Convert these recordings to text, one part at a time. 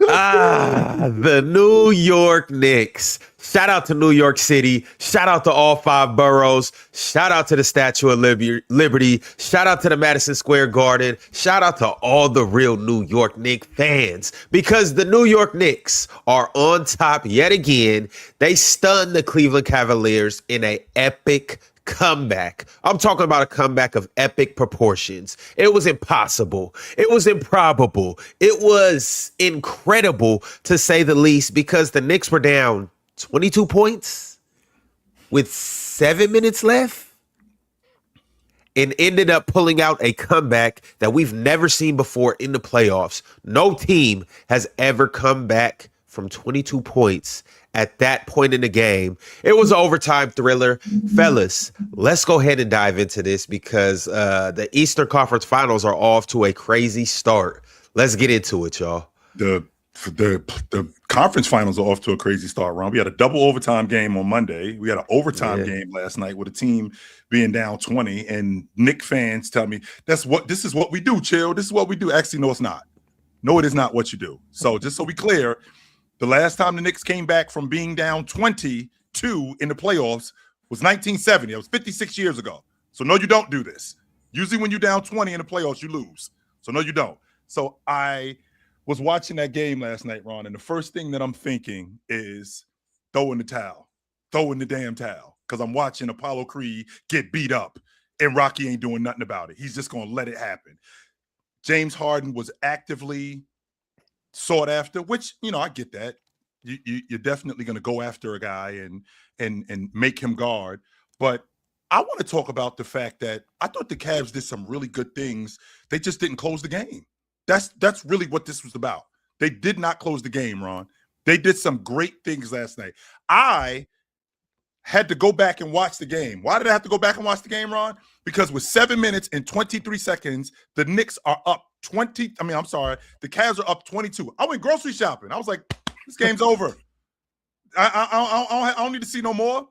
The New York Knicks. Shout out to New York City. Shout out to all five boroughs. Shout out to the Statue of Liberty. Shout out to the Madison Square Garden. Shout out to all the real New York Knicks fans because the New York Knicks are on top yet again. They stunned the Cleveland Cavaliers in an epic comeback. I'm talking about a comeback of epic proportions. It was impossible. It was improbable. It was incredible to say the least because the Knicks were down 22 points with 7 minutes left and ended up pulling out a comeback that we've never seen before in the playoffs. No team has ever come back from 22 points at that point in the game. It was an overtime thriller. Fellas, let's go ahead and dive into this because the Eastern Conference Finals are off to a crazy start. Let's get into it, y'all. The conference finals are off to a crazy start, Ron. We had a double overtime game on Monday. We had an overtime game last night with a team being down 20. And Knicks fans tell me this is what we do, chill. This is what we do. Actually, no, it's not. No, it is not what you do. So just so we clear, the last time the Knicks came back from being down 22 in the playoffs was 1970. It was 56 years ago. So no, you don't do this. Usually when you're down 20 in the playoffs, you lose. So no, you don't. So I was watching that game last night, Ron, and the first thing that I'm thinking is throw in the towel. Throw in the damn towel. Because I'm watching Apollo Creed get beat up, and Rocky ain't doing nothing about it. He's just going to let it happen. James Harden was actively sought after, which, I get that. You're definitely going to go after a guy and make him guard. But I want to talk about the fact that I thought the Cavs did some really good things. They just didn't close the game. That's really what this was about. They did not close the game, Ron. They did some great things last night. I had to go back and watch the game. Why did I have to go back and watch the game, Ron? Because with 7 minutes and 23 seconds, the Knicks are up the Cavs are up 22. I went grocery shopping. I was like, this game's over. I don't need to see no more.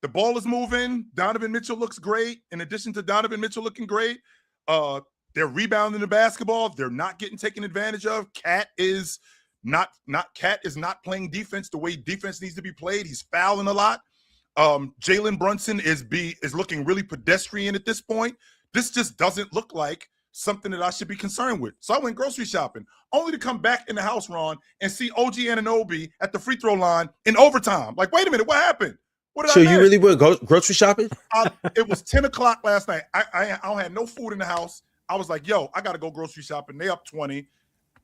The ball is moving. Donovan Mitchell looks great. In addition to Donovan Mitchell looking great, they're rebounding the basketball. They're not getting taken advantage of. Cat is not playing defense the way defense needs to be played. He's fouling a lot. Jalen Brunson is looking really pedestrian at this point. This just doesn't look like something that I should be concerned with. So I went grocery shopping, only to come back in the house, Ron, and see OG Anunoby at the free throw line in overtime. Like, wait a minute, what happened? What did I miss? You really went grocery shopping? It was 10 o'clock last night. I don't have no food in the house. I was like, yo, I got to go grocery shopping. They up 20.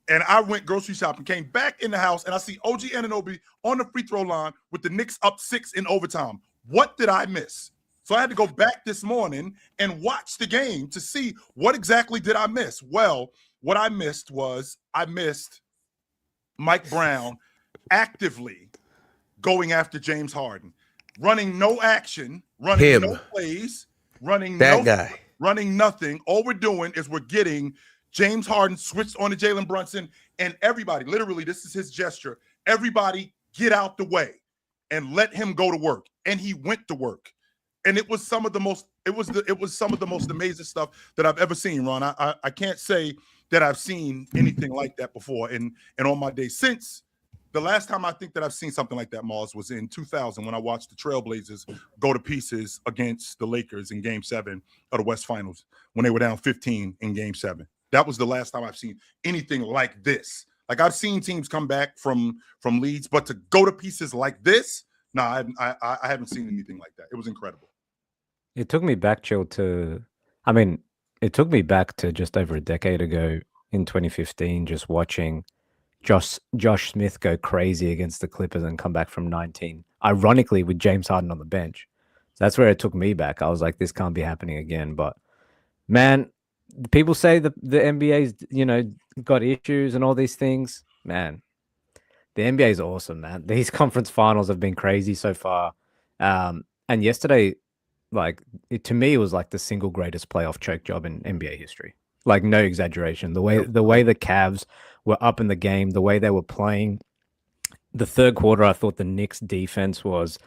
And I went grocery shopping, came back in the house, and I see OG Anunoby on the free throw line with the Knicks up 6 in overtime. What did I miss? So I had to go back this morning and watch the game to see what exactly did I miss. Well, what I missed was Mike Brown actively going after James Harden, running no action, running no plays, running nothing. All we're doing is we're getting James Harden switched on to Jalen Brunson, and everybody, literally, this is his gesture. Everybody get out the way and let him go to work. And he went to work. And it was some of the most amazing stuff that I've ever seen, Ron. I can't say that I've seen anything like that before. And on my day since the last time I think that I've seen something like that, Mars, was in 2000 when I watched the Trailblazers go to pieces against the Lakers in Game 7 of the West Finals when they were down 15 in Game 7. That was the last time I've seen anything like this. Like, I've seen teams come back from leads, but to go to pieces like this, no, I haven't seen anything like that. It was incredible. It took me back, Chill, to just over a decade ago in 2015, just watching Josh Smith go crazy against the Clippers and come back from 19, ironically with James Harden on the bench. So that's where it took me back. I was like, this can't be happening again. But, man, people say the NBA's, got issues and all these things. Man, the NBA is awesome, man. These conference finals have been crazy so far. And yesterday, to me, it was like the single greatest playoff choke job in NBA history. Like, no exaggeration. The way the Cavs were up in the game, the way they were playing. The third quarter, I thought the Knicks defense was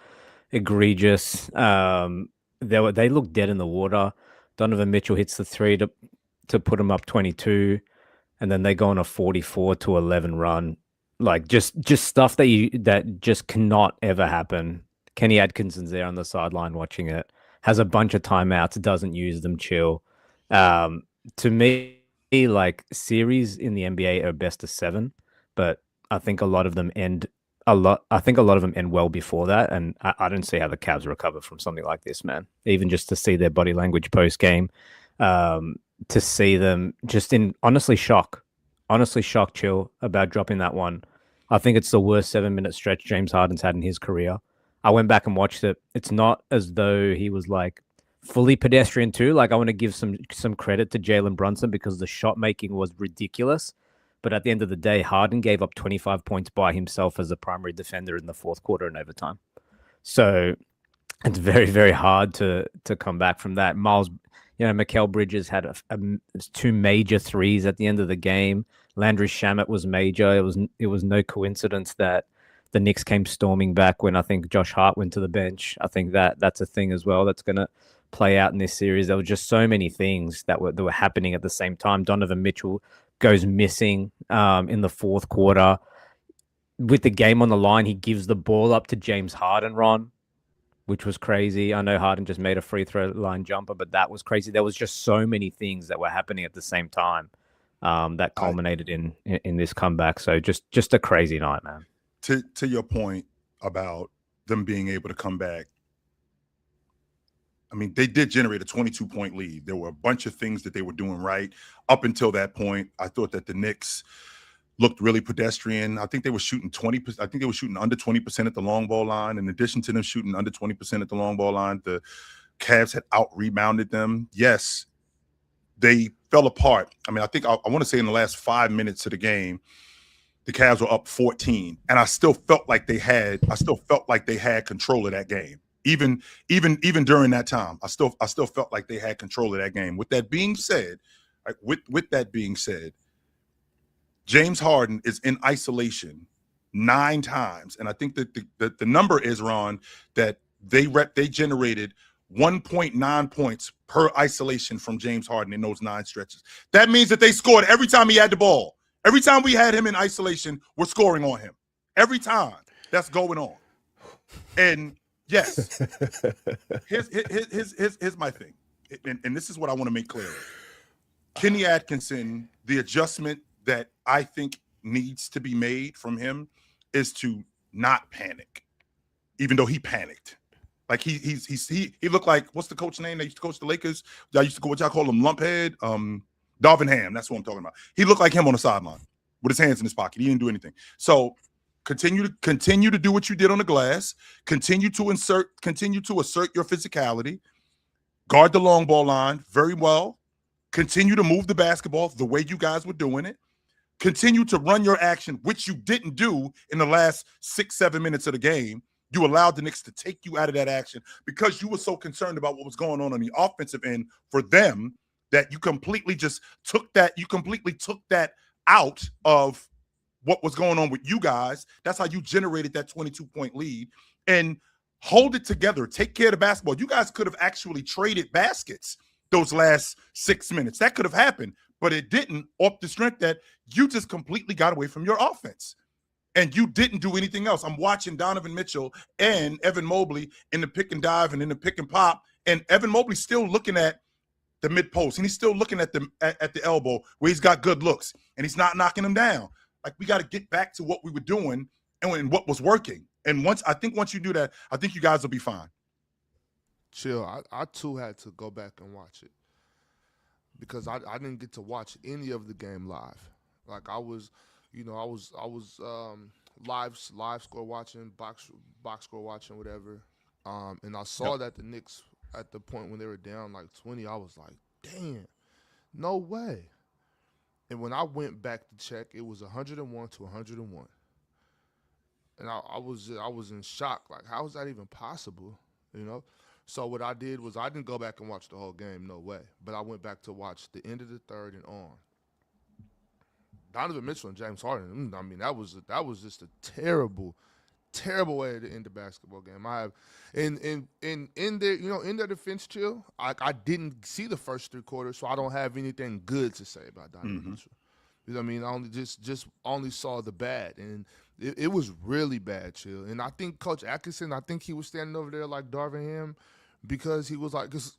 egregious. They looked dead in the water. Donovan Mitchell hits the three to put them up 22. and then they go on a 44-11 run. Like just stuff that just cannot ever happen. Kenny Atkinson's there on the sideline watching it, has a bunch of timeouts, doesn't use them, chill. To me, like series in the NBA are best of 7, but I think a lot of them end I think a lot of them end well before that, and I don't see how the Cavs recover from something like this, man. Even just to see their body language post game, to see them just in honestly shock, chill about dropping that one. I think it's the worst 7-minute stretch James Harden's had in his career. I went back and watched it. It's not as though he was like fully pedestrian too. Like I want to give some credit to Jalen Brunson because the shot making was ridiculous. But at the end of the day, Harden gave up 25 points by himself as a primary defender in the fourth quarter and overtime. So it's very, very hard to come back from that. Miles, Mikal Bridges had 2 major threes at the end of the game. Landry Shamet was major. It was no coincidence that the Knicks came storming back when I think Josh Hart went to the bench. I think that's a thing as well that's going to play out in this series. There were just so many things that were happening at the same time. Donovan Mitchell goes missing in the fourth quarter. With the game on the line, he gives the ball up to James Harden, Ron, which was crazy. I know Harden just made a free throw line jumper, but that was crazy. There was just so many things that were happening at the same time that culminated in this comeback. So just a crazy night, man. To your point about them being able to come back, I mean, they did generate a 22-point lead. There were a bunch of things that they were doing right up until that point. I thought that the Knicks looked really pedestrian. I think they were shooting 20%. I think they were shooting under 20% at the long ball line. In addition to them shooting under 20% at the long ball line, the Cavs had out-rebounded them. Yes, they fell apart. I mean, I think I want to say in the last 5 minutes of the game, the Cavs were up 14, and I still felt like they had control of that game. Even during that time, I still felt like they had control of that game. With that being said, with that being said, James Harden is in isolation 9 times, and I think that the number is, Ron, that they generated 1.9 points per isolation from James Harden in those 9 stretches. That means that they scored every time he had the ball. Every time we had him in isolation, we're scoring on him. Every time that's going on. And yes, here's my thing. And this is what I want to make clear. Kenny Atkinson, the adjustment that I think needs to be made from him is to not panic, even though he panicked. Like he looked like, what's the coach name that used to coach the Lakers? Y'all used to go, what y'all call him, lumphead? Darvin Ham, that's what I'm talking about. He looked like him on the sideline with his hands in his pocket. He didn't do anything. So continue to do what you did on the glass. Continue to assert your physicality. Guard the long ball line very well. Continue to move the basketball the way you guys were doing it. Continue to run your action, which you didn't do in the last 6-7 minutes of the game. You allowed the Knicks to take you out of that action because you were so concerned about what was going on the offensive end for them that you completely took that out of what was going on with you guys. That's how you generated that 22-point lead. And hold it together. Take care of the basketball. You guys could have actually traded baskets those last 6 minutes. That could have happened, but it didn't, off the strength that you just completely got away from your offense. And you didn't do anything else. I'm watching Donovan Mitchell and Evan Mobley in the pick and dive and in the pick and pop. And Evan Mobley's still looking at the mid post, and he's still looking at the elbow where he's got good looks, and he's not knocking them down. Like, we got to get back to what we were doing and what was working. And once you do that, I think you guys will be fine. Chill. I too had to go back and watch it because I didn't get to watch any of the game live. Like I was live score watching, box score watching, whatever. And I saw that the Knicks at the point when they were down like 20, I was like, damn, no way. And when I went back to check, it was 101 to 101. And I was in shock. Like, how is that even possible? So what I did was I didn't go back and watch the whole game, no way. But I went back to watch the end of the third and on. Donovan Mitchell and James Harden. I mean, that was just a terrible way to end the basketball game. I have in their defense, chill. I didn't see the first 3 quarters, so I don't have anything good to say about Donovan Mitchell. You know what I mean? I only saw the bad, and it was really bad, chill. And I think Coach Atkinson, I think he was standing over there like Darvin Ham, because he was like, "Cause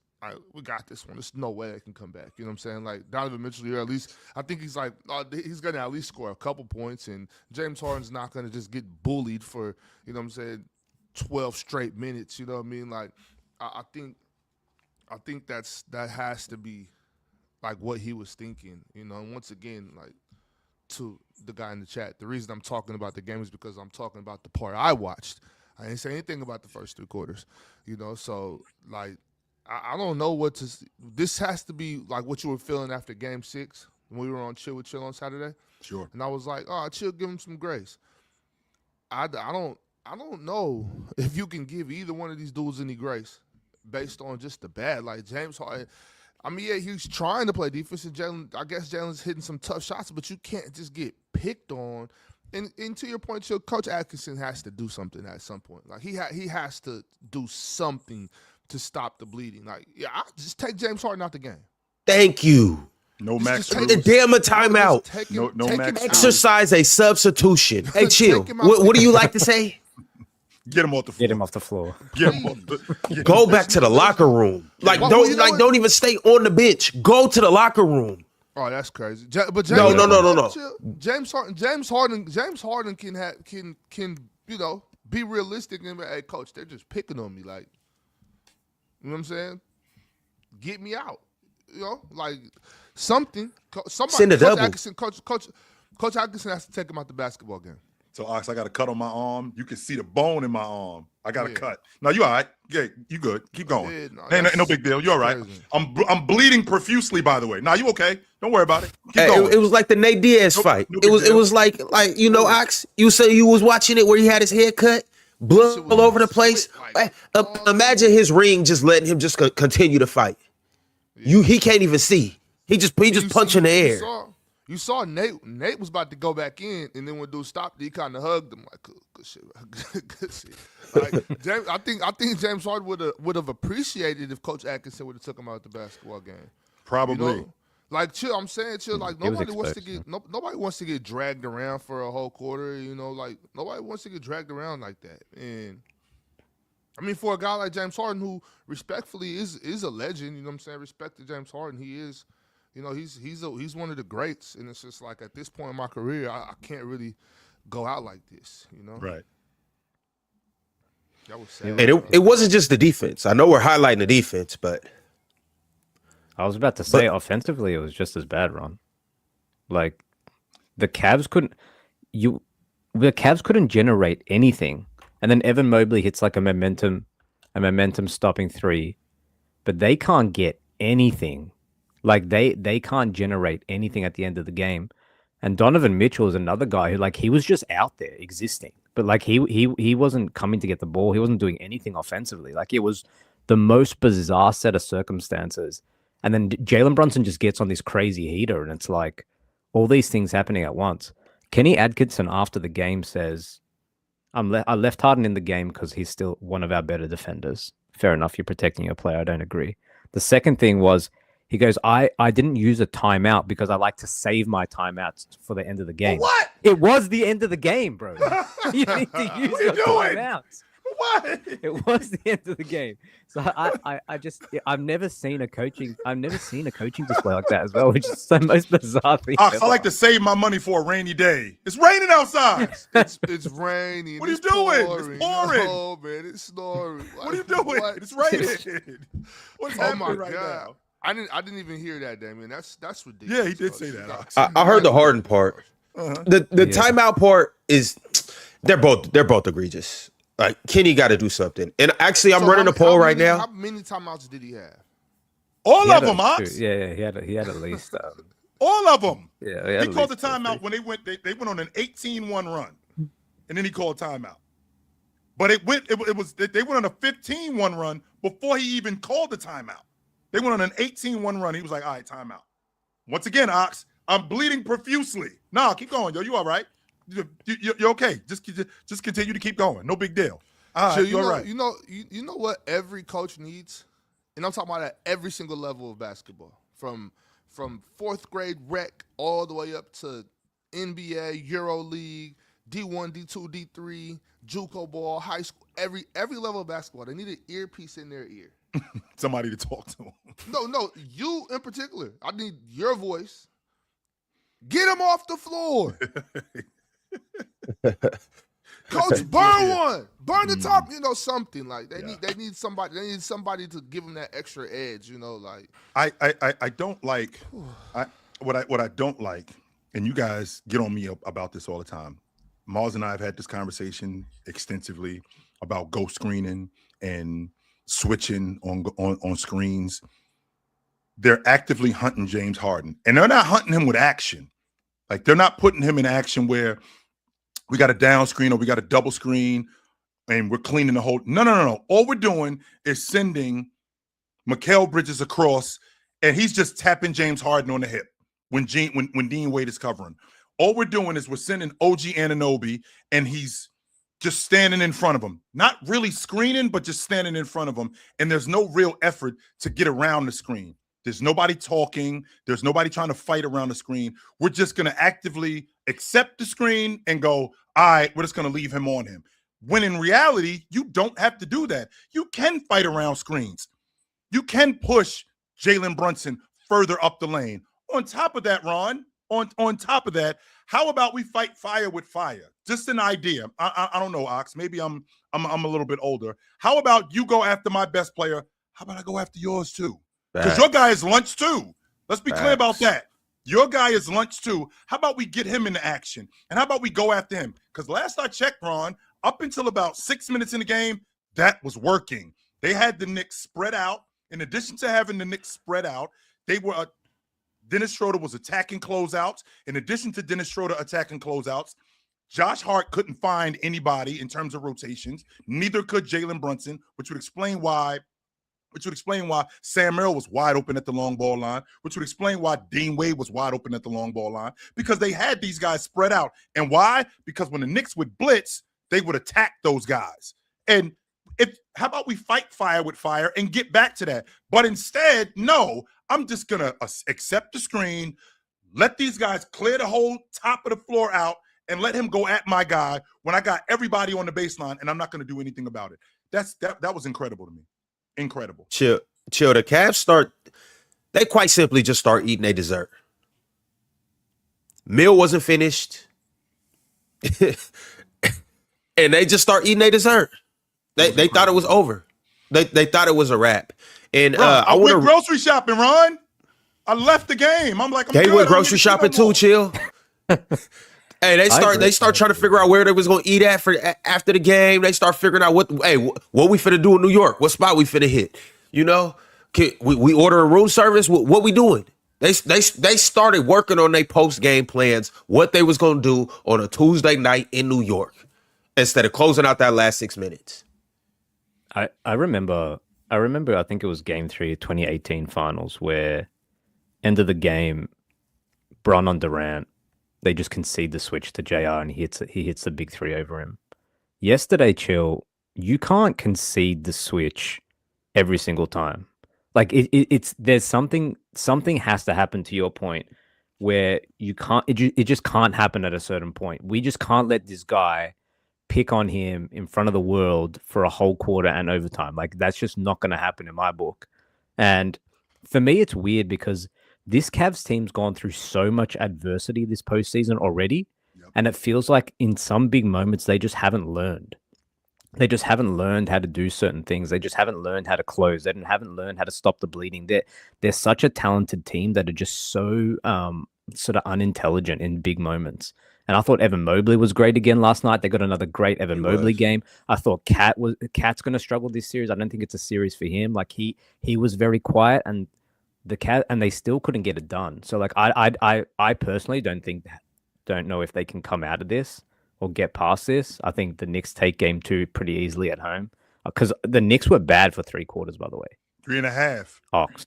we got this one. There's no way I can come back." You know what I'm saying? Like Donovan Mitchell here, at least I think he's like, he's gonna at least score a couple points, and James Harden's not gonna just get bullied for, you know what I'm saying, 12 straight minutes. You know what I mean? Like I think that has to be like what he was thinking, you know. And once again, like to the guy in the chat, the reason I'm talking about the game is because I'm talking about the part I watched. I didn't say anything about the first 3 quarters, you know. So like, I don't know what to. This has to be like what you were feeling after Game 6 when we were on Chill with Chill on Saturday. Sure. And I was like, oh, Chill, give him some grace. I don't know if you can give either one of these dudes any grace based on just the bad. Like James Harden, I mean, yeah, he's trying to play defense, and I guess Jalen's hitting some tough shots, but you can't just get picked on. And to your point, Chill, Coach Atkinson has to do something at some point. Like he has to do something to stop the bleeding. Like, yeah, I just take James Harden out the game. Thank you. No Max. Take the damn a timeout. No Max. Exercise a substitution. Hey, Chill. What do you like to say? Get him off the floor. Get him off the floor. Get him off Go back to the locker room. Like don't even stay on the bench. Go to the locker room. Oh, that's crazy. But No. James Harden can you know, be realistic and be, hey, coach, they're just picking on me. Like, you know what I'm saying? Get me out. You know, like something. Somebody. Send a double. Coach Atkinson has to take him out the basketball game. So, Ox, I got a cut on my arm. You can see the bone in my arm. I got a cut. No, you all right. Yeah, you good. Keep going. Yeah, ain't no big deal. You all right. Crazy. I'm bleeding profusely, by the way. Nah, you okay. Don't worry about it. Keep going. It was like the Nate Diaz fight. no it was big deal. like you know, Ox, you say you was watching it where he had his hair cut, blood all over the place. Imagine his ring just letting him just continue to fight. He can't even see. He just punch in the air. You saw Nate. Nate was about to go back in, and then when dude stopped, he kind of hugged him like, "Good shit, good shit." Like James, I think James Harden would have appreciated if Coach Atkinson would have took him out the basketball game. Probably. You know? Like Chill, I'm saying Chill. Like nobody wants to get dragged around for a whole quarter. You know, like nobody wants to get dragged around like that. And I mean, for a guy like James Harden, who respectfully is a legend, you know what I'm saying? Respect to James Harden, he is. You know, he's one of the greats, and it's just like at this point in my career, I can't really go out like this. You know, Right. That was sad. And it wasn't just the defense. I know we're highlighting the defense, but I was about to say offensively, it was just as bad, Ron. Like the Cavs couldn't generate anything, and then Evan Mobley hits like a momentum stopping 3, but they can't get anything. Like they can't generate anything at the end of the game. And Donovan Mitchell is another guy who like he was just out there existing. But like he wasn't coming to get the ball. He wasn't doing anything offensively. Like it was the most bizarre set of circumstances. And then Jalen Brunson just gets on this crazy heater, and it's like all these things happening at once. Kenny Atkinson after the game says, I left Harden in the game because he's still one of our better defenders. Fair enough, you're protecting your player. I don't agree. The second thing was, he goes, I didn't use a timeout because I like to save my timeouts for the end of the game. What? It was the end of the game, bro. You need to use your timeouts. What? It was the end of the game. So I've never seen a coaching display like that as well, which is the most bizarre thing. Ox, I like to save my money for a rainy day. It's raining outside. It's raining. What are you doing? It's pouring. Oh man, it's snoring. What are you doing? What? It's raining. What's happening right God. now? I didn't even hear that, Damien. That's ridiculous. Yeah, he did say that. Ox. I heard the Harden part. The timeout part is they're both egregious. Like Kenny got to do something. And actually, I'm running a poll right now. How many timeouts did he have? All of them, Ox. Yeah, he had at least. All of them. Yeah, he called the timeout when they went on an 18-1 run, and then he called timeout. But they went on a 15-1 run before he even called the timeout. They went on an 18-1 run. He was like, all right, timeout. Once again, Ox, I'm bleeding profusely. Nah, keep going, yo. You all right? You're okay. Just continue to keep going. No big deal. All right, you're all right. You know what every coach needs? And I'm talking about at every single level of basketball. From from fourth grade rec all the way up to NBA, Euro League, D1, D2, D3, JUCO ball, high school, every level of basketball. They need an earpiece in their ear. Somebody to talk to. No, you in particular. I need your voice. Get him off the floor. Coach, burn one. Burn the top. Something like they need somebody. They need somebody to give them that extra edge. Like I don't like. What I don't like, and you guys get on me about this all the time. Mars and I have had this conversation extensively about ghost screening and switching on screens. They're actively hunting James Harden, and they're not hunting him with action. Like, they're not putting him in action where we got a down screen or we got a double screen and we're cleaning the whole. No. All we're doing is sending Mikal Bridges across, and he's just tapping James Harden on the hip when Dean Wade is covering. All we're doing is we're sending OG Anunoby, and he's just standing in front of him. Not really screening, but just standing in front of him. And there's no real effort to get around the screen. There's nobody talking. There's nobody trying to fight around the screen. We're just going to actively accept the screen and go, all right, we're just going to leave him on him. When in reality, you don't have to do that. You can fight around screens. You can push Jalen Brunson further up the lane. On top of that, Ron, on top of that, how about we fight fire with fire? Just an idea. I don't know, Ox. Maybe I'm a little bit older. How about you go after my best player? How about I go after yours too? Because your guy is lunch too. Let's be clear about that. Your guy is lunch too. How about we get him into action? And how about we go after him? Because last I checked, Ron, up until about 6 minutes in the game, that was working. They had the Knicks spread out. In addition to having the Knicks spread out, they were Dennis Schroeder was attacking closeouts. In addition to Dennis Schroeder attacking closeouts, Josh Hart couldn't find anybody in terms of rotations. Neither could Jalen Brunson, which would explain why Sam Merrill was wide open at the long ball line, which would explain why Dean Wade was wide open at the long ball line, because they had these guys spread out. And why? Because when the Knicks would blitz, they would attack those guys. And how about we fight fire with fire and get back to that? But instead, no, I'm just going to accept the screen, let these guys clear the whole top of the floor out, and let him go at my guy when I got everybody on the baseline, and I'm not going to do anything about it. That was incredible to me. Incredible. Chill. The Cavs they quite simply just start eating their dessert. Meal wasn't finished. And they just start eating their dessert. They thought it was over. They thought it was a wrap. And I went grocery shopping, Ron. I left the game. I'm like, they went grocery shopping too, chill. Hey, they start trying to figure out where they was gonna eat at after the game. They start figuring out what we finna do in New York, what spot we finna hit. We order a room service. What we doing? They started working on their post game plans, what they was gonna do on a Tuesday night in New York, instead of closing out that last 6 minutes. I remember. I think it was Game 3, 2018 Finals, where end of the game, Bron on Durant. They just concede the switch to JR and he hits the big three over him. Yesterday, Chill, you can't concede the switch every single time. Like there's something has to happen, to your point, where you can't. It just can't happen at a certain point. We just can't let this guy pick on him in front of the world for a whole quarter and overtime. Like, that's just not going to happen in my book. And for me, it's weird because this Cavs team's gone through so much adversity this postseason already. Yep. And it feels like in some big moments, they just haven't learned. They just haven't learned how to do certain things. They just haven't learned how to close. They haven't learned how to stop the bleeding. They're such a talented team that are just so sort of unintelligent in big moments. And I thought Evan Mobley was great again last night. They got another great Evan Mobley game. I thought Cat's going to struggle this series. I don't think it's a series for him. Like he was very quiet, and they still couldn't get it done. So like I personally don't know if they can come out of this or get past this. I think the Knicks take game 2 pretty easily at home, because the Knicks were bad for 3 quarters, by the way. 3.5. Ox.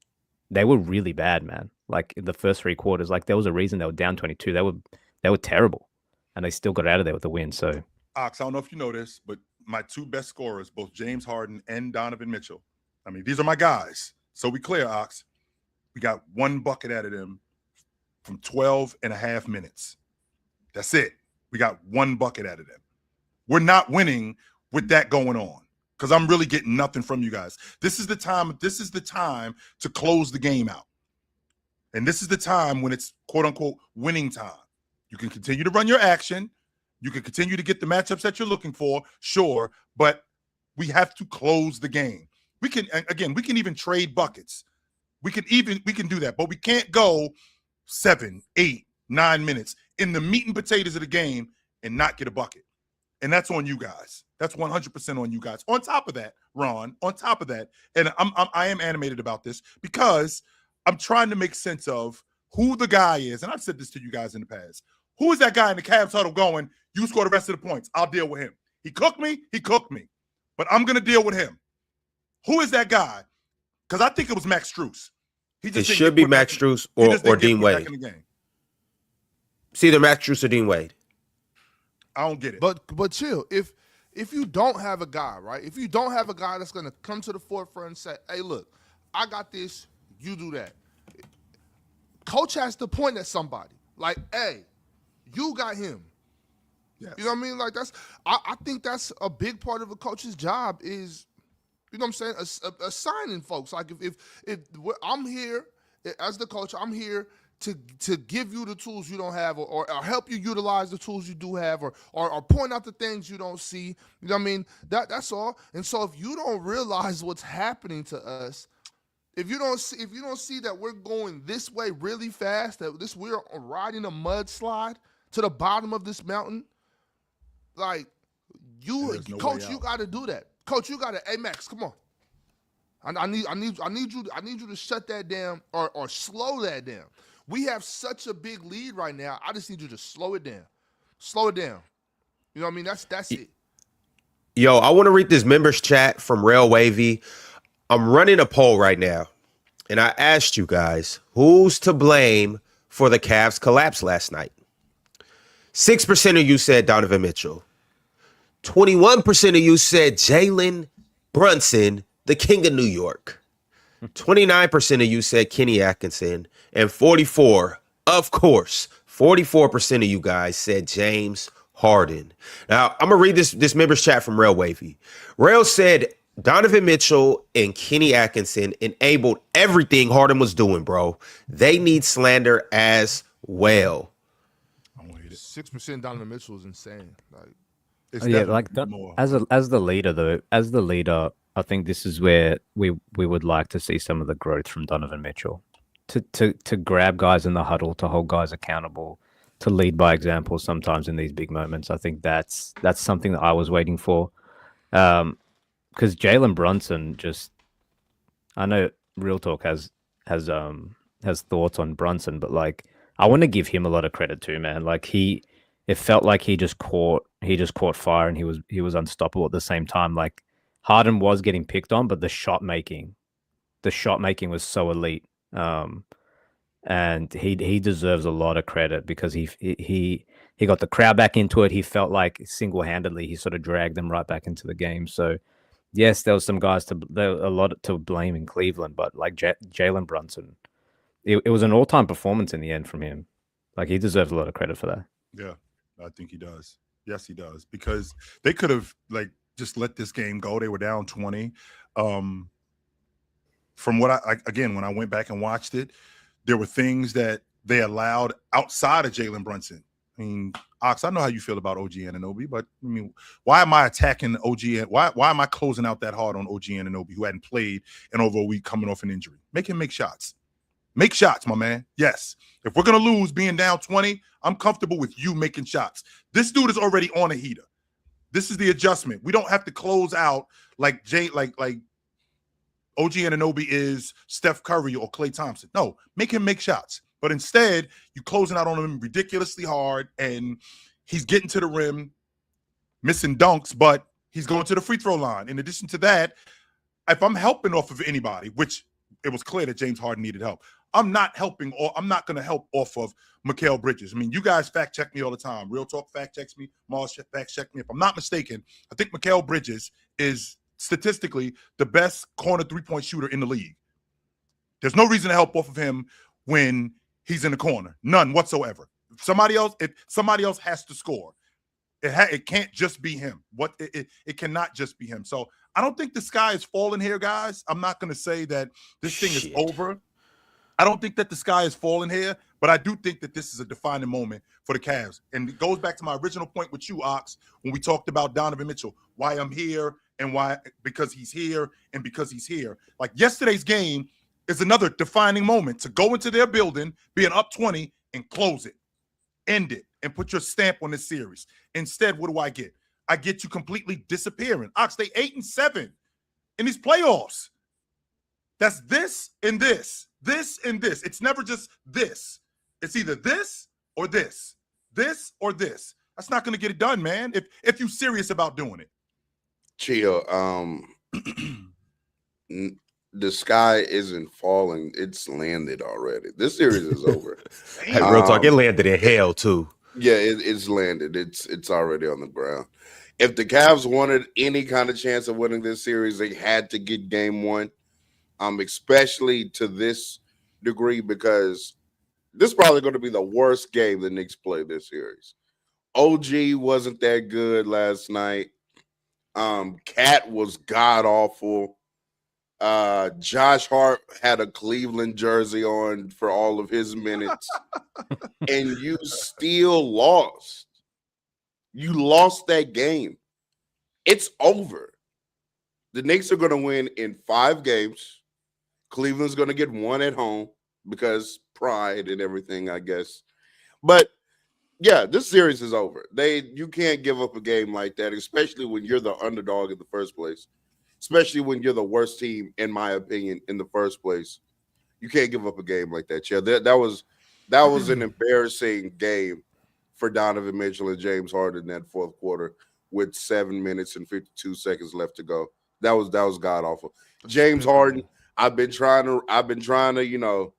They were really bad, man. Like in the first 3 quarters, like there was a reason they were down 22. They were terrible, and they still got out of there with the win. So, Ox, I don't know if you know this, but my 2 best scorers, both James Harden and Donovan Mitchell. I mean, these are my guys. So we clear, Ox. We got 1 bucket out of them from 12 and a half minutes. That's it. We got 1 bucket out of them. We're not winning with that going on because I'm really getting nothing from you guys. This is the time to close the game out. And this is the time when it's quote unquote winning time. You can continue to run your action. You can continue to get the matchups that you're looking for, sure, but we have to close the game. We can even trade buckets. We can do that, but we can't go 7, 8, 9 minutes in the meat and potatoes of the game and not get a bucket. And that's on you guys. That's 100% on you guys. On top of that, Ron, and I am animated about this because I'm trying to make sense of who the guy is. And I've said this to you guys in the past. Who is that guy in the Cavs huddle going, you score the rest of the points, I'll deal with him. He cooked me. But I'm going to deal with him. Who is that guy? Because I think it was Max Strus. It should be Max Strus or Dean Wade. It's either Max Strus or Dean Wade. I don't get it. But chill. If you don't have a guy, right? If you don't have a guy that's going to come to the forefront and say, hey, look, I got this, you do that. Coach has to point at somebody. Like, hey, you got him. Yes. You know what I mean? Like I think that's a big part of a coach's job is, you know what I'm saying, assigning folks. Like if I'm here as the coach, I'm here to give you the tools you don't have or help you utilize the tools you do have or point out the things you don't see. You know what I mean? That's all. And so if you don't realize what's happening to us, if you don't see that we're going this way really fast, that we're riding a mudslide to the bottom of this mountain, like coach, you got to do that. Coach, you got to. Hey Max, come on. I need you to shut that down or slow that down. We have such a big lead right now. I just need you to slow it down. Slow it down. You know what I mean? That's it. Yo, I want to read this members chat from Rail Wavy. I'm running a poll right now, and I asked you guys, who's to blame for the Cavs' collapse last night? 6% of you said Donovan Mitchell. 21% of you said Jalen Brunson, the king of New York. 29% of you said Kenny Atkinson. And 44% of you guys said James Harden. Now, I'm going to read this members chat from Rail Wavy. Rail said Donovan Mitchell and Kenny Atkinson enabled everything Harden was doing, bro. They need slander as well. 6% Donovan Mitchell is insane. Like, it's as the leader, I think this is where we would like to see some of the growth from Donovan Mitchell to grab guys in the huddle, to hold guys accountable, to lead by example sometimes in these big moments. I think that's something that I was waiting for. Because Jalen Brunson I know Real Talk has thoughts on Brunson, but like I want to give him a lot of credit too, man. Like it felt like he just caught fire and he was unstoppable at the same time. Like Harden was getting picked on, but the shot making was so elite. And he deserves a lot of credit because he got the crowd back into it. He felt like single-handedly he sort of dragged them right back into the game. So yes, there was some guys a lot to blame in Cleveland, but like Jalen Brunson, it was an all-time performance in the end from him. Like he deserves a lot of credit for that. Yeah, I think he does. Yes, he does, because they could have like just let this game go. They were down 20. From what when I went back and watched it, there were things that they allowed outside of Jalen Brunson. I mean, Ox, I know how you feel about OG Anunoby, but I mean, why am I attacking OG? Why am I closing out that hard on OG Anunoby, who hadn't played in over a week coming off an injury? Make him make shots. Make shots, my man. Yes. If we're going to lose being down 20, I'm comfortable with you making shots. This dude is already on a heater. This is the adjustment. We don't have to close out like OG Anunoby is Steph Curry or Klay Thompson. No, make him make shots. But instead, you closing out on him ridiculously hard, and he's getting to the rim, missing dunks, but he's going to the free throw line. In addition to that, if I'm helping off of anybody, which it was clear that James Harden needed help, I'm not helping, or I'm not going to help off of Mikal Bridges. I mean, you guys fact check me all the time. Real Talk fact checks me. Mars fact check me. If I'm not mistaken, I think Mikal Bridges is statistically the best corner three-point shooter in the league. There's no reason to help off of him when he's in the corner. None whatsoever. If somebody else has to score. It can't just be him. It cannot just be him. So I don't think the sky is falling here, guys. I'm not going to say that this thing is over. I don't think that the sky is falling here, but I do think that this is a defining moment for the Cavs. And it goes back to my original point with you, Ox, when we talked about Donovan Mitchell, why I'm here and because he's here and because he's here. Like yesterday's game is another defining moment to go into their building, being up 20 and close it, end it, and put your stamp on this series. Instead, what do I get? I get you completely disappearing. Ox, they 8-7 in these playoffs. That's this and this. This and this. It's never just this. It's either this or this. This or this. That's not going to get it done, man. If you're serious about doing it. Chill. The sky isn't falling. It's landed already. This series is over. Hey, real talk, it landed in hell too. Yeah, it's landed. It's already on the ground. If the Cavs wanted any kind of chance of winning this series, they had to get game one. Especially to this degree, because this is probably going to be the worst game the Knicks play this series. OG wasn't that good last night. Cat was god awful. Josh Hart had a Cleveland jersey on for all of his minutes, and you still lost. You lost that game. It's over. The Knicks are going to win in 5 games. Cleveland's going to get 1 at home because pride and everything, I guess. But yeah, this series is over. You can't give up a game like that, especially when you're the underdog in the first place. Especially when you're the worst team, in my opinion, in the first place. You can't give up a game like that. Yeah, that was an embarrassing game for Donovan Mitchell and James Harden in that fourth quarter with 7 minutes and 52 seconds left to go. That was god awful. James Harden, I've been trying to,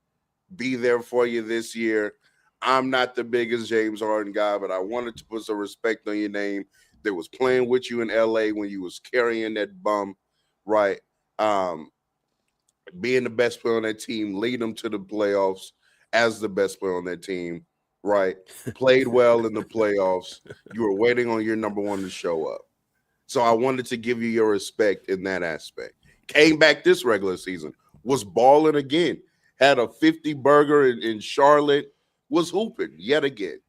be there for you this year. I'm not the biggest James Harden guy, but I wanted to put some respect on your name. That was playing with you in LA when you was carrying that bum, right? Being the best player on that team, lead them to the playoffs as the best player on that team, right? Played well in the playoffs. You were waiting on your number one to show up. So I wanted to give you your respect in that aspect. Came back this regular season, was balling again, had a 50 burger in Charlotte, was hooping yet again.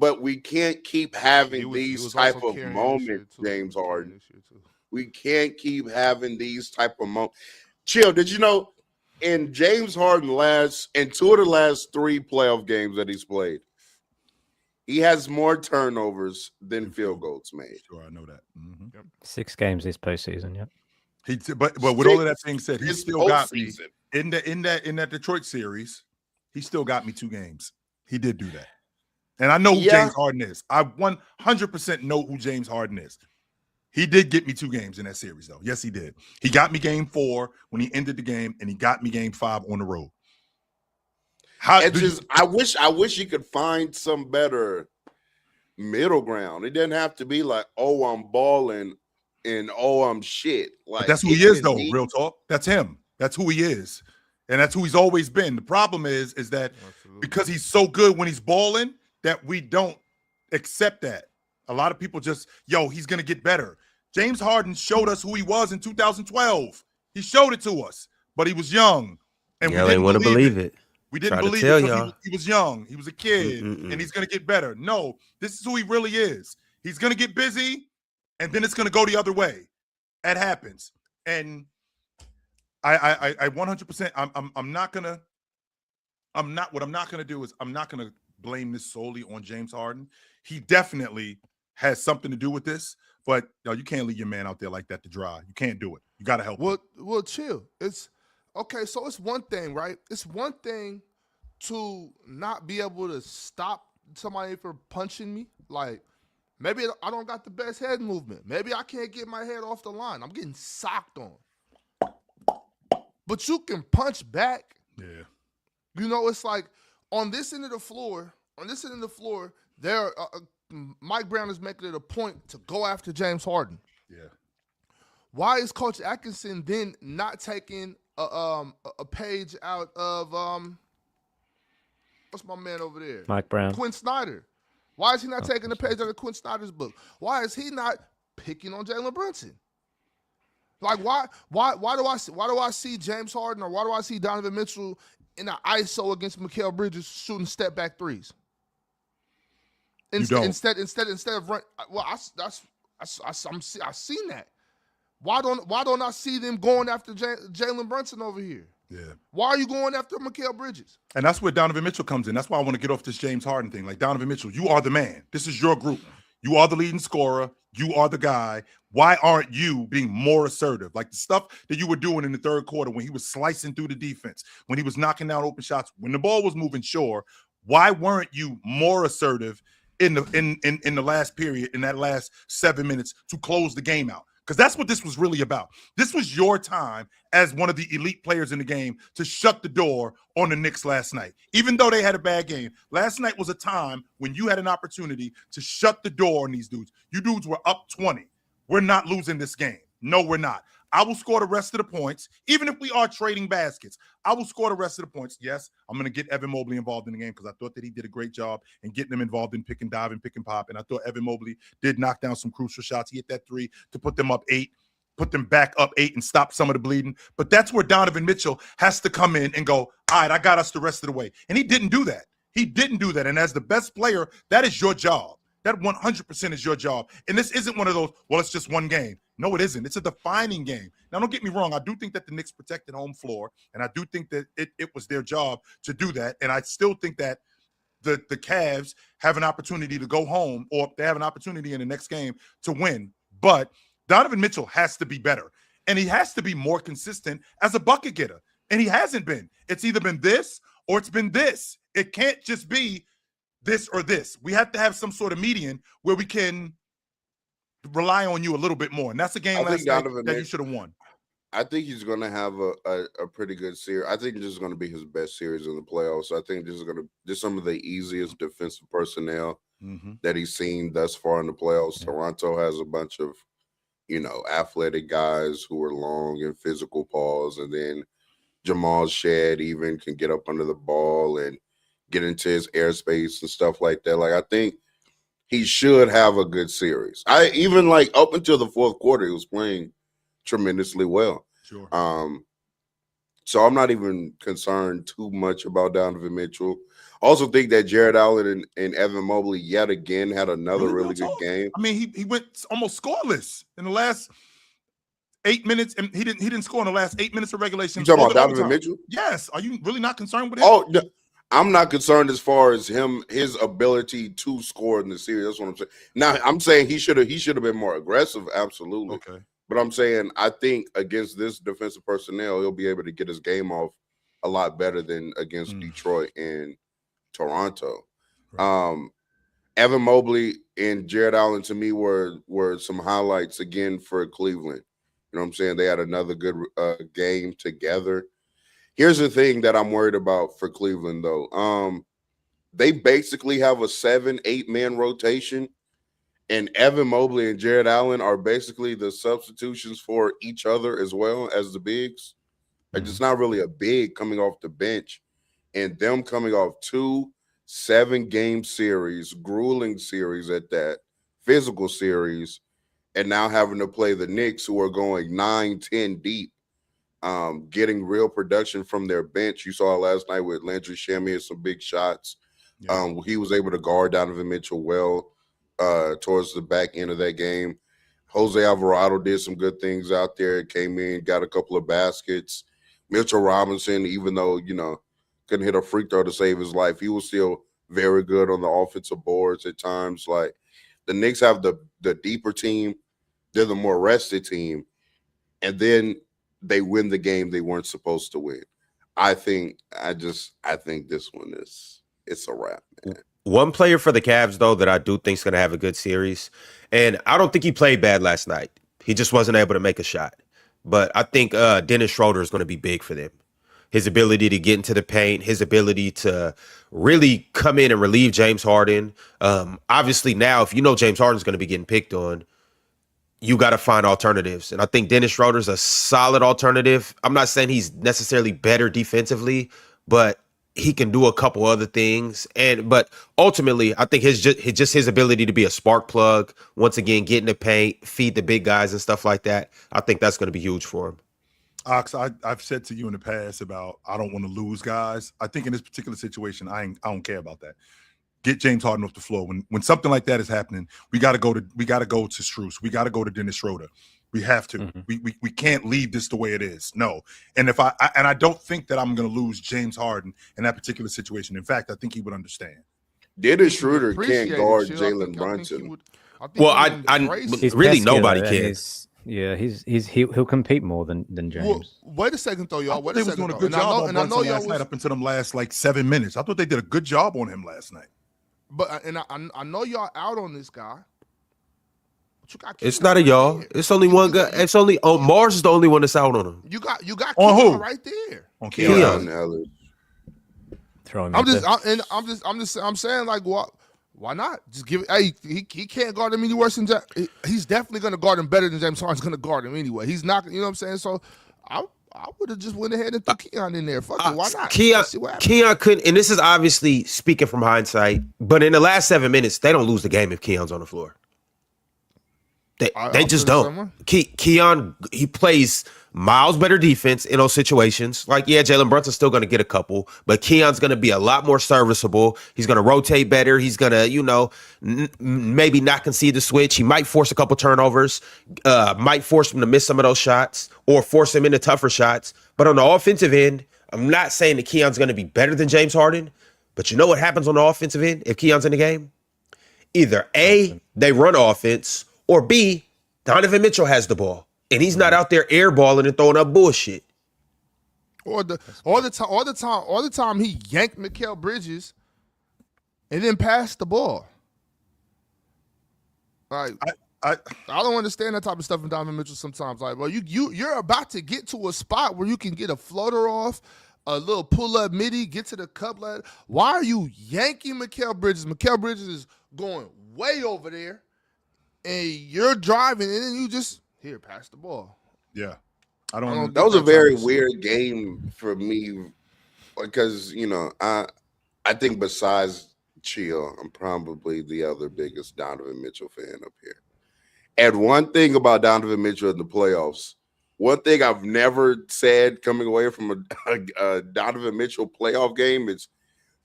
But we can't keep having these type of moments, James Harden. We can't keep having these type of moments. Chill, did you know in James Harden in 2 of the last 3 playoff games that he's played, he has more turnovers than field goals made. Sure, I know that. Mm-hmm. Yep. 6 games this postseason, yep. But with all of that being said, he still got me in that Detroit series. He still got me 2 games. He did do that. And I know who James Harden is. I 100% know who James Harden is. He did get me 2 games in that series, though. Yes, he did. He got me game 4 when he ended the game, and he got me game 5 on the road. I wish you could find some better middle ground. It doesn't have to be like, oh, I'm balling and oh, I'm shit. Like but that's who he is, though. Real talk. That's him. That's who he is, and that's who he's always been. The problem is that because he's so good when he's balling, that we don't accept that. A lot of people just, he's going to get better. James Harden showed us who he was in 2012. He showed it to us, but he was young. And we didn't want to believe it. We didn't believe it because he was young. He was a kid, and he's going to get better. No, this is who he really is. He's going to get busy, and then it's going to go the other way. That happens. And I 100%, I'm not going to do is I'm not going to blame this solely on James Harden. He definitely has something to do with this, but you can't leave your man out there like that to dry. You can't do it. You got to help him. Well, chill. It's okay. So it's one thing, right? It's one thing to not be able to stop somebody from punching me. Like maybe I don't got the best head movement. Maybe I can't get my head off the line. I'm getting socked on. But you can punch back. Yeah. It's like on this end of the floor, there Mike Brown is making it a point to go after James Harden. Yeah. Why is Coach Atkinson then not taking a page out of what's my man over there? Mike Brown. Quinn Snyder. Why is he not taking the page out of Quinn Snyder's book? Why is he not picking on Jalen Brunson? Like why do I see James Harden or why do I see Donovan Mitchell in an ISO against Mikal Bridges shooting step back threes? Instead of run. Well, I've seen that. Why don't I see them going after Jalen Brunson over here? Yeah. Why are you going after Mikal Bridges? And that's where Donovan Mitchell comes in. That's why I want to get off this James Harden thing. Like, Donovan Mitchell, you are the man. This is your group. You are the leading scorer. You are the guy. Why aren't you being more assertive? Like the stuff that you were doing in the third quarter when he was slicing through the defense, when he was knocking down open shots, when the ball was moving, sure. Why weren't you more assertive in the last period, in that last 7 minutes to close the game out? Because that's what this was really about. This was your time as one of the elite players in the game to shut the door on the Knicks last night. Even though they had a bad game, last night was a time when you had an opportunity to shut the door on these dudes. You dudes were up 20. We're not losing this game. No, we're not. I will score the rest of the points, even if we are trading baskets. I will score the rest of the points. Yes, I'm going to get Evan Mobley involved in the game because I thought that he did a great job in getting them involved in pick and dive and pick and pop. And I thought Evan Mobley did knock down some crucial shots. He hit that 3 to put them up 8, put them back up 8 and stop some of the bleeding. But that's where Donovan Mitchell has to come in and go, all right, I got us the rest of the way. And he didn't do that. He didn't do that. And as the best player, that is your job. That 100% is your job. And this isn't one of those, well, it's just one game. No, it isn't. It's a defining game. Now, don't get me wrong. I do think that the Knicks protected home floor, and I do think that it was their job to do that. And I still think that the Cavs have an opportunity to go home, or they have an opportunity in the next game to win. But Donovan Mitchell has to be better, and he has to be more consistent as a bucket getter. And he hasn't been. It's either been this or it's been this. It can't just be this or this. We have to have some sort of median where we can rely on you a little bit more. And that's a game last night that you should have won. I think he's going to have a pretty good series. I think this is going to be his best series in the playoffs. I think this is some of the easiest defensive personnel that he's seen thus far in the playoffs. Yeah. Toronto has a bunch of, athletic guys who are long and physical paws. And then Jamal Shedd even can get up under the ball and get into his airspace and stuff like that. Like, I think he should have a good series. Up until the fourth quarter, he was playing tremendously well. Sure. So I'm not even concerned too much about Donovan Mitchell. Also think that Jared Allen and Evan Mobley yet again had another really good game. I mean, he went almost scoreless in the last 8 minutes, and he didn't score in the last 8 minutes of regulation. You talking about Donovan Mitchell? Yes. Are you really not concerned with him? Oh, no. I'm not concerned as far as his ability to score in the series. That's what I'm saying. Now, I'm saying he should have been more aggressive, absolutely. Okay. But I'm saying I think against this defensive personnel, he'll be able to get his game off a lot better than against Detroit and Toronto. Right. Evan Mobley and Jared Allen to me were some highlights again for Cleveland. You know what I'm saying? They had another good game together. Here's the thing that I'm worried about for Cleveland, though. They basically have a 7-8 man rotation, and Evan Mobley and Jared Allen are basically the substitutions for each other as well as the bigs. Like, it's not really a big coming off the bench, and them coming off 2 7-game series, grueling series at that, physical series, and now having to play the Knicks, who are going 9-10 deep. Getting real production from their bench. You saw last night with Landry Shamet some big shots. Yeah. He was able to guard Donovan Mitchell well towards the back end of that game. Jose Alvarado did some good things out there. Came in, got a couple of baskets. Mitchell Robinson, even though, couldn't hit a free throw to save his life, he was still very good on the offensive boards at times. Like, the Knicks have the deeper team. They're the more rested team. And then they win the game they weren't supposed to win. I think this one it's a wrap, man. One player for the Cavs, though, that I do think is going to have a good series, and I don't think he played bad last night. He just wasn't able to make a shot. But I think Dennis Schroeder is going to be big for them. His ability to get into the paint, his ability to really come in and relieve James Harden. Obviously now, if James Harden's going to be getting picked on, you got to find alternatives. And I think Dennis Schroeder's a solid alternative. I'm not saying he's necessarily better defensively, but he can do a couple other things. But ultimately, I think his ability to be a spark plug, once again, get in the paint, feed the big guys and stuff like that, I think that's going to be huge for him. Ox, I've said to you in the past about I don't want to lose guys. I think in this particular situation, I don't care about that. Get James Harden off the floor. When something like that is happening, we got to go to Strus. We got to go to Dennis Schroeder. We have to. Mm-hmm. We can't leave this the way it is. No. And if I don't think that I'm going to lose James Harden in that particular situation. In fact, I think he would understand. Dennis Schroeder can't guard Jalen Brunson. Really nobody can. He'll compete more than James. Well, wait a second though, y'all. They was doing a good job on Brunson last night up into them last 7 minutes. I thought they did a good job on him last night. But I know y'all out on this guy. But you got it's not a y'all. Here. It's only one guy. It's only Mars is the only one that's out on him. You got on who right there. On Keon. Throw him. I'm saying like what. Why not? Just give it. Hey, he can't guard him any worse than he's definitely going to guard him better than James Harden's going to guard him anyway. He's not. You know what I'm saying? So I would have just went ahead and threw Keon in there. Fuck it. Why not? Keon couldn't. And this is obviously speaking from hindsight. But in the last 7 minutes, they don't lose the game if Keon's on the floor. They just don't. Keon, he plays miles better defense in those situations. Like, yeah, Jalen Brunson's still going to get a couple, but Keon's going to be a lot more serviceable. He's going to rotate better. He's going to, maybe not concede the switch. He might force a couple turnovers, might force him to miss some of those shots or force him into tougher shots. But on the offensive end, I'm not saying that Keon's going to be better than James Harden, but you know what happens on the offensive end if Keon's in the game? Either A, they run offense, or B, Donovan Mitchell has the ball, and he's not out there airballing and throwing up bullshit. Or the time he yanked Mikal Bridges and then passed the ball. Like I don't understand that type of stuff in Donovan Mitchell sometimes. Like, well, you're about to get to a spot where you can get a floater off, a little pull-up midi, get to the cup. Why are you yanking Mikal Bridges? Mikal Bridges is going way over there. And you're driving, and then you just pass the ball. Yeah, I don't. That was a very weird game for me because I think besides Chill, I'm probably the other biggest Donovan Mitchell fan up here. And one thing about Donovan Mitchell in the playoffs, one thing I've never said coming away from a Donovan Mitchell playoff game is,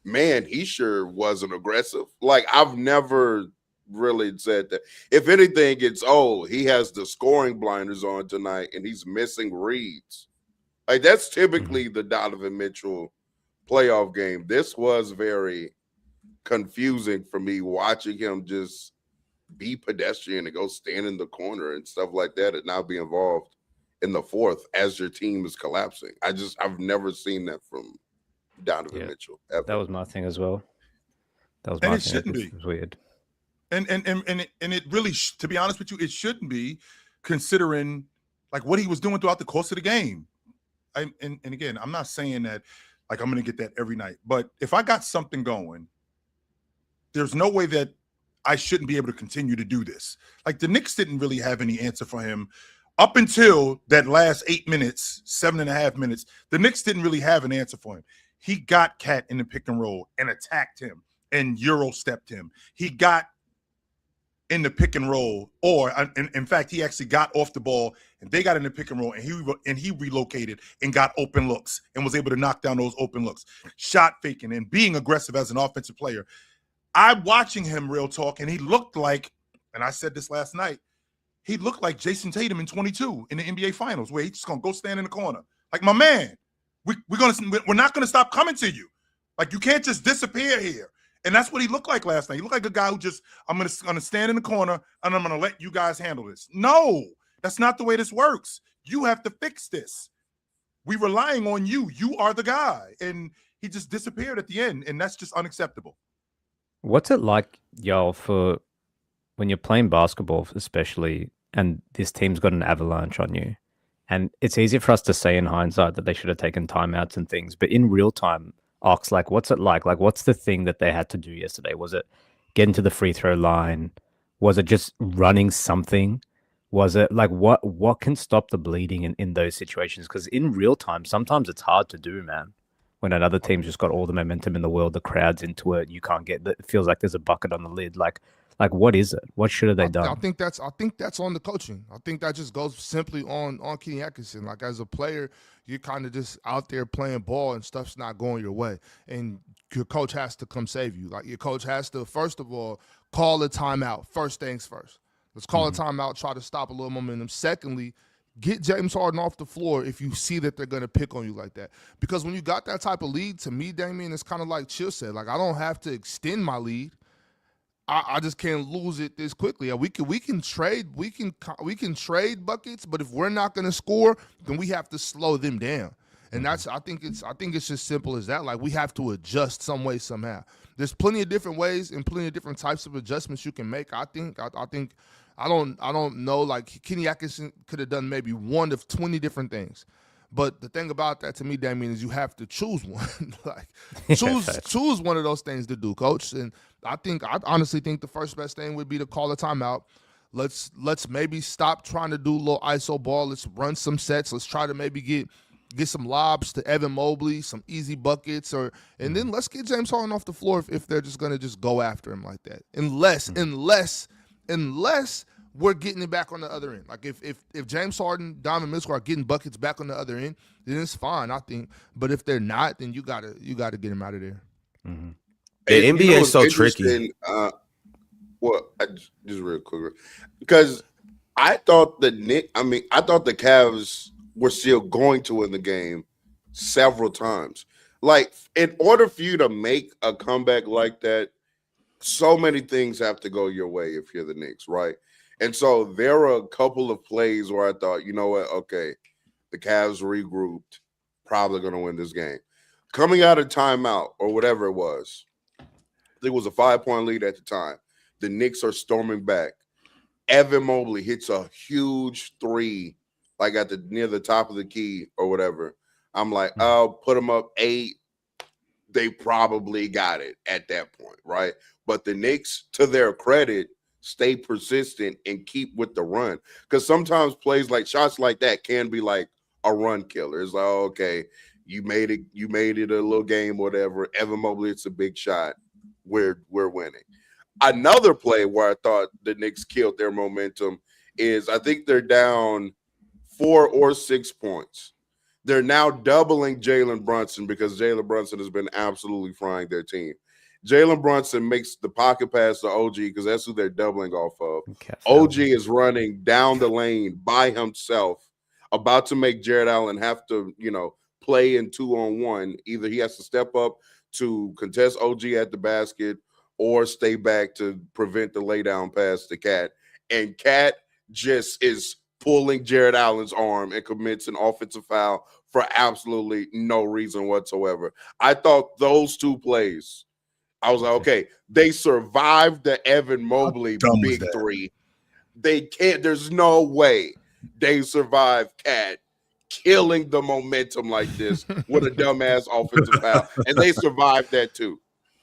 man, he sure wasn't aggressive. Like I've never really said that. If anything, it's he has the scoring blinders on tonight and he's missing reads. Like that's typically the Donovan Mitchell playoff game. This was very confusing for me watching him just be pedestrian and go stand in the corner and stuff like that and not be involved in the fourth as your team is collapsing. I've never seen that from Donovan Mitchell ever. That was my thing as well. That was my thing. It was weird. And it really, to be honest with you, it shouldn't be, considering like what he was doing throughout the course of the game. And again, I'm not saying that like I'm going to get that every night, but if I got something going, there's no way that I shouldn't be able to continue to do this. Like the Knicks didn't really have any answer for him up until that last 8 minutes, 7.5 minutes. The Knicks didn't really have an answer for him. He got Cat in the pick and roll and attacked him and Euro stepped him. He got in the pick and roll, or in fact, he actually got off the ball and they got in the pick and roll and he relocated and got open looks and was able to knock down those open looks, shot faking and being aggressive as an offensive player. I'm watching him real talk, and he looked like, and I said this last night, he looked like Jason Tatum in 22 in the NBA Finals, where he's just gonna go stand in the corner. Like, my man, we're not gonna stop coming to you. Like, you can't just disappear here. And that's what he looked like last night. He looked like a guy who just, I'm gonna stand in the corner and I'm gonna let you guys handle this. No, that's not the way this works. You have to fix this. We're relying on you. You are the guy. And he just disappeared at the end, and that's just unacceptable. What's it like, y'all, for when you're playing basketball, especially, and this team's got an avalanche on you? And it's easy for us to say in hindsight that they should have taken timeouts and things, but in real time, Ox, like, what's it like? Like, what's the thing that they had to do yesterday? Was it getting to the free throw line? Was it just running something? Was it like what can stop the bleeding in those situations? Because in real time, sometimes it's hard to do, man. When another team's just got all the momentum in the world, the crowd's into it, you can't get. It feels like there's a bucket on the lid. Like what is it? What should have they done? I think that's on the coaching. I think that just goes simply on Kenny Atkinson. Like as a player, you're kind of just out there playing ball and stuff's not going your way, and your coach has to come save you. Like your coach has to first of all call a timeout. First things first. Let's call a timeout. Try to stop a little momentum. Secondly, get James Harden off the floor if you see that they're going to pick on you like that. Because when you got that type of lead, to me, Damian, it's kind of like Chill said. Like I don't have to extend my lead. I just can't lose it this quickly. We can trade buckets, but if we're not going to score, then we have to slow them down. And that's I think it's just simple as that. Like we have to adjust some way somehow. There's plenty of different ways and plenty of different types of adjustments you can make. I don't know. Like Kenny Atkinson could have done maybe one of 20 different things. But the thing about that to me, Damien, is you have to choose one. Like choose one of those things to do, coach. And I honestly think the first best thing would be to call a timeout. Let's maybe stop trying to do a little ISO ball. Let's run some sets. Let's try to maybe get some lobs to Evan Mobley, some easy buckets, and then let's get James Harden off the floor if they're just gonna just go after him like that. Unless we're getting it back on the other end. Like if James Harden, Donovan Mitchell are getting buckets back on the other end, then it's fine, I think. But if they're not, then you gotta get him out of there. Mm-hmm. The NBA is so tricky. Just real quick, because I thought the Cavs were still going to win the game several times. Like, in order for you to make a comeback like that, so many things have to go your way if you're the Knicks, right? And so there were a couple of plays where I thought, you know what, okay, the Cavs regrouped, probably going to win this game. Coming out of timeout or whatever it was, it was a 5-point lead at the time. The Knicks are storming back. Evan Mobley hits a huge three, like near the top of the key or whatever. I'm like, oh, put them up 8. They probably got it at that point, right? But the Knicks, to their credit, stay persistent and keep with the run. Because sometimes plays like shots like that can be like a run killer. It's like, oh, okay, you made it a little game, whatever. Evan Mobley, it's a big shot. We're winning. Another play where I thought the Knicks killed their momentum is I think they're down 4 or 6 points. They're now doubling Jalen Brunson because Jalen Brunson has been absolutely frying their team. Jalen Brunson makes the pocket pass to OG because that's who they're doubling off of. OG is running down the lane by himself, about to make Jared Allen have to, play in 2-on-1. Either he has to step up to contest OG at the basket or stay back to prevent the laydown pass to Cat. And Cat just is pulling Jared Allen's arm and commits an offensive foul for absolutely no reason whatsoever. I thought those two plays, I was like, okay, they survived the Evan Mobley big three. They can't, there's no way they survive Cat killing the momentum like this with a dumbass offensive foul. And they survived that too.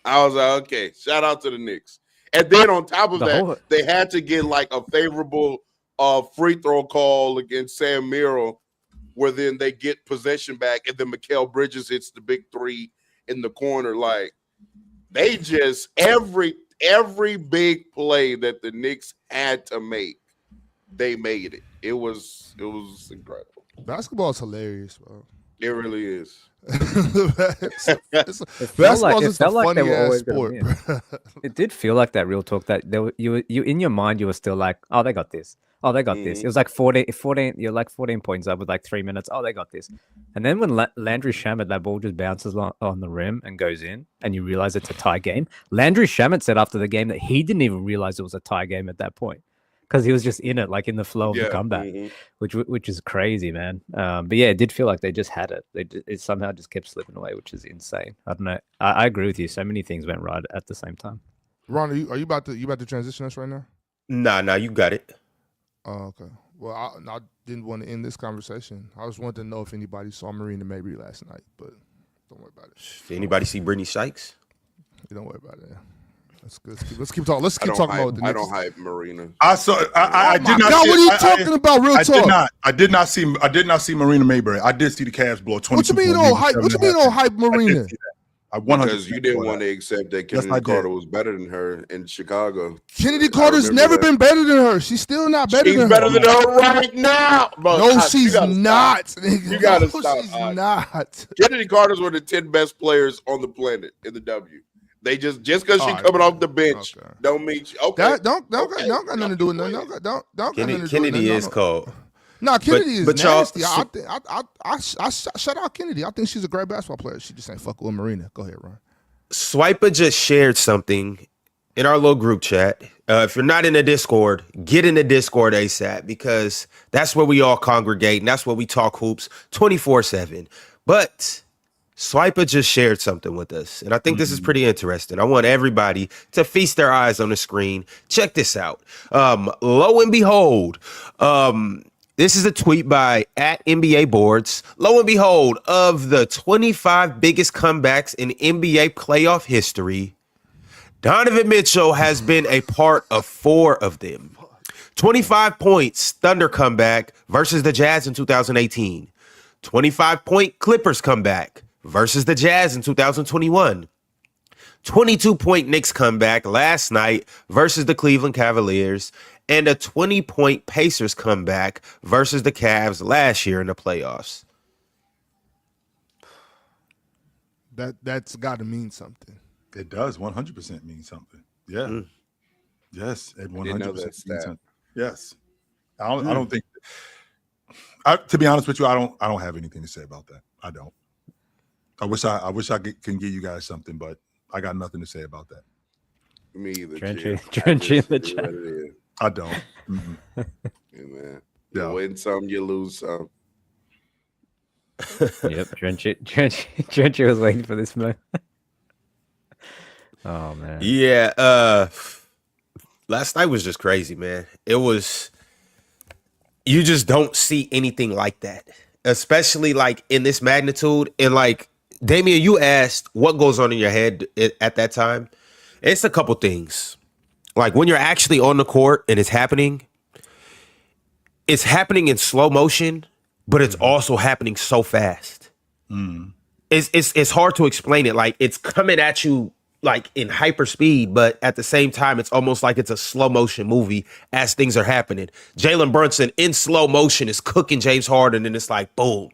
I was like, okay, shout out to the Knicks. And then on top of that, they had to get like a favorable free throw call against Sam Merrill, where then they get possession back, and then Mikal Bridges hits the big three in the corner. Like, they just every big play that the Knicks had to make, they made it. It was incredible. Basketball is hilarious, bro. It really is. Basketball is a funny ass sport. It did feel like that, real talk. That you in your mind you were still like, oh, they got this. Oh, they got this. It was like 14. You're like 14 points up with like 3 minutes. Oh, they got this. And then when Landry Shamet, that ball just bounces on the rim and goes in, and you realize it's a tie game. Landry Shamet said after the game that he didn't even realize it was a tie game at that point, because he was just in it, like in the flow of the comeback, which is crazy, man. But yeah, it did feel like they just had it. It somehow just kept slipping away, which is insane. I don't know. I agree with you. So many things went right at the same time. Ron, are you about to transition us right now? Nah, you got it. Oh, okay. Well, I didn't want to end this conversation. I just wanted to know if anybody saw Marina Mabry last night, but don't worry about it. Did anybody see Brittany Sykes? Don't worry about it. That's good. Let's keep talking. Let's I keep don't talking about the hype. I Knicks. don't hype Marina. I saw. I Oh did my not. God, see, what are you talking about? Real talk. I did not see Marina Mayberry. I did see the Cavs blow a 22 What you mean point on lead hype? with What you 7.5 mean on minutes. hype I Marina? did see that. I 100% Because you didn't want to accept that Yes, Kennedy I did. Carter was better than her in Chicago. Kennedy I Carter's remember never that. been better than her. She's still not better She's than better her. than her right now. But No, you she's gotta not. Stop. Nigga. You gotta No, stop. she's not. Kennedy Carter's one of the 10 best players on the planet in the W. They just because she All right, coming man. off the bench Okay. don't mean she, okay. That don't Okay. got nothing to do with nothing. Don't got nothing to do with Kennedy nothing. is cold. No, Kennedy is but y'all- nasty. I shut out Kennedy. I think she's a great basketball player. She just ain't fuck with Marina. Go ahead, Ron. Swiper just shared something in our little group chat. If you're not in the Discord, get in the Discord ASAP because that's where we all congregate and that's where we talk hoops 24/7. But Swiper just shared something with us, and I think this is pretty interesting. I want everybody to feast their eyes on the screen. Check this out. Lo and behold, this is a tweet by @NBA Boards. Lo and behold, of the 25 biggest comebacks in NBA playoff history, Donovan Mitchell has been a part of 4 of them. 25 points, Thunder comeback versus the Jazz in 2018. 25-point Clippers comeback versus the Jazz in 2021. 22-point Knicks comeback last night versus the Cleveland Cavaliers. And a 20-point Pacers comeback versus the Cavs last year in the playoffs. That's got to mean something. It does 100% mean something. Yeah. Yes, it 100% means something. Yes. I don't think. To be honest with you, I don't have anything to say about that. I don't. I wish I can give you guys something, but I got nothing to say about that. Me either. Drenchy in the chat. I don't. Yeah, man. Yeah. You win some, you lose some. Yep, Drenchy was waiting for this moment. Oh man. Yeah, last night was just crazy, man. It was, you just don't see anything like that, especially like in this magnitude. And like, Damian, you asked what goes on in your head at that time. It's a couple things. Like when you're actually on the court and it's happening in slow motion, but it's also happening so fast. It's hard to explain it. Like it's coming at you like in hyper speed, but at the same time, it's almost like it's a slow motion movie as things are happening. Jalen Brunson in slow motion is cooking James Harden, and it's like, boom,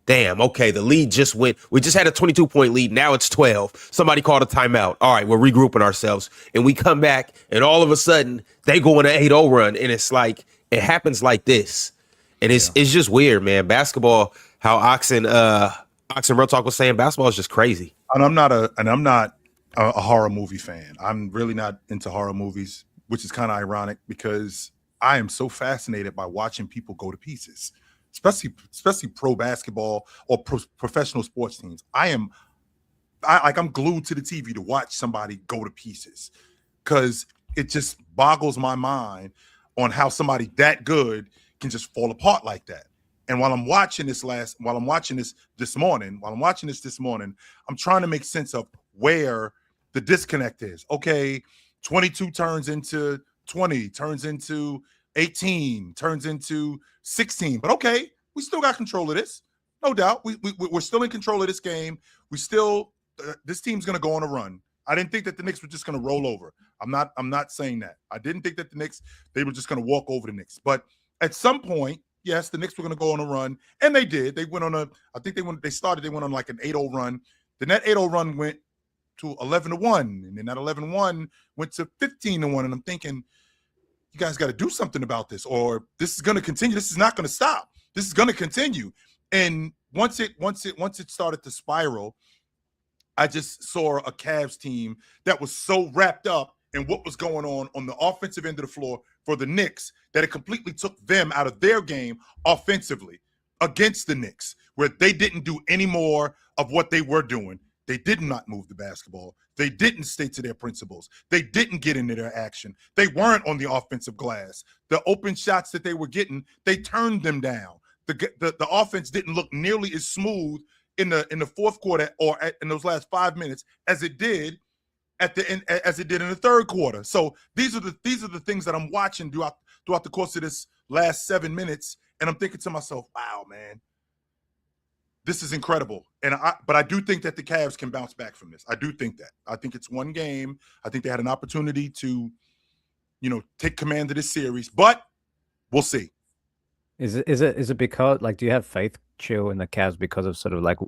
damn, okay, the lead just went. We just had a 22-point lead. Now it's 12. Somebody called a timeout. All right, we're regrouping ourselves. And we come back, and all of a sudden, they go on an 8-0 run, and it's like, it happens like this. And it's just weird, man. Basketball, how Oxen Real Talk was saying, basketball is just crazy. And I'm not a horror movie fan. I'm really not into horror movies, which is kind of ironic because I am so fascinated by watching people go to pieces, especially pro basketball or professional sports teams. I'm glued to the TV to watch somebody go to pieces because it just boggles my mind on how somebody that good can just fall apart like that. And while I'm watching this this morning, I'm trying to make sense of where the disconnect is. Okay, 22 turns into 20, turns into 18, turns into 16. But okay, we still got control of this. No doubt. We're still in control of this game. We still this team's going to go on a run. I didn't think that the Knicks were just going to roll over. I'm not saying that. I didn't think that the Knicks, they were just going to walk over the Knicks. But at some point, yes, the Knicks were going to go on a run, and they did. They went on they went on like an 8-0 run. Then that 8-0 run went to 11-1, and then that 11-1 went to 15-1. And I'm thinking, you guys got to do something about this, or this is going to continue. This is not going to stop. This is going to continue. And once it started to spiral, I just saw a Cavs team that was so wrapped up in what was going on the offensive end of the floor for the Knicks that it completely took them out of their game offensively against the Knicks, where they didn't do any more of what they were doing. They did not move the basketball. They didn't stay to their principles. They didn't get into their action. They weren't on the offensive glass. The open shots that they were getting, they turned them down. The offense didn't look nearly as smooth in the fourth quarter or in those last 5 minutes as it did at the end as it did in the third quarter. So these are the things that I'm watching throughout the course of this last 7 minutes, and I'm thinking to myself, wow, man, this is incredible. But I do think that the Cavs can bounce back from this. I do think that. I think it's one game. I think they had an opportunity to, take command of this series, but we'll see. Is it because, like, do you have faith, Chill, in the Cavs because of sort of like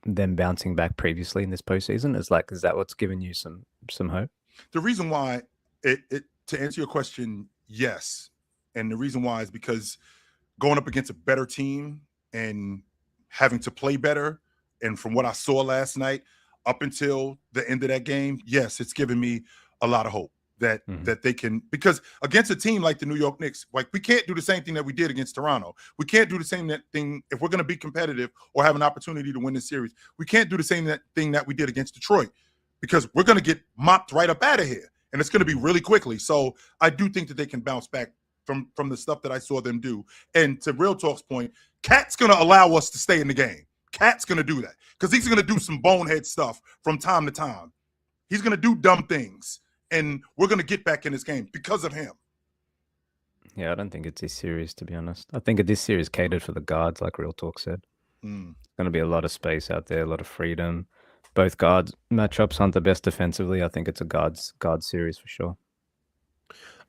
them bouncing back previously in this postseason? Is that what's giving you some hope? The reason why to answer your question, yes. And the reason why is because going up against a better team and having to play better, and from what I saw last night up until the end of that game, yes, it's given me a lot of hope that they can, because against a team like the New York Knicks, like, we can't do the same thing that we did against Toronto. We can't do the same thing if we're going to be competitive or have an opportunity to win this series. We can't do the same thing that we did against Detroit, because we're going to get mopped right up out of here, and it's going to be really quickly. So I do think that they can bounce back from the stuff that I saw them do. And to Real Talk's point, Cat's going to allow us to stay in the game. Cat's going to do that because he's going to do some bonehead stuff from time to time. He's going to do dumb things, and we're going to get back in this game because of him. Yeah, I don't think it's this series, to be honest. I think this series catered for the guards, like Real Talk said. Going to be a lot of space out there, a lot of freedom. Both guards matchups aren't the best defensively. I think it's a guard series for sure.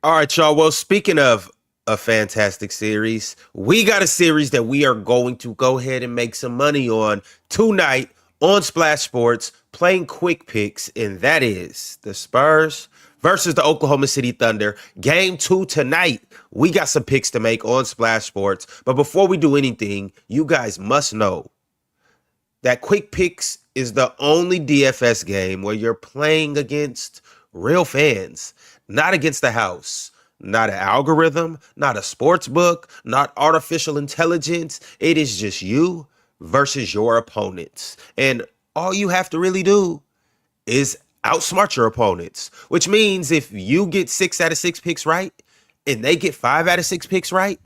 All right, y'all. Well, speaking of a fantastic series, we got a series that we are going to go ahead and make some money on tonight on Splash Sports, playing quick picks, and that is the Spurs versus the Oklahoma City Thunder. Game 2 tonight. We got some picks to make on Splash Sports. But before we do anything, you guys must know that quick picks is the only DFS game where you're playing against real fans, not against the house, not an algorithm, not a sports book, not artificial intelligence. It is just you versus your opponents. And all you have to really do is outsmart your opponents, which means if you get 6 out of 6 picks right and they get 5 out of 6 picks right,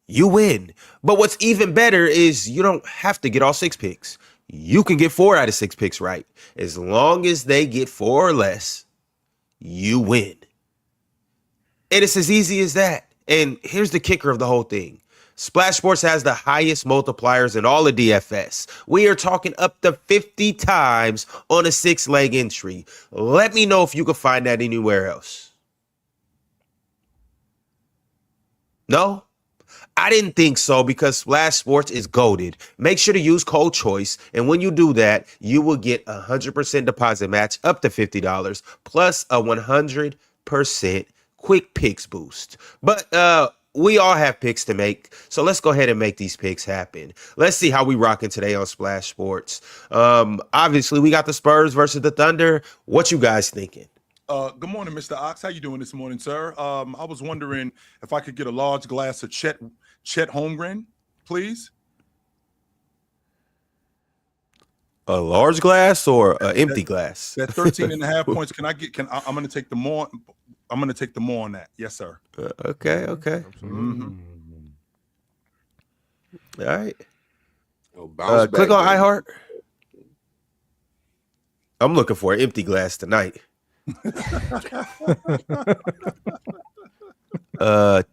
you win. But what's even better is you don't have to get all 6 picks. You can get 4 out of 6 picks right. As long as they get 4 or less, you win. And it's as easy as that. And here's the kicker of the whole thing. Splash Sports has the highest multipliers in all of DFS. We are talking up to 50 times on a 6-leg entry. Let me know if you can find that anywhere else. No? I didn't think so, because Splash Sports is goated. Make sure to use code CHOICE, and when you do that, you will get a 100% deposit match up to $50 plus a 100% quick picks boost. But we all have picks to make, so let's go ahead and make these picks happen. Let's see how we rocking today on Splash Sports. Obviously, we got the Spurs versus the Thunder. What you guys thinking? Good morning, Mr. Ox. How you doing this morning, sir? I was wondering if I could get a large glass of Chet Holmgren, please. A large glass or an empty glass? That 13.5 points. I'm going to take the more. I'm going to take the more on that. Yes, sir. Okay. Mm-hmm. All right. back, Click on iHeart. I'm looking for an empty glass tonight.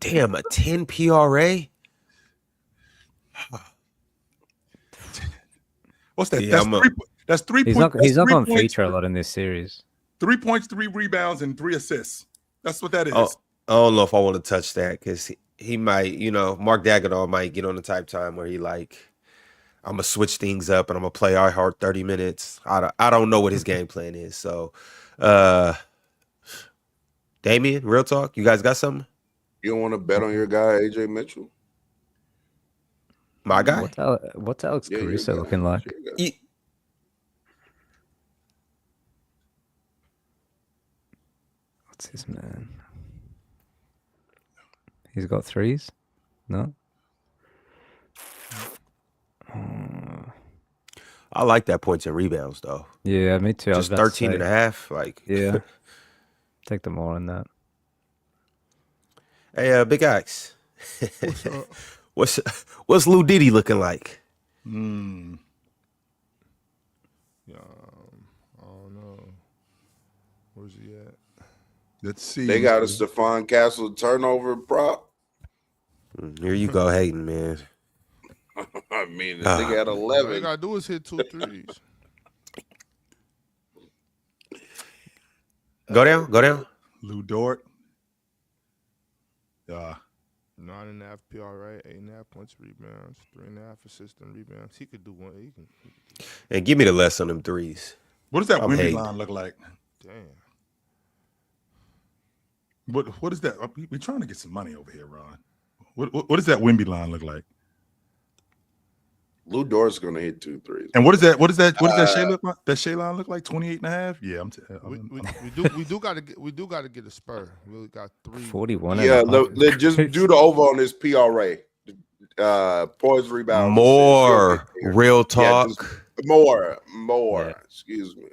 Damn, a 10 PRA. What's that? Yeah, that's 3 He's points. He's not going to feature a lot in this series. 3 points, 3 rebounds, and 3 assists. That's what that is. Oh, I don't know if I want to touch that, because he might, Mark Dagenau might get on the type time where he like, I'm going to switch things up and I'm going to play iHeart 30 minutes. I don't know what his game plan is. So, Damien, Real Talk, you guys got something? You don't want to bet on your guy, AJ Mitchell? My guy? What's Alex Caruso looking like? What's his man? He's got threes? No? I like that points and rebounds, though. Yeah, me too. Just 13.5. Like, yeah. Take the more on that. Hey, Big Axe. What's Lou Diddy looking like? Yeah, I don't know. Where's he at? Let's see. They got a Stephon Castle turnover prop. Here you go, hating, man. I mean, the nigga had All you 11. gotta do is hit 2 threes. Go down. Lou Dort. 9.5 PRA, 8.5 points, rebounds, 3.5 assists and rebounds. He could do one. He can. And give me the less on them threes. What does that I'm Wemby hating. line look like? Damn. What is that? We're trying to get some money over here, Ron. What does that Wemby line look like? Lou Dort's gonna hit 2 threes. And what does that Shea look like? That Shea line look like 28.5? Yeah, We do gotta get a spur. We got 3. 41. Yeah, just do the over on this PRA. Points, rebound. More real talk. More. Yeah. Excuse me.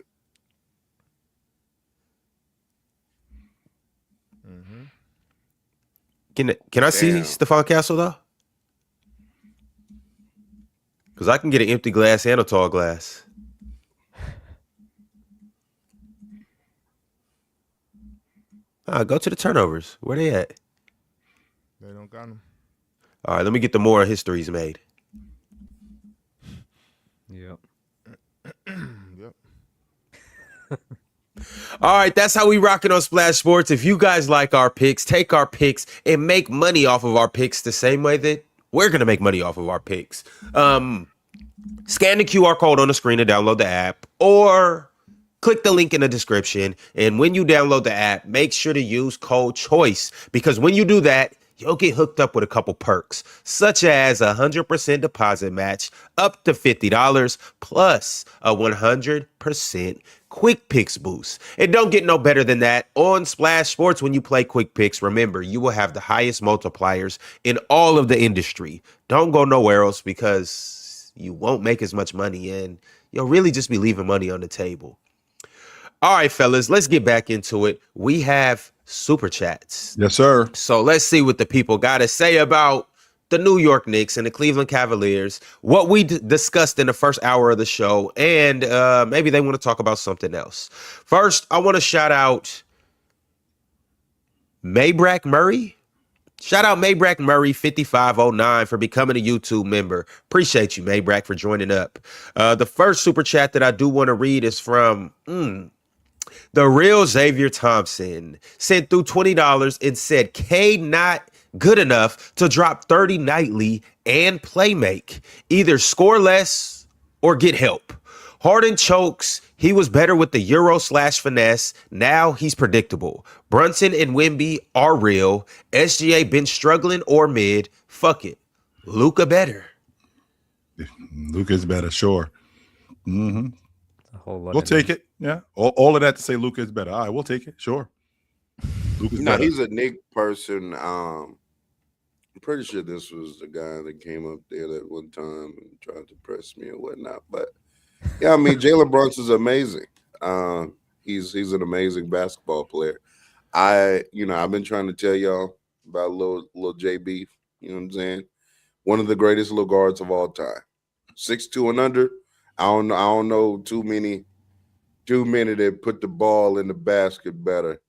Can I see Damn. Stephon Castle though? Because I can get an empty glass and a tall glass. Go to the turnovers. Where they at? They don't got him. All right, let me get the more histories made. Yep. Yep. All right, that's how we rocking on Splash Sports. If you guys like our picks, take our picks and make money off of our picks the same way that we're going to make money off of our picks. Scan the QR code on the screen to download the app, or click the link in the description. And when you download the app, make sure to use code CHOICE, because when you do that, you'll get hooked up with a couple perks, such as a 100% deposit match up to $50 plus a 100% quick picks boost. It don't get no better than that. On Splash Sports, when you play quick picks, remember, you will have the highest multipliers in all of the industry. Don't go nowhere else, because you won't make as much money and you'll really just be leaving money on the table. All right, fellas, let's get back into it. We have super chats. Yes, sir. So let's see what the people got to say about the New York Knicks and the Cleveland Cavaliers, what we discussed in the first hour of the show, and maybe they want to talk about something else. First, I want to shout out Maybrack Murray. Shout out Maybrack Murray 5509 for becoming a YouTube member. Appreciate you, Maybrack, for joining up. The first super chat that I do want to read is from the real Xavier Thompson. Sent through $20 and said, K not good enough to drop 30 nightly and play make. Either score less or get help. Harden chokes. He was better with the Euro/finesse. Now he's predictable. Brunson and Wemby are real. SGA been struggling or mid. Fuck it. Luka better. Luka's better, sure. Mm-hmm. A whole lot. We'll take it. Yeah. All of that to say Luka is better. All right, we'll take it. Sure. Luka's No, better. he's a Nick person. I'm pretty sure this was the guy that came up there that one time and tried to press me or whatnot. But yeah, I mean, Jalen Brunson's amazing. He's an amazing basketball player. I've been trying to tell y'all about little JB. You know what I'm saying? One of the greatest little guards of all time. 6'2" and under. I don't know too many that put the ball in the basket better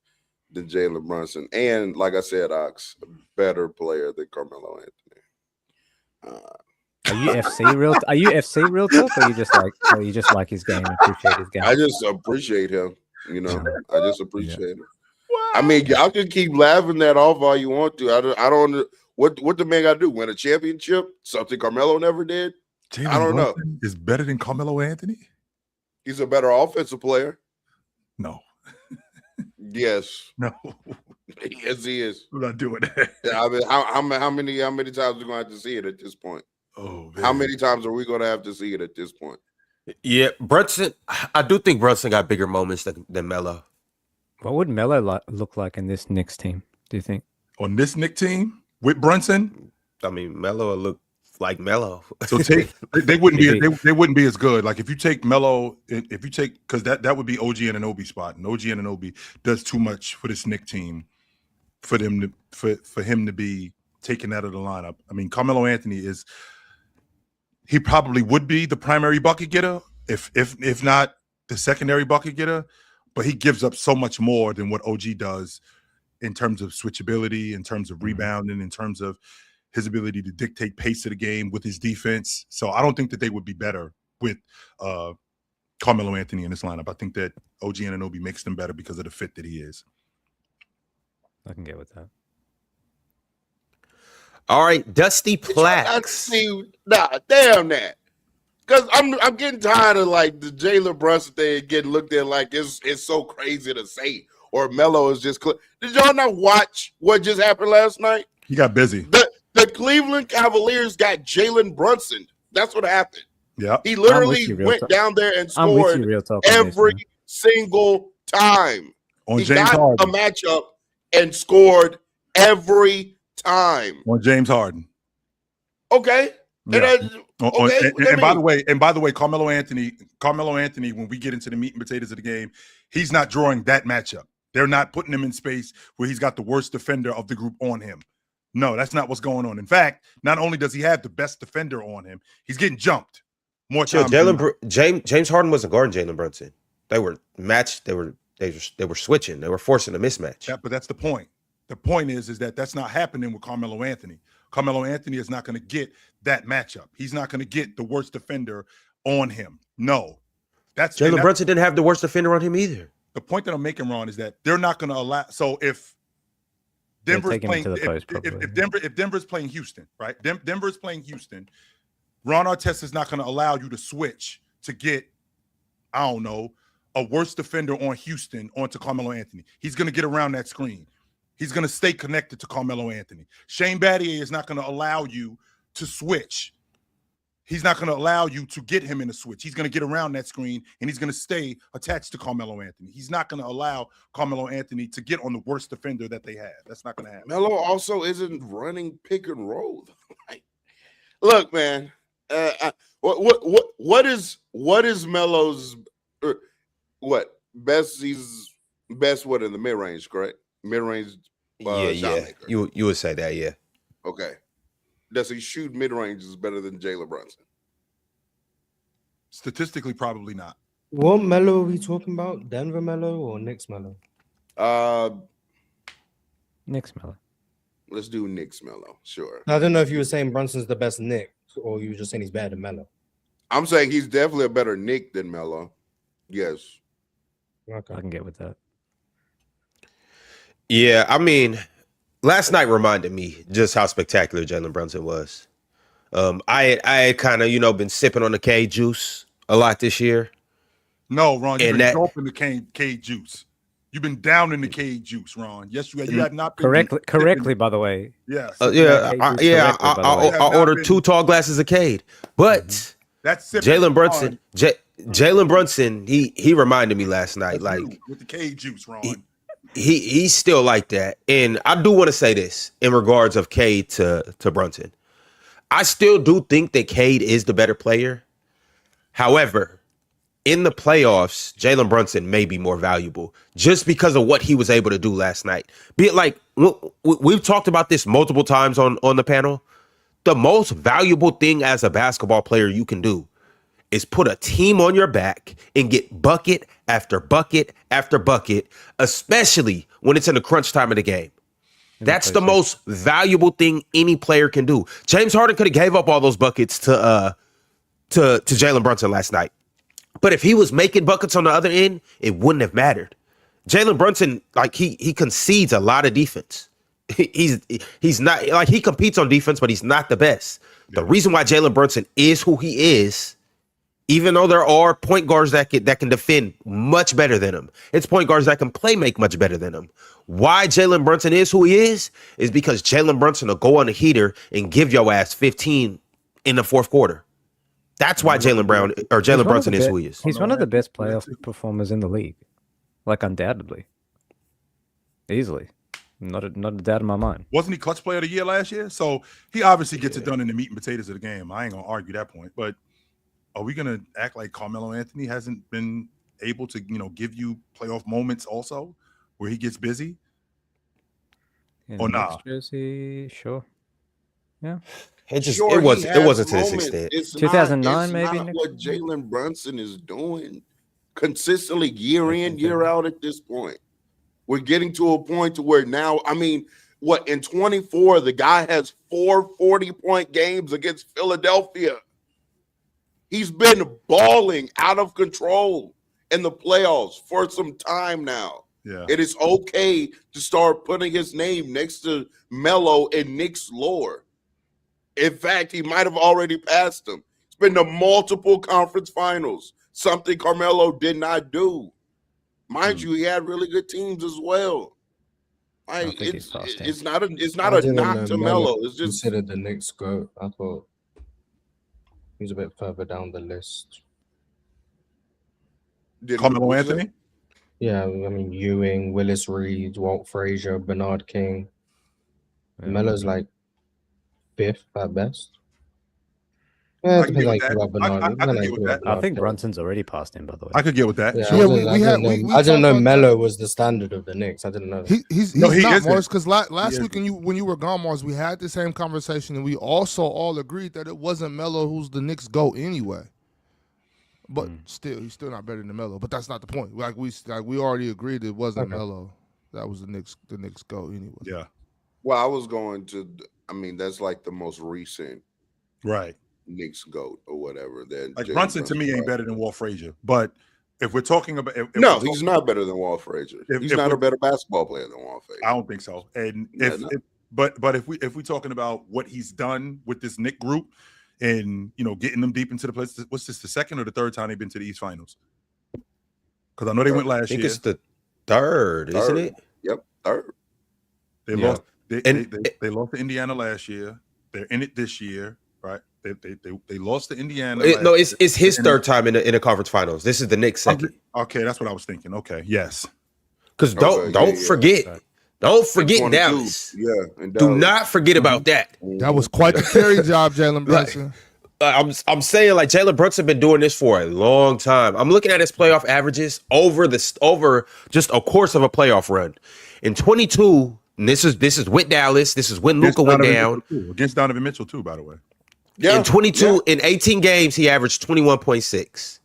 than Jalen Brunson. And like I said, Ox, a better player than Carmelo Anthony. Are you FC real? Are you FC real tough, or you just like his game and appreciate his game? I just appreciate him. I just appreciate him. I mean, y'all can keep laughing that off all you want to. I don't. What the man got to do? Win a championship? Something Carmelo never did. Jalen I don't know. Brunson is better than Carmelo Anthony? He's a better offensive player. No. Yes. No. Yes, he is. We're not doing that. I mean, how many times are we gonna have to see it at this point? Oh, man. How many times are we gonna have to see it at this point? Yeah, Brunson. I do think Brunson got bigger moments than Melo. What would Melo look like in this Knicks team? Do you think? On this Knicks team with Brunson? I mean, Melo will look like Melo. So they wouldn't be as good. Like if you take Melo, because that would be OG Anunoby spot, and OG Anunoby does too much for this Knicks team for him to be taken out of the lineup. I mean, Carmelo Anthony he probably would be the primary bucket getter, if not the secondary bucket getter. but he gives up so much more than what OG does in terms of switchability, in terms of rebounding, in terms of his ability to dictate pace of the game with his defense. So I don't think that they would be better with Carmelo Anthony in this lineup. I think that OG Anunoby makes them better because of the fit that he is. I can get with that. All right, Dusty Plax. Damn that. Because I'm getting tired of like the Jalen Brunson thing getting looked at like it's so crazy to say. Or Melo is just. Did y'all not watch what just happened last night? He got busy. The Cleveland Cavaliers got Jalen Brunson. That's what happened. Yeah. He literally went down there and scored every single time. He got a matchup and scored every time. On James Harden. Okay. Yeah. And by the way, Carmelo Anthony, when we get into the meat and potatoes of the game, he's not drawing that matchup. They're not putting him in space where he's got the worst defender of the group on him. No, that's not what's going on. In fact, not only does he have the best defender on him, he's getting jumped more times. James Harden wasn't guarding Jalen Brunson. They were matched. They were switching. They were forcing a mismatch. But that's the point. The point is that that's not happening with Carmelo Anthony. Carmelo Anthony is not going to get that matchup. He's not going to get the worst defender on him. No. Jalen Brunson didn't have the worst defender on him either. The point that I'm making, Ron, is that they're not going to allow. So if Denver's playing, if Denver's playing Houston, right? Denver's playing Houston. Ron Artest is not going to allow you to switch to get, I don't know, a worse defender on Houston onto Carmelo Anthony. He's going to get around that screen. He's going to stay connected to Carmelo Anthony. Shane Battier is not going to allow you to switch. He's not going to allow you to get him in a switch. He's going to get around that screen, and he's going to stay attached to Carmelo Anthony. He's not going to allow Carmelo Anthony to get on the worst defender that they have. That's not going to happen. Melo also isn't running pick and roll. Look, man. What is Melo's best? He's best in the mid range, correct? Mid range. Yeah. You would say that, yeah. Okay. Does he shoot mid range is better than Jalen Brunson? Statistically, probably not. What Melo are we talking about? Denver Melo or Knicks Melo? Knicks Melo. Let's do Knicks Melo. Sure. I don't know if you were saying Brunson's the best Knick or you were just saying he's better than Melo. I'm saying he's definitely a better Knick than Melo. Yes. Okay. I can get with that. Yeah, I mean, last night reminded me just how spectacular Jalen Brunson was. I had kind of, been sipping on the K juice a lot this year. No, Ron, you've been doping the K juice. You've been down in the K juice, Ron. Yes, you have not been correctly, by the way. Yes. I ordered 2 tall glasses of Cade, but that's Jalen Brunson. Jalen Brunson, he reminded me last night, like with the K juice, Ron. He's still like that. And I do want to say this in regards of Cade to Brunson. I still do think that Cade is the better player. However, in the playoffs, Jalen Brunson may be more valuable just because of what he was able to do last night. Be it like, we've talked about this multiple times on the panel. The most valuable thing as a basketball player you can do is put a team on your back and get bucket after bucket after bucket, especially when it's in the crunch time of the game. That's the most valuable thing any player can do. James Harden could have gave up all those buckets to Jalen Brunson last night. But if he was making buckets on the other end, it wouldn't have mattered. Jalen Brunson, like he concedes a lot of defense. He's not like he competes on defense, but he's not the best. The reason why Jalen Brunson is who he is, even though there are point guards that can defend much better than him, it's point guards that can play make much better than him. Why Jalen Brunson is who he is because Jalen Brunson will go on a heater and give your ass 15 in the fourth quarter. That's why Jalen Brunson is who he is. He's one of the best playoff performers in the league, like undoubtedly, easily. Not a doubt in my mind. Wasn't he clutch player of the year last year? So he obviously gets it done in the meat and potatoes of the game. I ain't gonna argue that point. But are we gonna act like Carmelo Anthony hasn't been able to, give you playoff moments also where he gets busy? Or not? Jersey, sure. Yeah. It wasn't to this extent. 2009 maybe. Not what Jalen Brunson is doing. consistently year in, year out at this point. We're getting to a point to where now, I mean, what, in 24, the guy has 4 40-point games against Philadelphia. He's been balling out of control in the playoffs for some time now. Yeah. It is okay to start putting his name next to Melo and Knicks lore. In fact, he might have already passed him. It's been to multiple conference finals, something Carmelo did not do. Mind you, he had really good teams as well. Like, it's not a knock to Melo. It's just considered the Knicks GOAT. I thought he's a bit further down the list. Carmelo Anthony? Yeah, I mean Ewing, Willis Reed, Walt Frazier, Bernard King. Melo's like 5th at best. Yeah, it depends how you feel about Bernard. I can get with that. I think Brunson's already passed him, by the way. I could get with that. Yeah, Yeah, I didn't know Melo was the standard of the Knicks. I didn't know. He's No, he not, isn't. Morris, because last He week when you were gone, Morris, we had the same conversation, and we also all agreed that it wasn't Melo who's the Knicks GOAT anyway. But still, he's still not better than Melo. But that's not the point. Like we already agreed it wasn't Melo. That was the Knicks GOAT anyway. Yeah. well, I was going to. I mean, that's like the most recent Right. Knicks GOAT or whatever. That Like Jalen Brunson to me ain't better than Walt Frazier. But if we're talking about No, he's not better than Walt Frazier. He's if not we're- a better basketball player than Walt Frazier. I don't think so. And Yeah, but if we're talking about what he's done with this Knick group and getting them deep into the place, what's this, the second or the third time they've been to the East Finals? Because I know they went I last think year. it's the third, isn't it? Yep, third. They Yeah. lost. They lost to Indiana last year. They're in it this year, right? They lost to Indiana. No, it's his third time in the conference finals. This is the Knicks' second. Okay, that's what I was thinking. Okay, yes. Because Okay, don't yeah. forget, don't forget 22. Dallas. Yeah, and Do Dallas. not forget about that. That was quite the carry job, Jalen Brunson. I'm saying, like, Jalen Brunson been doing this for a long time. I'm looking at his playoff averages over just a course of a playoff run. In 22, and this is with Dallas. This is when Luka went down. Against Donovan Mitchell too, by the way. Yeah, In 22, in 18 games, he averaged 21.6.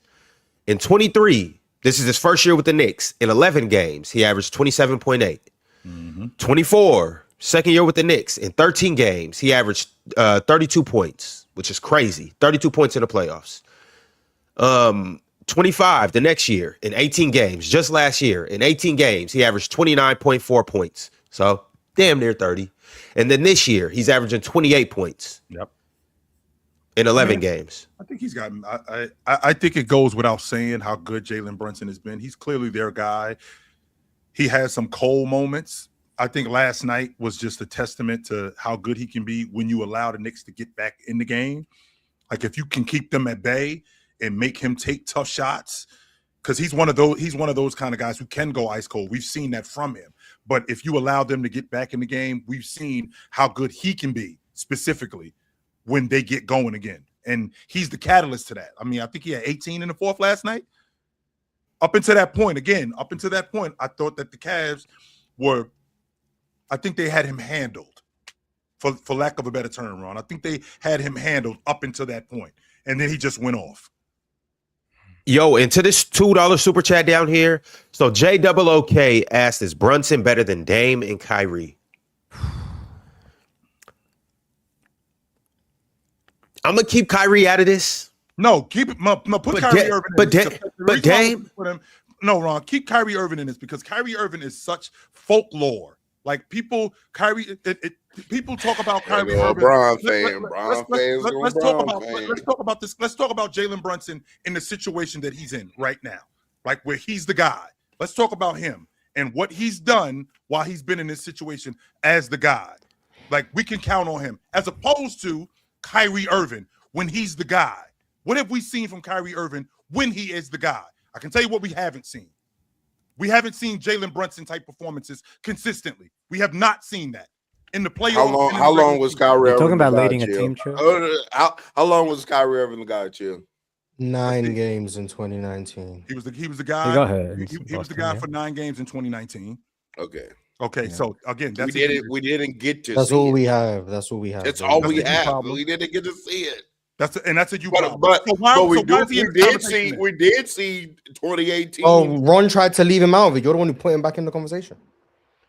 In 23, this is his first year with the Knicks. In 11 games, he averaged 27.8. 24, second year with the Knicks. In 13 games, he averaged 32 points, which is crazy. 32 points in the playoffs. 25, the next year, in 18 games, just last year, in 18 games, he averaged 29.4 points. So damn near 30. And then this year, he's averaging 28 points. Yep. In 11 games. I think he's gotten. I think it goes without saying how good Jalen Brunson has been. He's clearly their guy. He has some cold moments. I think last night was just a testament to how good he can be when you allow the Knicks to get back in the game. Like if you can keep them at bay and make him take tough shots, because he's one of those kind of guys who can go ice cold. We've seen that from him. But if you allow them to get back in the game, we've seen how good he can be specifically when they get going again. And he's the catalyst to that. I mean, I think he had 18 in the fourth last night. Up until that point, I thought that the Cavs were, I think they had him handled, for lack of a better term, Ron. I think they had him handled up until that point. And then he just went off. Yo, into this $2 super chat down here. So JOOK asked, is Brunson better than Dame and Kyrie? I'm gonna keep Kyrie out of this. No, keep it. No, put Kyrie Irving in this. But Dame. No, Ron, keep Kyrie Irving in this because Kyrie Irving is such folklore. Like people talk about Kyrie Irving. Let's talk about this. Let's talk about Jalen Brunson in the situation that he's in right now, like where he's the guy. Let's talk about him and what he's done while he's been in this situation as the guy. Like we can count on him as opposed to Kyrie Irving when he's the guy. What have we seen from Kyrie Irving when he is the guy? I can tell you what we haven't seen. We haven't seen Jalen Brunson type performances consistently. We have not seen that in the playoffs. How long was Kyrie Irving? Talking about leading a team, Chill? How long was Kyrie Irving the guy, Chill? 9 games in 2019. He was the guy. He got hurt. He was the guy for 9 games in 2019. Okay. Okay, so again, We didn't get to. That's see all it. we have. That's all we have. That's all we the have. problem. We didn't get to see it. That's a you But problem. but, So why, but we so why is he in this did conversation see then? we did see 2018. Oh, Ron tried to leave him out of it. You're the one who put him back in the conversation.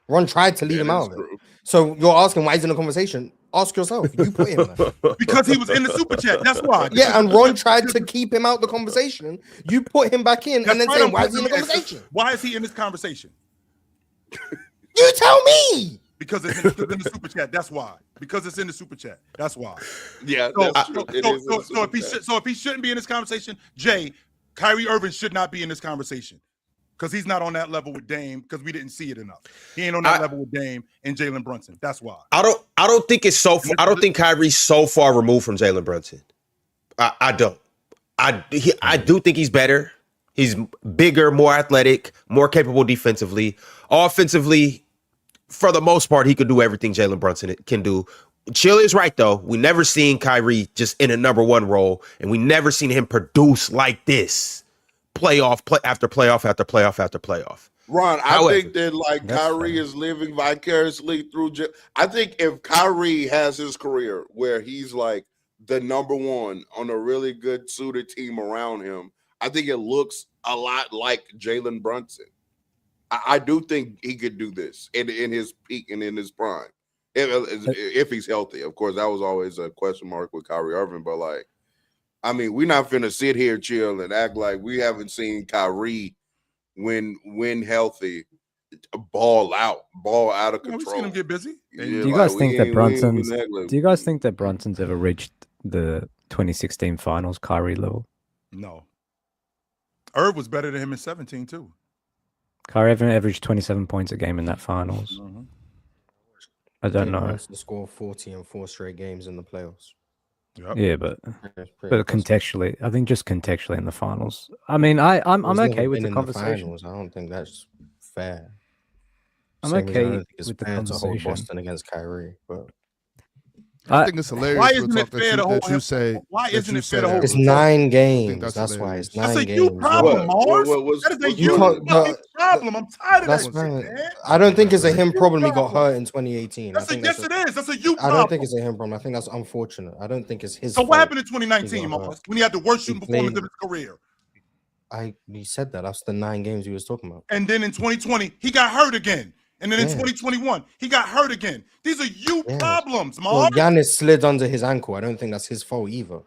Ron tried to leave him out of it. True. So you're asking why he's in the conversation. Ask yourself. You put him there. Because he was in the super chat. That's why. Yeah, and Ron tried to keep him out the conversation. You put him back in, and then saying, why is he in the conversation? Why is he in this conversation? You tell me. Because it's in the super chat. That's why. Because it's in the super chat. That's why. Yeah, So, that's true. if he shouldn't be in this conversation, Jay, Kyrie Irving should not be in this conversation. Because he's not on that level with Dame, because we didn't see it enough. He ain't on that level with Dame and Jalen Brunson. That's why. I don't think it's so. I don't think Kyrie's so far removed from Jalen Brunson. I don't. I do think he's better. He's bigger, more athletic, more capable defensively. Offensively, for the most part, he could do everything Jalen Brunson can do. Chill is right though. We never seen Kyrie just in a number one role, and we never seen him produce like this. Playoff after playoff after playoff after playoff. Ron, However, I think that like Kyrie is living vicariously through. I think if Kyrie has his career where he's like the number one on a really good suited team around him, I think it looks a lot like Jalen Brunson. I do think he could do this in his peak and in his prime, if he's healthy. Of course, that was always a question mark with Kyrie Irving, but like, I mean, we're not finna sit here, chill, and act like we haven't seen Kyrie when healthy, ball out of control. We've seen him get busy. Do you guys think that Brunson's? Do you guys think that Brunson's ever reached the 2016 Finals Kyrie level? No. Irv was better than him in 17 too. Kyrie averaged 27 points a game in that Finals. Mm-hmm. I don't know. To score 40 in 4 straight games in the playoffs. Yep. Yeah, but contextually, I think just contextually in the finals. I mean, I'm okay with the conversation. I don't think that's fair. I'm okay with the conversation. Boston against Kyrie, but I think it's hilarious. Why isn't it fair to hold him? You say? Why isn't it fair to hold? It's 9 games. That's why it's 9 games. That's a you problem, Mars. That is a you problem. I'm tired of that shit, man. I don't think it's a him problem. He got hurt in 2018. Yes, it is. That's a you problem. I don't think it's a him problem. I think that's unfortunate. I don't think it's his. So what happened in 2019, Mars, when he had the worst shooting performance of his career? He said that. That's the 9 games he was talking about. And then in 2020, he got hurt again. And then in 2021, he got hurt again. These are you problems, Mom. Well, Giannis slid under his ankle. I don't think that's his fault either.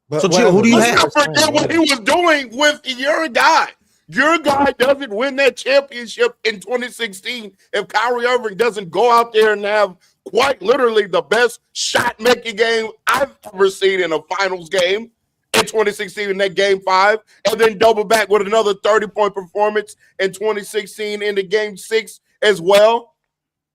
But so, Jill, who do you have? I forget what he was doing with your guy. Your guy doesn't win that championship in 2016 if Kyrie Irving doesn't go out there and have quite literally the best shot-making game I've ever seen in a finals game. In 2016 in that game 5, and then double back with another 30-point performance in 2016 in the game 6 as well.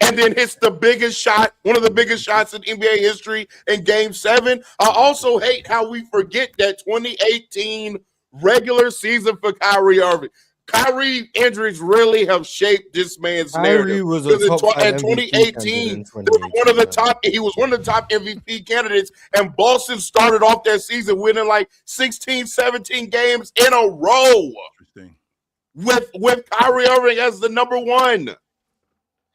And then hits the biggest shot, one of the biggest shots in NBA history in game 7. I also hate how we forget that 2018 regular season for Kyrie Irving. Kyrie injuries really have shaped this man's narrative. Was a top in 2018, he was one of the top MVP candidates, and Boston started off that season winning like 16, 17 games in a row. Interesting. With Kyrie Irving as the number 1.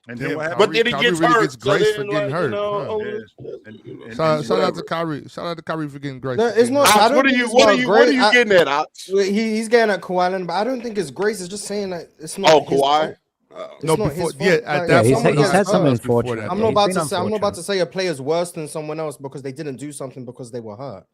And then but then he gets hurt. Gets grace for getting hurt. Shout out to Kyrie. Shout out to Kyrie for getting grace. No, it's not. What are you getting at, Ox? He's getting at Kawhi Leonard, but I don't think it's grace. It's just saying that it's not. Kawhi. No, before at that he's had some unfortunate. I'm not about to say a player's worse than someone else because they didn't do something because they were hurt.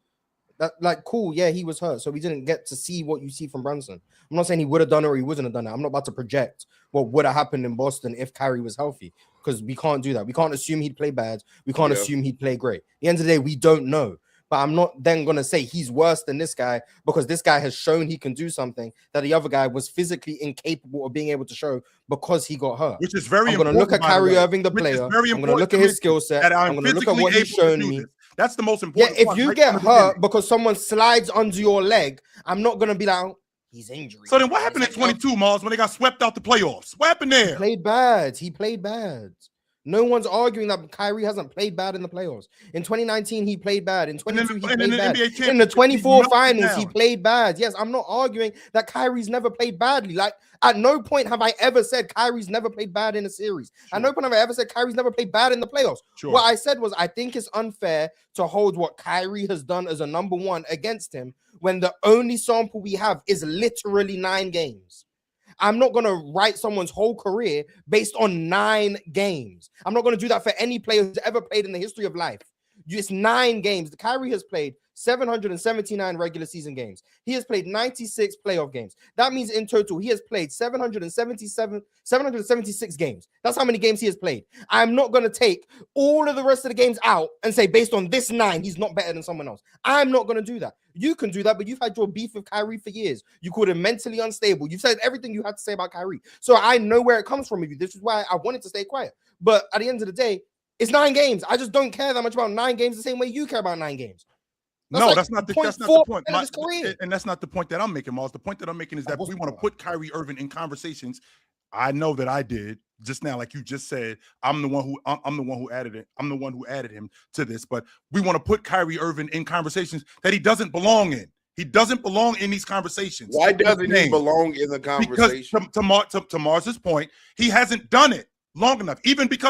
Cool, yeah, he was hurt, so we didn't get to see what you see from Brunson. I'm not saying he would have done it or he wouldn't have done it. I'm not about to project what would have happened in Boston if Kyrie was healthy, because we can't do that. We can't assume he'd play bad. We can't assume he'd play great. At the end of the day, we don't know. But I'm not then going to say he's worse than this guy because this guy has shown he can do something that the other guy was physically incapable of being able to show because he got hurt. Which is very important. I'm going to look at Kyrie Irving, the player. I'm going to look at his skill set. I'm going to look at what he's shown me. That's the most important. Yeah, if you get hurt because someone slides under your leg, I'm not going to be like, he's injured. So then what happened in 22, Mars, when they got swept out the playoffs? What happened there? He played bad. No one's arguing that Kyrie hasn't played bad in the playoffs. In 2019, he played bad. In 22, he played bad. In the 24 finals, he played bad. Yes, I'm not arguing that Kyrie's never played badly. Like, at no point have I ever said Kyrie's never played bad in a series. At no point have I ever said Kyrie's never played bad in the playoffs. What I said was I think it's unfair to hold what Kyrie has done as a number one against him when the only sample we have is literally 9 games. I'm not going to write someone's whole career based on 9 games. I'm not going to do that for any player who's ever played in the history of life. It's 9 games. The Kyrie has played 779 regular season games. He has played 96 playoff games. That means in total, he has played 776 games. That's how many games he has played. I'm not going to take all of the rest of the games out and say, based on this 9, he's not better than someone else. I'm not going to do that. You can do that, but you've had your beef with Kyrie for years. You called him mentally unstable. You've said everything you had to say about Kyrie. So I know where it comes from with you. This is why I wanted to stay quiet. But at the end of the day, it's 9 games. I just don't care that much about 9 games the same way you care about 9 games. That's not the point. And that's not the point that I'm making, Miles. The point that I'm making is that we want to put Kyrie Irving in conversations. I know that I did just now, like you just said. I'm the one who added it. I'm the one who added him to this. But we want to put Kyrie Irving in conversations that he doesn't belong in. He doesn't belong in these conversations. Why doesn't he belong in the conversation? Because to Mars's point, he hasn't done it long enough. Even if it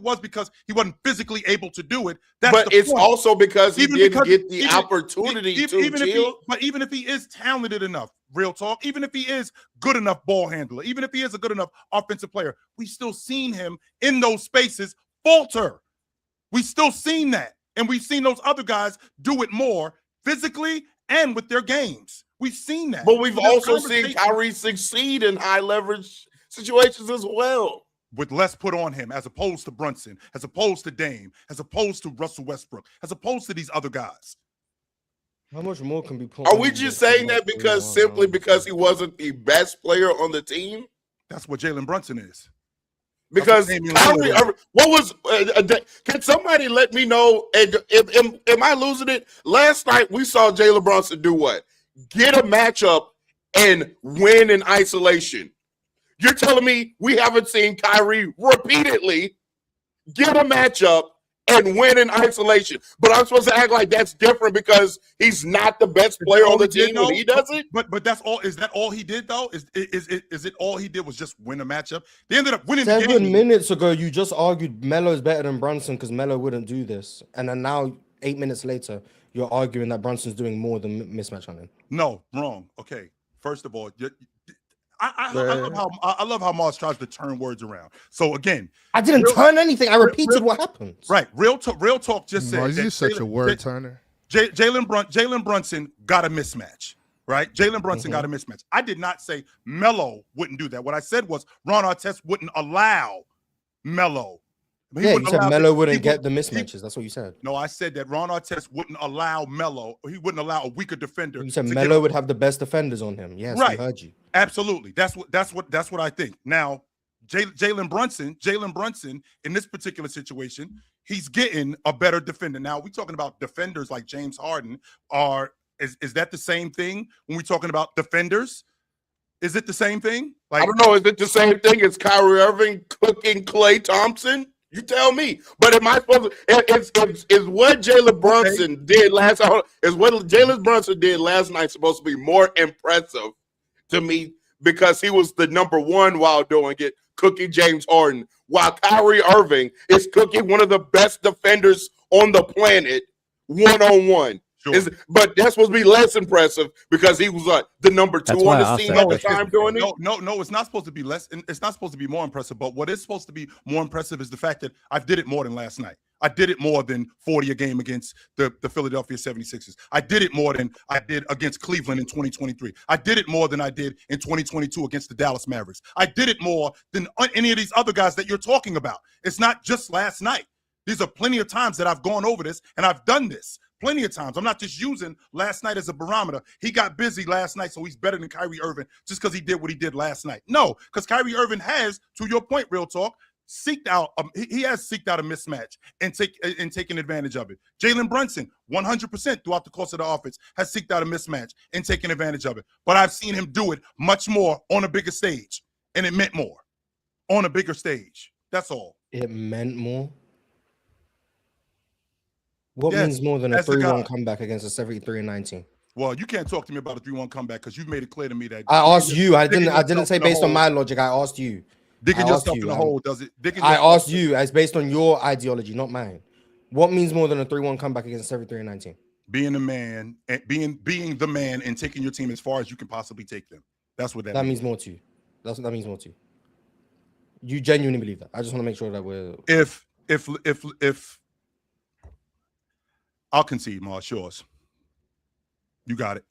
was because he wasn't physically able to do it. But it's also because he didn't get the opportunity to. Even if he is talented enough, real talk, even if he is good enough ball handler, even if he is a good enough offensive player, we've still seen him in those spaces falter. We've still seen that. And we've seen those other guys do it more physically and with their games. We've seen that. But we've also seen Kyrie succeed in high leverage situations as well, with less put on him, as opposed to Brunson, as opposed to Dame, as opposed to Russell Westbrook, as opposed to these other guys. How much more can be put? Are we just saying that simply because he wasn't the best player on the team? That's what Jalen Brunson is. Because Kyrie, can somebody let me know? Am I losing it? Last night we saw Jalen Brunson do what? Get a matchup and win in isolation. You're telling me we haven't seen Kyrie repeatedly get a matchup and win in isolation, but I'm supposed to act like that's different because he's not the best player on the team when he does it? But that's all. Is that all he did though? Is it all he did was just win a matchup? They ended up winning. 7 minutes ago, you just argued Melo is better than Brunson because Melo wouldn't do this, and then now 8 minutes later, you're arguing that Brunson's doing more than mismatch hunting. No, wrong. Okay, first of all, I love how Mars tries to turn words around. So again, I didn't turn anything. I repeated what happened. Right. Real talk just said. You're such a word turner. Jalen Brunson got a mismatch. Right. Jalen Brunson got a mismatch. I did not say Melo wouldn't do that. What I said was Ron Artest wouldn't allow Melo. You said Melo wouldn't get the mismatches. That's what you said. No, I said that Ron Artest wouldn't allow Melo. He wouldn't allow a weaker defender. You said Melo would have the best defenders on him. Yes, right. I heard you. Absolutely. That's what I think. Now, Jalen Brunson in this particular situation, he's getting a better defender. Now, we're talking about defenders like James Harden. Is that the same thing when we're talking about defenders? Is it the same thing? I don't know. Is it the same thing as Kyrie Irving cooking Klay Thompson? You tell me. But am I supposed to? Is what Jalen Brunson did last night? Is what Jalen Brunson did last night supposed to be more impressive to me because he was the number one while doing it, cooking James Harden, while Kyrie Irving is cooking one of the best defenders on the planet one-on-one. Sure. But that's supposed to be less impressive because he was the number 2 on the scene all the time doing it. No, it's not supposed to be less. It's not supposed to be more impressive. But what is supposed to be more impressive is the fact that I did it more than last night. I did it more than 40 a game against the Philadelphia 76ers. I did it more than I did against Cleveland in 2023. I did it more than I did in 2022 against the Dallas Mavericks. I did it more than any of these other guys that you're talking about. It's not just last night. These are plenty of times that I've gone over this and I've done this. Plenty of times. I'm not just using last night as a barometer. He got busy last night, so he's better than Kyrie Irving just because he did what he did last night. No, because Kyrie Irving has, to your point, real talk, seeked out. He has seeked out a mismatch and taken advantage of it. Jalen Brunson, 100% throughout the course of the offense, has seeked out a mismatch and taken advantage of it. But I've seen him do it much more on a bigger stage, and it meant more on a bigger stage. That's all. It meant more. What Yes, means more than a as the 3-1 guy. comeback against a 73-19? Well, you can't talk to me about a 3-1 comeback because you've made it clear to me that I asked you. I didn't yourself say in the based on hole. my logic. I asked you. Digging I asked yourself you, in the hole does it. I asked you as based on your ideology, not mine. What means more than a 3-1 comeback against 73-19? Being a man and being the man and taking your team as far as you can possibly take them. That's what That means more to you. That's what that means more to you. You genuinely believe that? I just want to make sure that we're. If I'll concede, Mars, yours. You got it.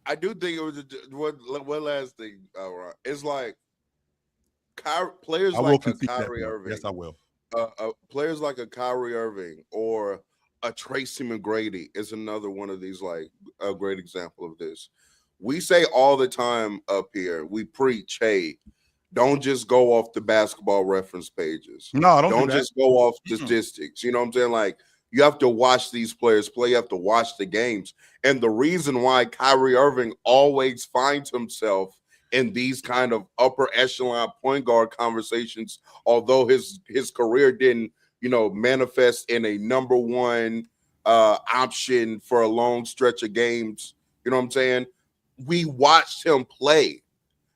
I do think it was one last thing. Ron. It's like players like a Kyrie Irving. Yes, I will. Players like a Kyrie Irving or a Tracy McGrady is another one of these, like a great example of this. We say all the time up here, we preach, hey, don't just go off the basketball reference pages. No, don't just go off statistics. You know what I'm saying? Like, you have to watch these players play. You have to watch the games. And the reason why Kyrie Irving always finds himself in these kind of upper echelon point guard conversations, although his career didn't, manifest in a number one option for a long stretch of games. You know what I'm saying? We watched him play.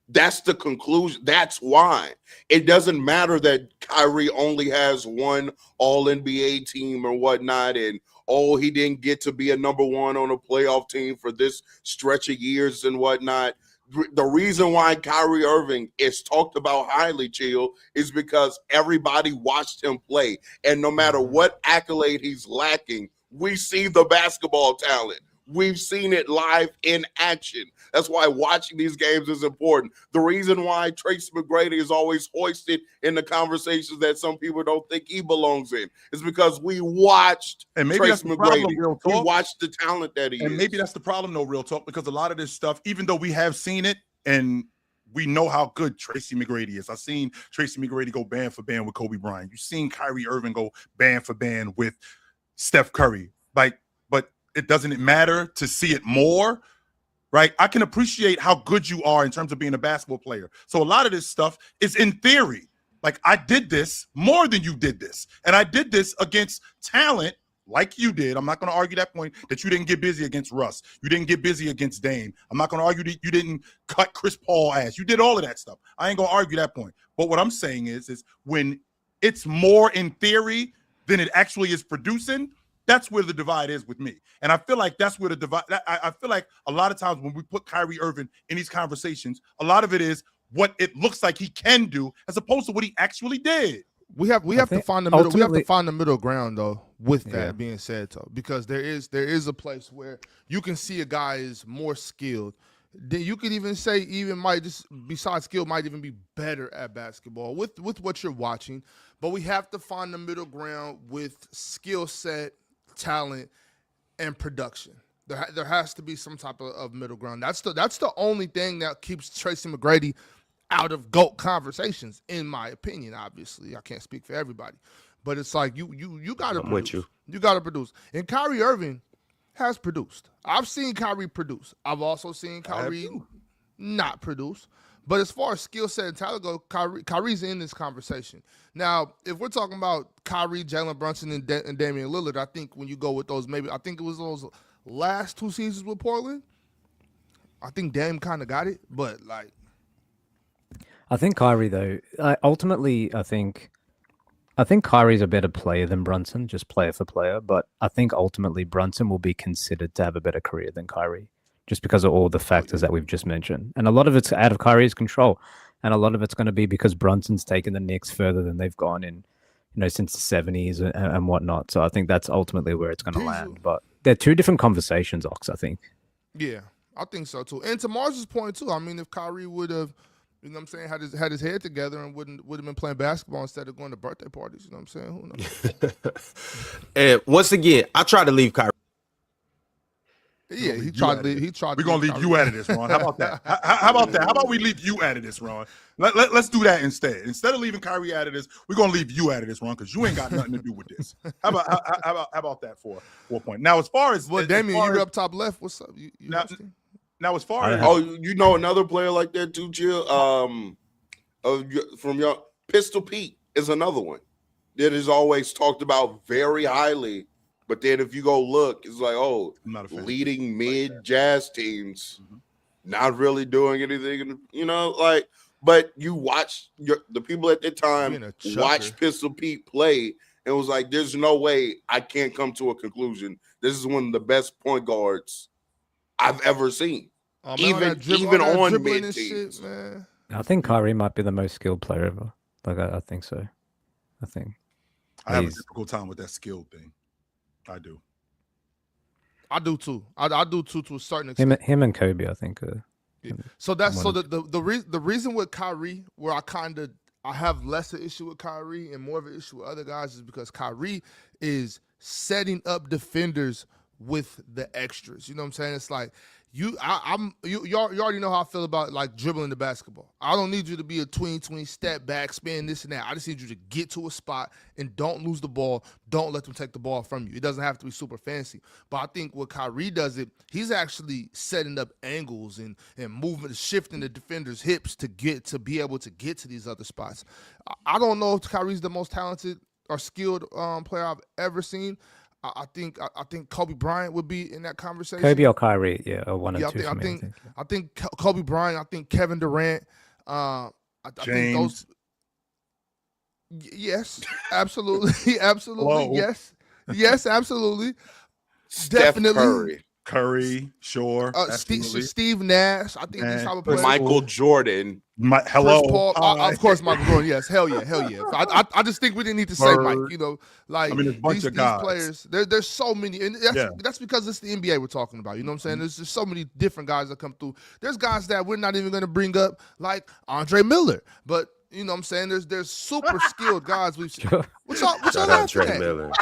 That's the conclusion. That's why it doesn't matter that Kyrie only has one All-NBA team or whatnot, and he didn't get to be a number one on a playoff team for this stretch of years and whatnot. The reason why Kyrie Irving is talked about highly, Chill, is because everybody watched him play, and no matter what accolade he's lacking, we see the basketball talent. We've seen it live in action. That's why watching these games is important. The reason why Tracy McGrady is always hoisted in the conversations that some people don't think he belongs in is because we watched Tracy McGrady. We watched the talent that he is. And maybe that's the problem, though, real talk, because a lot of this stuff, even though we have seen it and we know how good Tracy McGrady is. I've seen Tracy McGrady go band for band with Kobe Bryant. You've seen Kyrie Irving go band for band with Steph Curry. But it doesn't matter to see it more, right? I can appreciate how good you are in terms of being a basketball player. So a lot of this stuff is in theory. Like, I did this more than you did this. And I did this against talent like you did. I'm not going to argue that point that you didn't get busy against Russ. You didn't get busy against Dame. I'm not going to argue that you didn't cut Chris Paul ass. You did all of that stuff. I ain't going to argue that point. But what I'm saying is when it's more in theory than it actually is producing, that's where the divide is with me. And I feel like that's where the divide. I feel like a lot of times when we put Kyrie Irving in these conversations, a lot of it is what it looks like he can do as opposed to what he actually did. We have to find the middle. We have to find the middle ground, though. With that being said, though, because there is a place where you can see a guy is more skilled. Then you could even say besides skill might even be better at basketball with what you're watching. But we have to find the middle ground with skill set, talent, and production. There has to be some type of middle ground. That's the only thing that keeps Tracy McGrady out of GOAT conversations, in my opinion. Obviously, I can't speak for everybody, but it's like you got to produce. You got to produce. And Kyrie Irving has produced. I've seen Kyrie produce. I've also seen Kyrie not produce. But as far as skill set and talent go, Kyrie's in this conversation. Now, if we're talking about Kyrie, Jalen Brunson, and Damian Lillard, I think when you go with those, I think it was those last two seasons with Portland, I think Dame kind of got it. But, I think Kyrie, though, ultimately, I think Kyrie's a better player than Brunson, just player for player. But I think ultimately Brunson will be considered to have a better career than Kyrie, just because of all the factors that we've just mentioned. And a lot of it's out of Kyrie's control. And a lot of it's going to be because Brunson's taken the Knicks further than they've gone in, since the 70s and whatnot. So I think that's ultimately where it's going to land. But they're two different conversations, Ox, I think. Yeah, I think so, too. And to Mars's point, too, I mean, if Kyrie would have, had his head together and would have been playing basketball instead of going to birthday parties, you know what I'm saying? Who knows? And once again, I tried to leave Kyrie. Yeah, he tried to leave. We're going to leave you out of this, Ron. How about that? How about that? How about we leave you out of this, Ron? Let's do that instead. Instead of leaving Kyrie out of this, we're going to leave you out of this, Ron, because you ain't got nothing to do with this. How about that for 4 point? Now, as far as... Well, Damien, you're up top left. What's up? Now, as far as... another player like that too, Jill? From your Pistol Pete is another one that is always talked about very highly. But then if you go look, it's like, oh, I'm not a fan. leading mid Jazz teams, not really doing anything, like. But you watch the people at the time watch Pistol Pete play, and was like, "There's no way I can't come to a conclusion. This is one of the best point guards I've ever seen, even on mid teams." Man. I think Kyrie might be the most skilled player ever. Like I think so. I have a difficult time with that skill thing. I do. I do too. I do too to a certain extent. Him and Kobe, I think. So that's the reason with Kyrie, where I have less an issue with Kyrie and more of an issue with other guys, is because Kyrie is setting up defenders with the extras. You know what I'm saying? It's like you already know how I feel about like dribbling the basketball. I don't need you to be a tween, step back, spin this and that. I just need you to get to a spot and don't lose the ball. Don't let them take the ball from you. It doesn't have to be super fancy. But I think what Kyrie does he's actually setting up angles and moving, shifting the defender's hips to be able to get to these other spots. I don't know if Kyrie's the most talented or skilled player I've ever seen. I think Kobe Bryant would be in that conversation. Kobe or Kyrie, or one or two. I think Kobe Bryant. I think Kevin Durant. I think those. Yes, absolutely, absolutely, yes, absolutely. Definitely. Curry, sure. Steve Nash. I think these type of players. Michael Jordan. Hello. Chris Paul, of course, Michael Jordan. Yes, hell yeah. I just think we didn't need to say Mike. There's a bunch of guys. Players. There's so many, and that's because it's the NBA we're talking about. You know what I'm saying? There's just so many different guys that come through. There's guys that we're not even going to bring up, like Andre Miller, but. You know what I'm saying? There's super skilled guys we've seen. What's up? Shout out Andre Miller.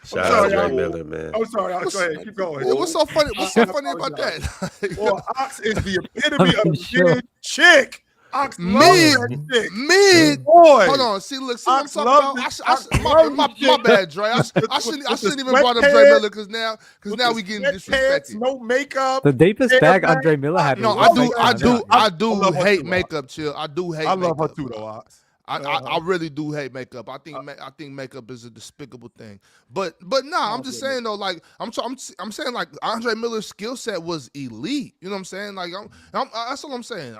Shout out Andre Miller, man. I'm sorry. Go ahead. Keep going. What's so funny? What's so funny about that? Well, Ox is the epitome of a chick. Ox mid. Boy. Hold on. See what I'm talking about? My bad, Dre. I shouldn't even brought up Dre Miller because now we getting disrespected. No makeup. The deepest bag Andre Miller had. No, I do hate makeup. Chill. I do hate. I love her too, though, Ox. I really do hate makeup. I think makeup is a despicable thing. But nah, I'm just saying though, like I'm saying like Andre Miller's skill set was elite. You know what I'm saying? Like that's what I'm saying.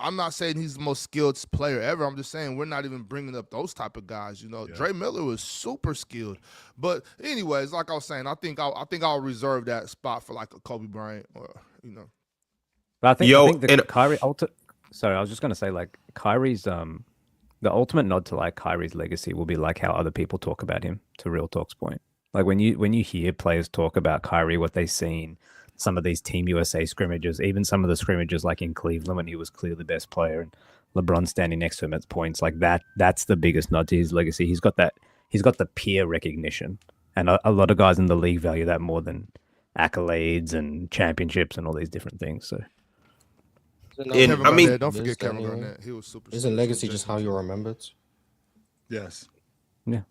I'm not saying he's the most skilled player ever. I'm just saying we're not even bringing up those type of guys. Dre Miller was super skilled. But anyways, like I was saying, I think I'll reserve that spot for like a Kobe Bryant or. But I think the Kyrie. Sorry, I was just gonna say like Kyrie's the ultimate nod to like Kyrie's legacy will be like how other people talk about him, to Real Talk's point. Like when you hear players talk about Kyrie, what they've seen, some of these Team USA scrimmages, even some of the scrimmages like in Cleveland when he was clearly the best player and LeBron standing next to him at points, like that's the biggest nod to his legacy. He's got the peer recognition. And a lot of guys in the league value that more than accolades and championships and all these different things. So don't forget Kevin Garnett. He was super. Isn't legacy just how you're remembered? Yes. Yeah.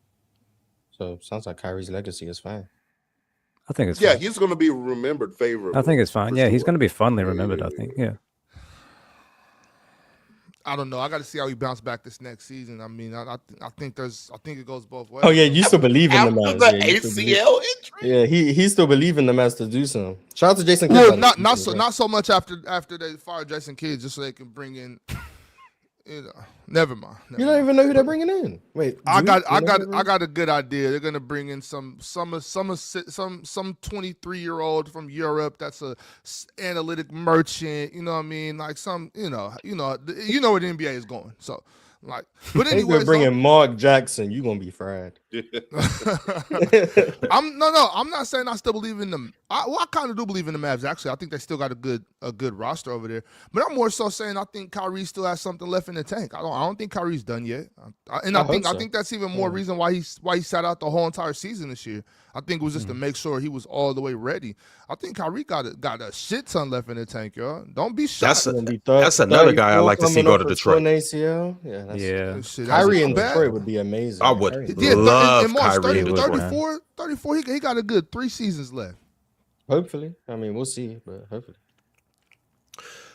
So sounds like Kyrie's legacy is fine. I think it's fine. He's going to be remembered favorably. I think it's fine. Yeah, he's going to be fondly remembered. I think. Yeah. I don't know. I got to see how he bounce back this next season. I mean, I think it goes both ways. Oh yeah, you still believe in the man. The ACL injury. Yeah, he still believe in the man to do something. Shout out to Jason Kidd. Well, not so much after they fired Jason Kidd, just so they can bring in. Never mind. You don't even know who they're bringing in. Wait, I got a good idea. They're gonna bring in some 23-year-old from Europe that's a analytic merchant. You know what I mean? Like some, you know where the NBA is going. So. Like, but anyway, bringing Mark Jackson, you gonna be fried. I'm not saying I still believe in them. I kind of do believe in the Mavs. Actually, I think they still got a good roster over there. But I'm more so saying I think Kyrie still has something left in the tank. I don't think Kyrie's done yet. I think that's even more reason why he sat out the whole entire season this year. I think it was just to make sure he was all the way ready. I think Kyrie got a shit ton left in the tank, y'all. Don't be shocked. That's another guy I like to see go to Detroit. ACL. Kyrie in Detroit would be amazing. I would love Kyrie. 34, he got a good 3 seasons left. Hopefully. I mean, we'll see, but hopefully.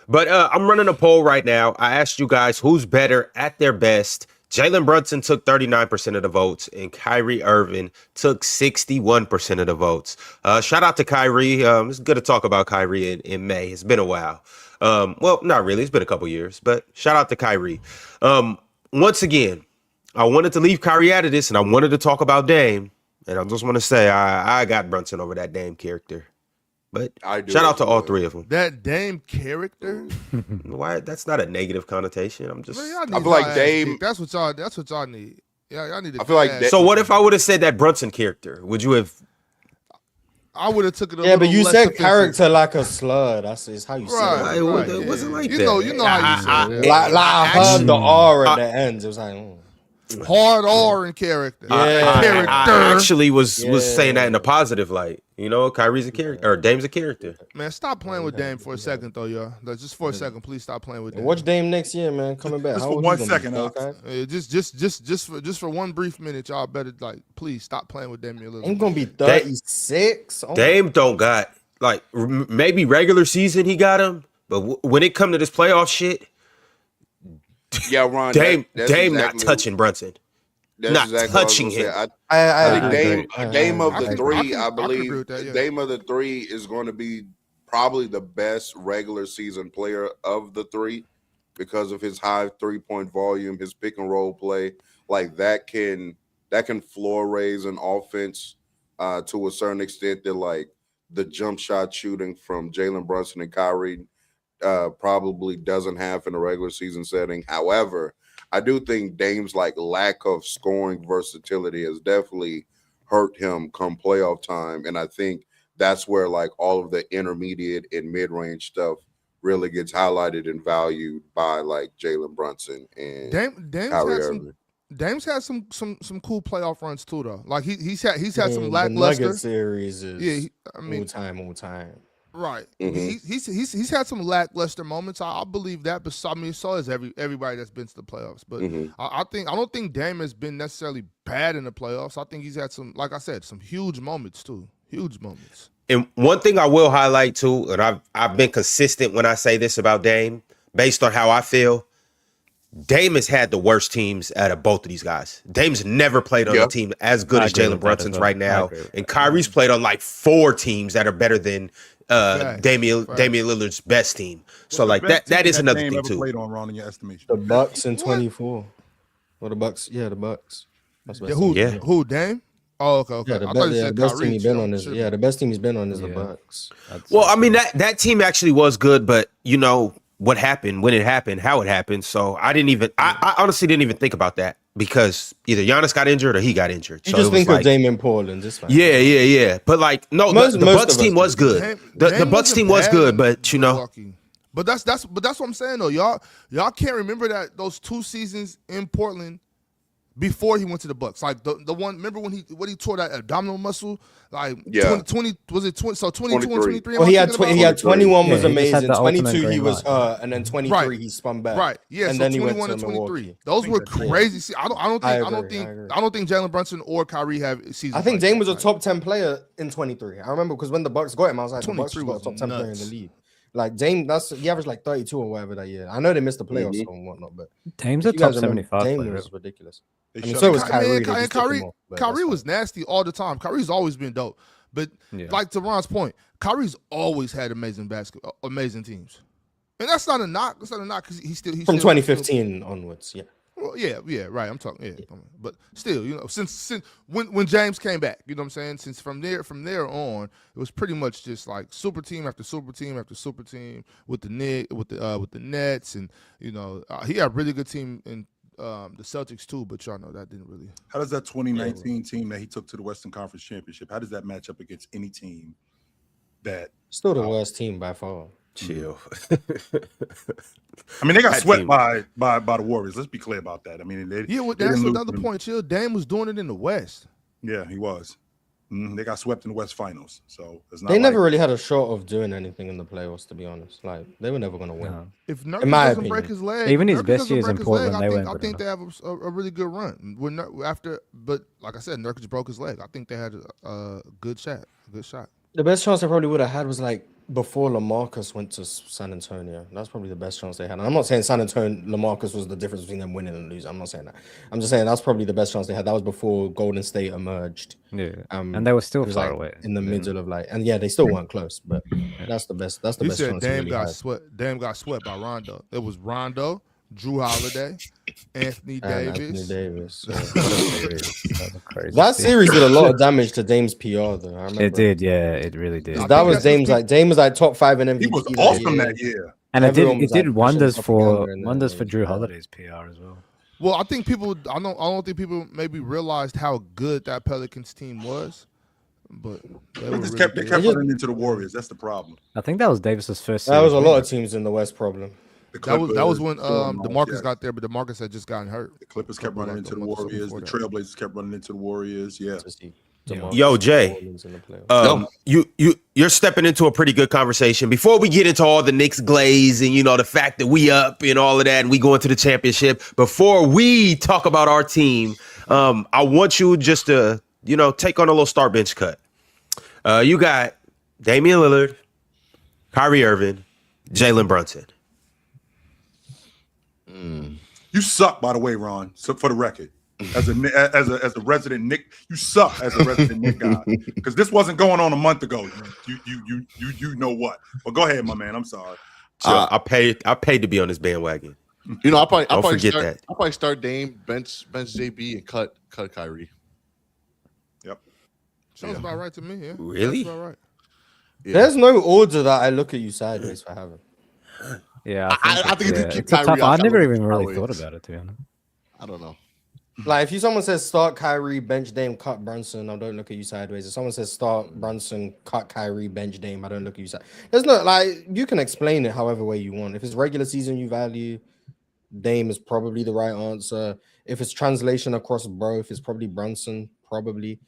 But I'm running a poll right now. I asked you guys who's better at their best, Jalen Brunson took 39% of the votes, and Kyrie Irving took 61% of the votes. Shout out to Kyrie. It's good to talk about Kyrie in May. It's been a while. Well, not really. It's been a couple years, but shout out to Kyrie. Once again, I wanted to leave Kyrie out of this, and I wanted to talk about Dame. And I just want to say I got Brunson over that Dame character. But shout out to all three of them. That Dame character? Why? That's not a negative connotation. I'm just. I feel like Dame. That's what y'all need. Yeah, y'all need. I feel like. So what if I would have said that Brunson character? Would you have? I would have took it. Yeah, but you said offensive. character like a slur. That's how you Right, said it. It wasn't like you that. know how you said it. Like I heard the R at the end. It was like. Hard R in character. I actually was saying that in a positive light. You know, Kyrie's a character, or Dame's a character. Man, stop playing with Dame for a second, though, y'all. Just for a second, please stop playing with Dame. Watch Dame next year, man. Coming back. Just for 1 second, just for one brief minute, y'all better please stop playing with Dame Lillard. I'm gonna be 36. Dame don't got maybe regular season he got him, but when it come to this playoff shit. Yeah, Ron. Dame exactly not touching Brunson. Not exactly touching him. I think Dame of the three, I agree believe, with that, yeah. Dame of the three is going to be probably the best regular season player of the three because of his high 3-point volume, his pick and roll play. Like that can floor raise an offense to a certain extent that like the jump shot shooting from Jalen Brunson and Kyrie probably doesn't have in a regular season setting. However, I do think Dame's lack of scoring versatility has definitely hurt him come playoff time, and I think that's where all of the intermediate and mid-range stuff really gets highlighted and valued by Jalen Brunson and Kyrie Irving. Dame's had some cool playoff runs too, though. He's had some lackluster. The Nugget series is all time. Right. Mm-hmm. He's had some lackluster moments. I believe that, but so has everybody that's been to the playoffs. But I don't think Dame has been necessarily bad in the playoffs. I think he's had some, like I said, some huge moments too. Huge moments. And one thing I will highlight too, and I've been consistent when I say this about Dame, based on how I feel. Dame has had the worst teams out of both of these guys. Dame's never played on a team as good as Jalen Brunson's right now, and Kyrie's played on 4 teams that are better than Damian Lillard's best team. So that is another thing too. Played on, Ron, in your estimation? The Bucks in 24. Well, the Bucks. Yeah, the Bucks. That's what who Dame? Oh, okay. Yeah, the best team he's been on is the best team he's been on is the Bucks. Well, I mean that team actually was good, but you know what happened, when it happened, how it happened. So I honestly didn't even think about that because either Giannis got injured or he got injured. You so just think of Dame in Portland. It's fine. Yeah. But the Bucks team was good. The Bucks team was good, but you know. But that's what I'm saying though. Y'all can't remember those 2 seasons in Portland before he went to the Bucks. The one, remember when he tore that abdominal muscle? 20 was it 20? So 22 and 23. Well, he had 21 was amazing. 22 he was and then 23 he spun back. Right. Yeah. And so then 21 he went and to 23. Milwaukee. Those were crazy. See, I don't think Jalen Brunson or Kyrie have seasons. I think Dame was a top 10 player in 23. I remember because when the Bucks got him, I was like, the Bucks got a top 10 player in the league. Dame, he averaged 32 or whatever that year. I know they missed the playoffs and whatnot, but Dame's a top 75 Dame player. was ridiculous. So was Kyrie. Kyrie was nasty all the time. Kyrie's always been dope. But to Ron's point, Kyrie's always had amazing amazing teams. And that's not a knock. That's not a knock because he's from 2015 onwards, yeah. Well, yeah, right. I'm talking, but still, since when James came back, you know what I'm saying? Since from there on, it was pretty much just super team after super team after super team with the Knicks, with the Nets, and he had a really good team in the Celtics too. But y'all know that didn't really. How does that 2019 team that he took to the Western Conference Championship? How does that match up against any team that still the worst team by far? Chill. I mean, they got swept by the Warriors. Let's be clear about that. I mean, that's another point. Chill. Dame was doing it in the West. Yeah, he was. They got swept in the West Finals, so it's not. They never really had a shot of doing anything in the playoffs, to be honest. They were never going to win. No. If Nurkic doesn't break his leg, even his best years in Portland, I think they have a really good run. But like I said, Nurkic broke his leg. I think they had a good shot. The best chance they probably would have had was before LaMarcus went to San Antonio. That's probably the best chance they had. And I'm not saying San Antonio, LaMarcus was the difference between them winning and losing. I'm not saying that. I'm just saying that's probably the best chance they had. That was before Golden State emerged. Yeah, and they were still It was far like away in the middle of like, and yeah, they still weren't close, but that's the best. That's the You best said chance. Dame Really got had. swept. Dame got swept by Rondo. It was Rondo, Drew Holiday, Anthony And Davis. Anthony Davis. What a series. That was crazy. That series did a lot of damage to Dame's PR, though. I remember. It did, yeah, it really did. I That think was that's Dame's what like Dame was like top 5 in MVP. He was awesome that year. And it Everyone did was, like, did wonders pushing for propaganda and Drew Holiday's PR as well. Well, I think people. I don't think people maybe realized how good that Pelicans team was, but they were really Kept good. running into the Warriors. That's the problem. I think that was Davis's first. That was a series lot win. of teams in the West problem. That was when Clippers, DeMarcus got there, but DeMarcus had just gotten hurt. The Clippers kept running into the Warriors. The Trailblazers kept running into the Warriors. Yeah. To see Yeah. DeMarcus Yo, and Jay. New Orleans in the playoffs. You're stepping into a pretty good conversation. Before we get into all the Knicks glaze and the fact that we up and all of that and we go into the championship, before we talk about our team, I want you just to take on a little start bench cut. You got Damian Lillard, Kyrie Irving, Jalen Brunson. You suck, by the way, Ron. So for the record, as a resident Knick, you suck as a resident Knick guy because this wasn't going on a month ago. You know what? But go ahead, my man. I'm sorry. I paid to be on this bandwagon. I'll probably forget start, that. I'll probably start Dame, bench JB, and cut Kyrie. Yep. Sounds about right to me. Yeah, Really? That's about right. Yeah. There's no order that I look at you sideways for having. Yeah, I think yeah, if you keep it's a Kyrie tough. out, I never Kyrie even really always- thought about it, to be honest. I don't know. Like if someone says start Kyrie, bench Dame, cut Brunson, I don't look at you sideways. If someone says start Brunson, cut Kyrie, bench Dame, I don't look at you sideways. There's no like you can explain it however way you want. If it's regular season you value, Dame is probably the right answer. If it's translation across both, it's probably Brunson, probably.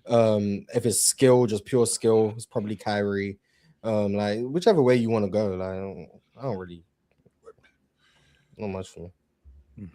If it's skill, just pure skill, it's probably Kyrie. Like whichever way you want to go. Like I don't really not much for me.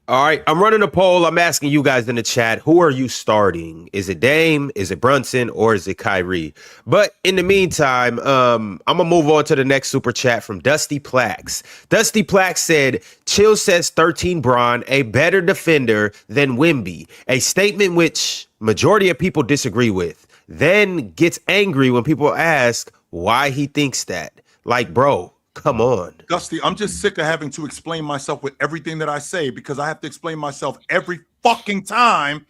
All right, I'm running a poll. I'm asking you guys in the chat, who are you starting? Is it Dame? Is it Brunson? Or is it Kyrie? But in the meantime, I'm going to move on to the next super chat from Dusty Plax. Dusty Plax said, Chill says 13 Bron, a better defender than Wemby, a statement which majority of people disagree with, then gets angry when people ask why he thinks that. Like, bro, come on. Dusty, I'm just sick of having to explain myself with everything that I say because I have to explain myself every fucking time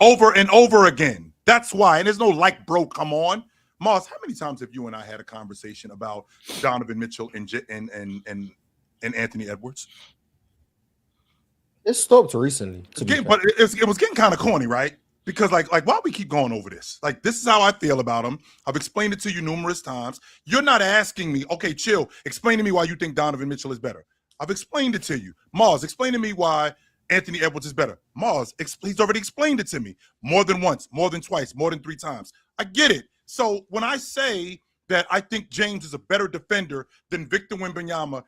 over and over again. That's why. And there's no like, bro, come on. Mars, how many times have you and I had a conversation about Donovan Mitchell and Anthony Edwards? It stopped recently. But it was getting kind of corny, right? Because like why we keep going over this? Like, this is how I feel about him. I've explained it to you numerous times. You're not asking me, okay, Chill, explain to me why you think Donovan Mitchell is better. I've explained it to you. Mars, explain to me why Anthony Edwards is better. Mars, he's already explained it to me more than once, more than twice, more than 3 times. I get it. So when I say that I think James is a better defender than Victor Wembanyama,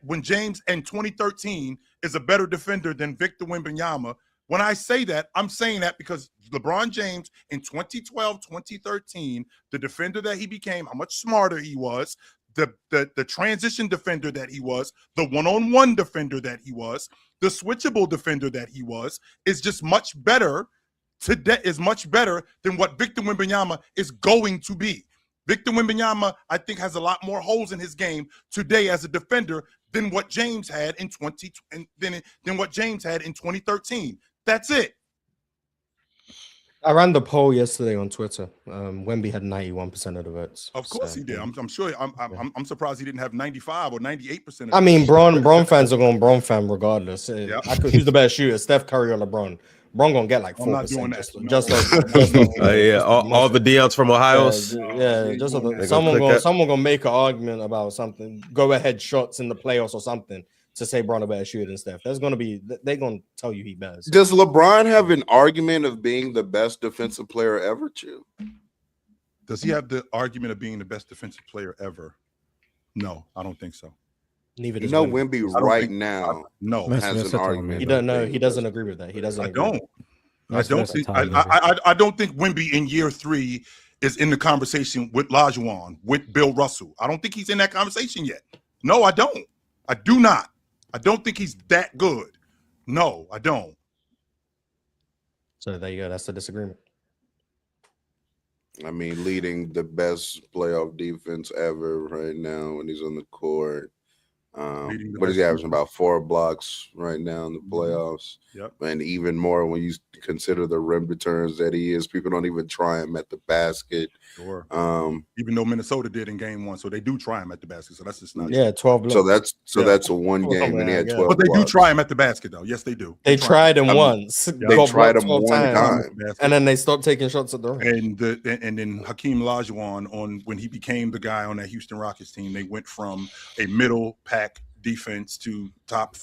when James in 2013 is a better defender than Victor Wembanyama, when I say that, I'm saying that because LeBron James in 2012, 2013, the defender that he became, how much smarter he was, the transition defender that he was, the one-on-one defender that he was, the switchable defender that he was, is just much better today, is much better than what Victor Wembanyama is going to be. Victor Wembanyama, I think, has a lot more holes in his game today as a defender than what James had in 2013. That's it. I ran the poll yesterday on Twitter. Wemby had 91% of the votes. Of course he did. I'm sure. I'm surprised he didn't have 95 or 98%. I mean, Bron fans are going Bron fan regardless. Who's the better shooter, Steph Curry or LeBron? Bron gonna get like 4%. I'm not doing that. All the DMs from Ohio. Someone gonna make an argument about something. Go ahead shots in the playoffs or something to say Bron a better shooter than Steph. They're gonna tell you he better. Does LeBron have an argument of being the best defensive player ever, Chill? Does he have the argument of being the best defensive player ever? No, I don't think so. Neither You does know, Wemby. Wemby right now No, has an argument. He doesn't know. He doesn't agree with that. He doesn't. I don't think Wemby in year 3 is in the conversation with Olajuwon, with Bill Russell. I don't think he's in that conversation yet. No, I don't. I do not. I don't think he's that good. No, I don't. So there you go. That's the disagreement. I mean, leading the best playoff defense ever right now when he's on the court. What is he averaging? About 4 blocks right now in the playoffs. Yep. And even more when you consider the rim returns that he is. People don't even try him at the basket. Sure. Even though Minnesota did in game 1, so they do try him at the basket. So that's just not 12 blocks. So that's a one game, and he had 12. But they blocks. do try him at the basket, though. Yes, they do. They tried him once. They tried him one time, and then they stopped taking shots at the rim. And then Hakeem Olajuwon, when he became the guy on that Houston Rockets team, they went from a middle pack defense to top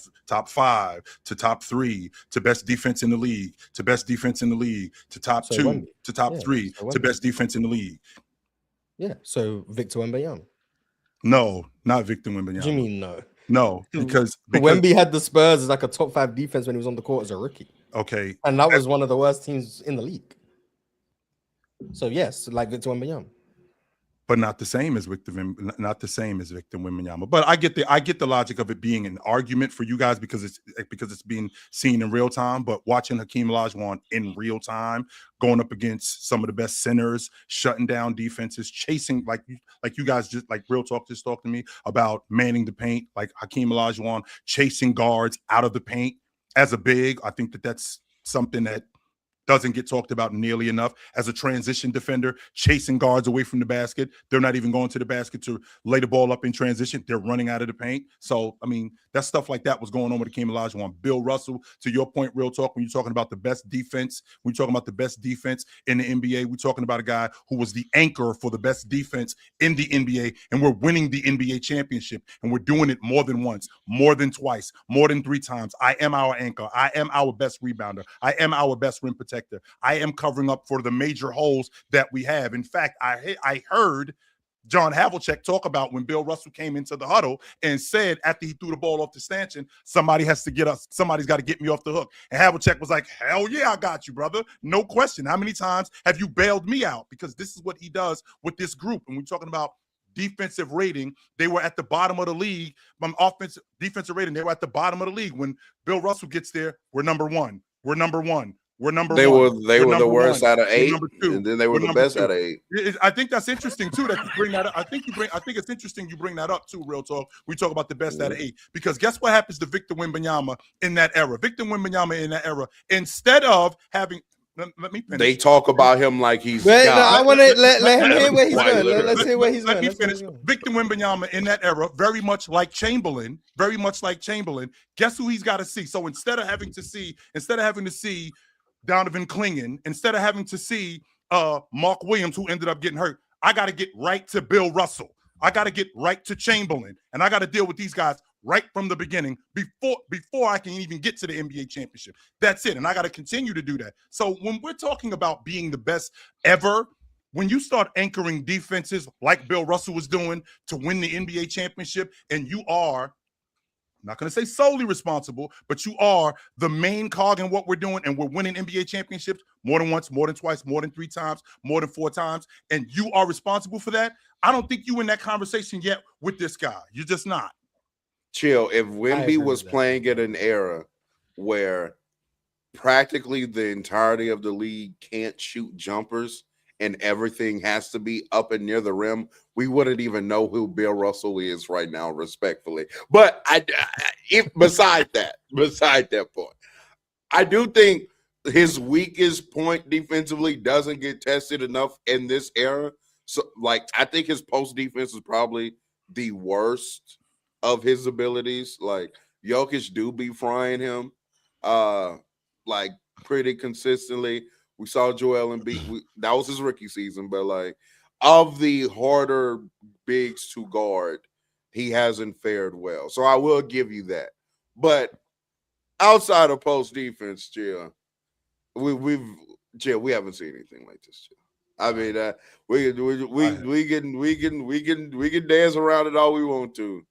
5 to top 3 to best defense in the league to best defense in the league to top 2 to top 3 to best defense in the league. Yeah. So Victor Wembanyama. No, not Victor Wembanyama. What do you mean no? No, because Wemby had the Spurs as like a top 5 defense when he was on the court as a rookie. Okay. And that was one of the worst teams in the league. So yes, like Victor Wembanyama. But not the same as Victor Wembanyama. But I get the logic of it being an argument for you guys because it's being seen in real time. But watching Hakeem Olajuwon in real time, going up against some of the best centers, shutting down defenses, chasing like you guys just like Real Talk just talked to me about manning the paint, like Hakeem Olajuwon chasing guards out of the paint as a big. I think that's something that doesn't get talked about nearly enough. As a transition defender, chasing guards away from the basket. They're not even going to the basket to lay the ball up in transition. They're running out of the paint. So, I mean, that stuff like that was going on with Hakeem Olajuwon. Bill Russell, to your point, Real Talk, when you're talking about the best defense, when you're talking about the best defense in the NBA, we're talking about a guy who was the anchor for the best defense in the NBA, and we're winning the NBA championship, and we're doing it more than once, more than twice, more than 3 times. I am our anchor. I am our best rebounder. I am our best rim protector. I am covering up for the major holes that we have. In fact, I heard John Havlicek talk about when Bill Russell came into the huddle and said after he threw the ball off the stanchion, somebody's got to get me off the hook. And Havlicek was like, hell yeah, I got you, brother. No question. How many times have you bailed me out? Because this is what he does with this group. And we're talking about defensive rating, they were at the bottom of the league. Defensive rating, they were at the bottom of the league. When Bill Russell gets there, we're number 1. We're number 1. We're number 1. They were the worst out of 8, and then they were the best 2. out of 8. I think that's interesting too that you bring that up. I think it's interesting you bring that up too. Real Talk. We talk about the best out of 8 because guess what happens to Victor Wembanyama in that era? Victor Wembanyama in that era, instead of having. Let me finish. They talk about him like he's. I want to let him hear where he's going. Let's hear where he's going. Let me finish. Victor Wembanyama in that era, very much like Chamberlain. Guess who he's got to see? So instead of having to see Donovan Clingan, instead of having to see Mark Williams, who ended up getting hurt, I got to get right to Bill Russell. I got to get right to Chamberlain, and I got to deal with these guys right from the beginning before I can even get to the NBA championship. That's it, and I got to continue to do that. So when we're talking about being the best ever, when you start anchoring defenses like Bill Russell was doing to win the NBA championship, and you are, I'm not going to say solely responsible, but you are the main cog in what we're doing, and we're winning NBA championships more than once, more than twice, more than 3 times, more than 4 times, and you are responsible for that. I don't think you in that conversation yet with this guy. You're just not. Chill. If Wemby was playing at an era where practically the entirety of the league can't shoot jumpers and everything has to be up and near the rim, we wouldn't even know who Bill Russell is right now, respectfully. But beside that point, I do think his weakest point defensively doesn't get tested enough in this era. So, I think his post defense is probably the worst of his abilities. Like, Jokic do be frying him, pretty consistently. We saw Joel Embiid. That was his rookie season, but of the harder bigs to guard, he hasn't fared well. So I will give you that. But outside of post defense, Jill, we haven't seen anything like this, Jill. I mean, we can dance around it all we want to.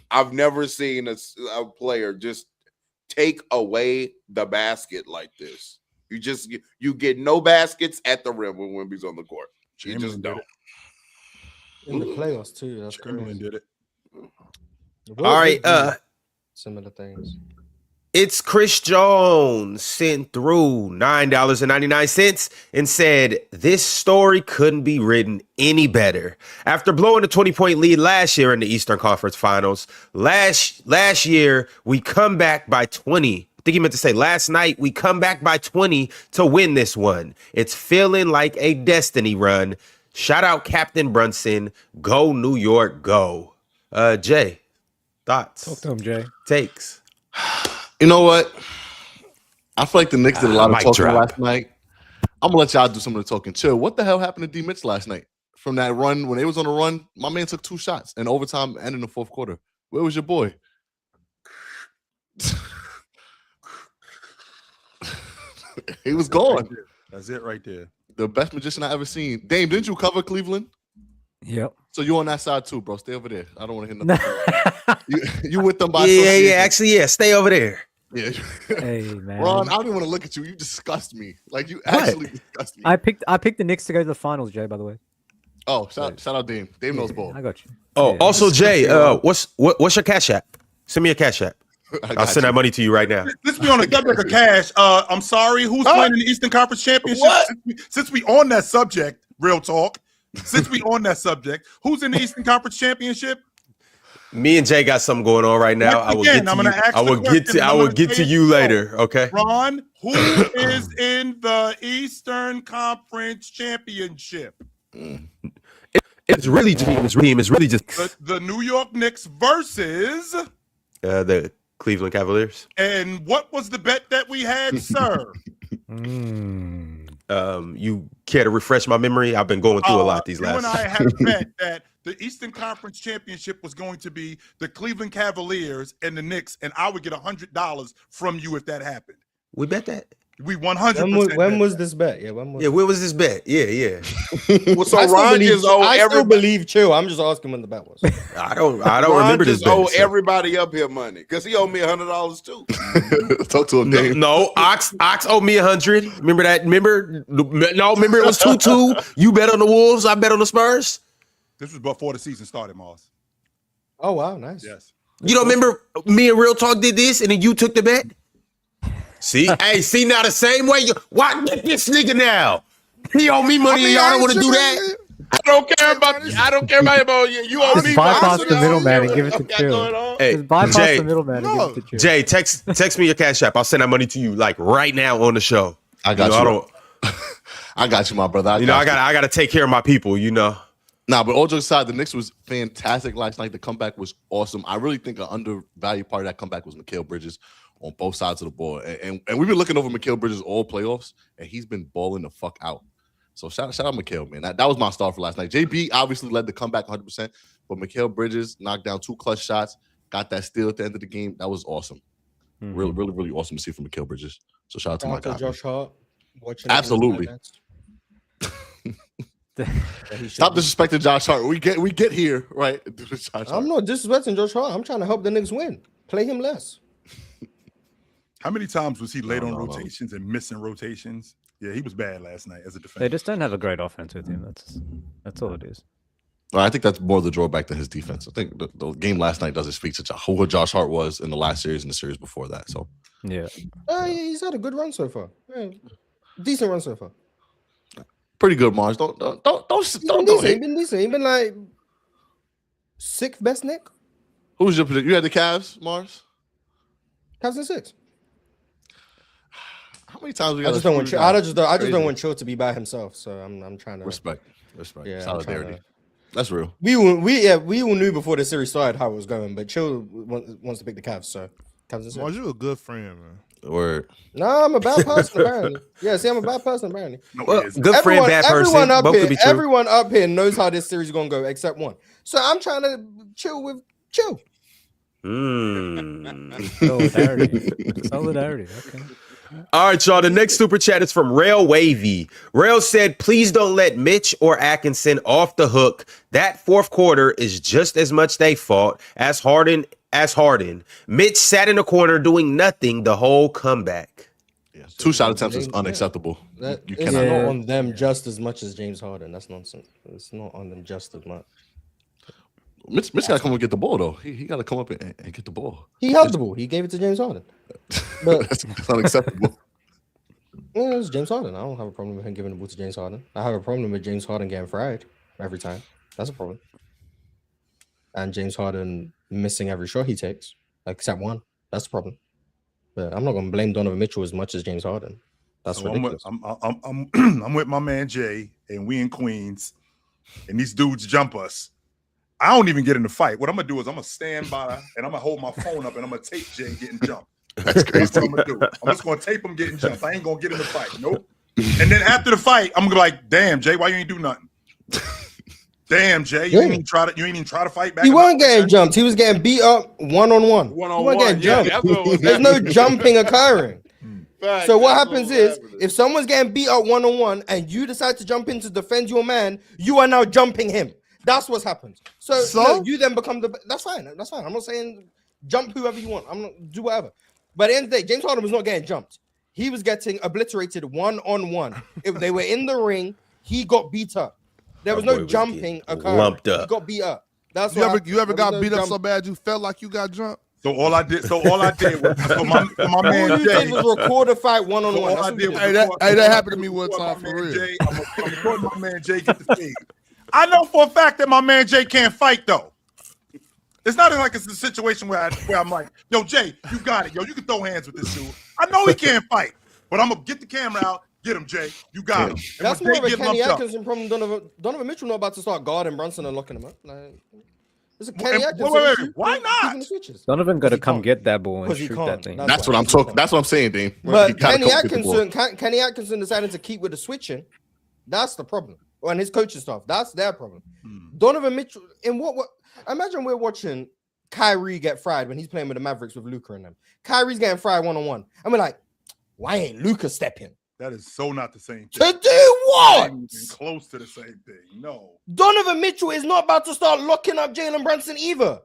I've never seen a player just take away the basket like this. You get no baskets at the rim when Wemby's on the court. You just Chamberlain did don't. it. In the playoffs too. That's Chamberlain crazy. did it. All right, similar things. it's Chris Jones sent through $9.99 and said, this story couldn't be written any better. After blowing a 20-point lead last year in the Eastern Conference Finals, last year we come back by 20. I think he meant to say last night we come back by 20 to win this one. It's feeling like a destiny run. Shout out Captain Brunson. Go New York, go. Jay, thoughts? Talk to him, Jay. Takes. You know what? I feel like the Knicks did a lot of Mic talking drop. last night. I'm gonna let y'all do some of the talking. Chill. What the hell happened to D Mitch last night? From that run, when they was on a run, my man took 2 shots in overtime and in the fourth quarter. Where was your boy? He was gone. That's it right there. The best magician I ever seen. Dame, didn't you cover Cleveland? Yep. So you on that side too, bro. Stay over there. I don't want to hear nothing. you with them by Yeah. association. Actually, yeah. Stay over there. Yeah. Hey man. Ron, I don't even want to look at you. You disgust me. Like you actually disgust me. I picked the Knicks to go to the finals, Jay, by the way. Oh, shout out Dame. Dame knows ball. I got you. Oh, Yeah. also, Jay, what's your Cash App? Send me a Cash App. I'll send that money to you right now. Let's be on the subject of cash. I'm sorry. Who's playing in the Eastern Conference Championship? What? Since we on that subject, real talk. Since we on that subject, who's in the Eastern Conference Championship? Me and Jay got something going on right now. I will Again, get I'm to gonna you. ask I the will get question, to. I I'm will gonna get say to it you slow. later. Okay. Ron, who is in the Eastern Conference Championship? It's really just The New York Knicks versus. the Cleveland Cavaliers. And what was the bet that we had, sir? You care to refresh my memory? I've been going through a lot these you last. and I had a bet that the Eastern Conference Championship was going to be the Cleveland Cavaliers and the Knicks, and I would get $100 from you if that happened. We bet that. We 100%. When was this bet? Yeah, when was? Yeah. Where was this bet? Yeah. Well, so I still Ron believe, just owe I still everybody. believe Chill. I'm just asking when the bet was. I don't Ron remember this just bet. owe so- everybody up here money because he owed me $100 too. Talk to him, Dame. No, Ox owed me 100. Remember that? Remember it was 2-2. You bet on the Wolves, I bet on the Spurs. This was before the season started, Moss. Oh wow, nice. Yes. You don't remember me and Real Talk did this and then you took the bet? See, see now the same way. Why get this nigga now? He owe me money and y'all don't want to do that. I don't care about you. You owe Just me bypass money. the middleman and give it to What got Chill. going on? Hey, Just bypass Jay, the middleman and give it to Chill. Jay, text me your Cash App. I'll send that money to you like right now on the show. I got you. I don't. I got you, my brother. I gotta take care of my people. Nah, but all jokes aside, the Knicks was fantastic last night. The comeback was awesome. I really think an undervalued part of that comeback was Mikal Bridges on both sides of the ball. And we've been looking over Mikal Bridges all playoffs, and he's been balling the fuck out. So shout out Mikal, man. That was my star for last night. JB obviously led the comeback 100%, but Mikal Bridges knocked down 2 clutch shots, got that steal at the end of the game. That was awesome. Really, really, really awesome to see from Mikal Bridges. So shout out to my guy. Josh Hart. Absolutely. Stop disrespecting Josh Hart. We get here, right? I'm not disrespecting Josh Hart. I'm trying to help the Knicks win. Play him less. How many times was he late on rotations and missing rotations? Yeah, he was bad last night as a defender. They just don't have a great offense with him. That's all it is. I think that's more the drawback than his defense. I think the game last night doesn't speak to who Josh Hart was in the last series and the series before that. So Yeah. He's had a good run so far. Yeah. Decent run so far. pretty good, Mars. Don't He's been decent. He's been like 6th best Nick. Who's your prediction? You had the Cavs, Mars? Cavs in 6. How many times we I got just don't want I just don't want Chill to be by himself. So I'm trying to respect. Yeah, Solidarity. That's real. We all knew before the series started how it was going, but Chill wants to pick the Cavs, so Cavs in 6. Mars, you a good friend, man. Word. Nah, I'm a bad person apparently. Yeah, see, I'm a bad person apparently. Well, good friend, bad person. Both could be true. Everyone up here knows how this series is gonna go, except one. So I'm trying to chill with Chill. Solidarity. Okay. All right, y'all. The next super chat is from Rail Wavy. Rail said, please don't let Mitch or Atkinson off the hook. That fourth quarter is just as much their fault as Harden. Mitch sat in the corner doing nothing the whole comeback. Yes. 2 shot attempts is unacceptable. You It's cannot. not on them just as much as James Harden. That's nonsense. It's not on them just as much. Mitch got to come and get the ball, though. He got to come up and get the ball. He held the ball. He gave it to James Harden. But That's unacceptable. yeah, it's James Harden. I don't have a problem with him giving the ball to James Harden. I have a problem with James Harden getting fried every time. That's a problem. And James Harden missing every shot he takes, except one. That's the problem. But I'm not going to blame Donovan Mitchell as much as James Harden. That's ridiculous. I'm with my man Jay, and we in Queens, and these dudes jump us. I don't even get in the fight. What I'm gonna do is I'm gonna stand by and I'm gonna hold my phone up and I'm gonna tape Jay getting jumped. That's crazy. That's what I'm gonna do. I'm just gonna tape him getting jumped. I ain't gonna get in the fight. Nope. And then after the fight, I'm gonna be like, "Damn, Jay, why you ain't do nothing? Damn, Jay, you ain't even try to fight back." He wasn't getting jumped. He was getting beat up one-on-one. He wasn't getting jumped. There's no jumping occurring. So what happens is, if someone's getting beat up one-on-one and you decide to jump in to defend your man, you are now jumping him. That's what's happened. So no, you then become the. That's fine. That's fine. I'm not saying jump whoever you want. I'm not do whatever. But at the end of the day, James Harden was not getting jumped. He was getting obliterated one-on-one. If they were in the ring, he got beat up. There was no jumping occurring. Lumped up. He got beat up. That's you ever got beat up so bad you felt like you got jumped? So all I did was for my all man you Jay. did was record a fight one-on-one. All I did was that happened to me one time for real. Jay, I'm recording my man Jay get the feed. I know for a fact that my man Jay can't fight though. It's not like it's a situation where I'm like, "Yo, Jay, you got it. Yo, you can throw hands with this dude." I know he can't fight, but I'm gonna get the camera out. Get him, Jay. You got him. And that's when more Jay of a get Kenny lumped up- Atkinson problem. Donovan Mitchell not about to start guarding Brunson and locking him up. Like, it's a Kenny Wait, Atkinson. wait, issue. why not? Keeping the switches. Donovan got to He come can't. get that ball and Because he shoot can't. that thing. That's That's what I'm talking. That's what I'm saying, Dean. He But gotta Kenny come get the ball. Kenny Atkinson decided to keep with the switching. That's the problem. And his coaching staff. That's their problem. Donovan Mitchell. In what? Imagine we're watching Kyrie get fried when he's playing with the Mavericks with Luka and them. Kyrie's getting fried one-on-one. And we're like, why ain't Luka stepping? That is so not the same thing. To do what? Not even close to the same thing. No. Donovan Mitchell is not about to start locking up Jalen Brunson either.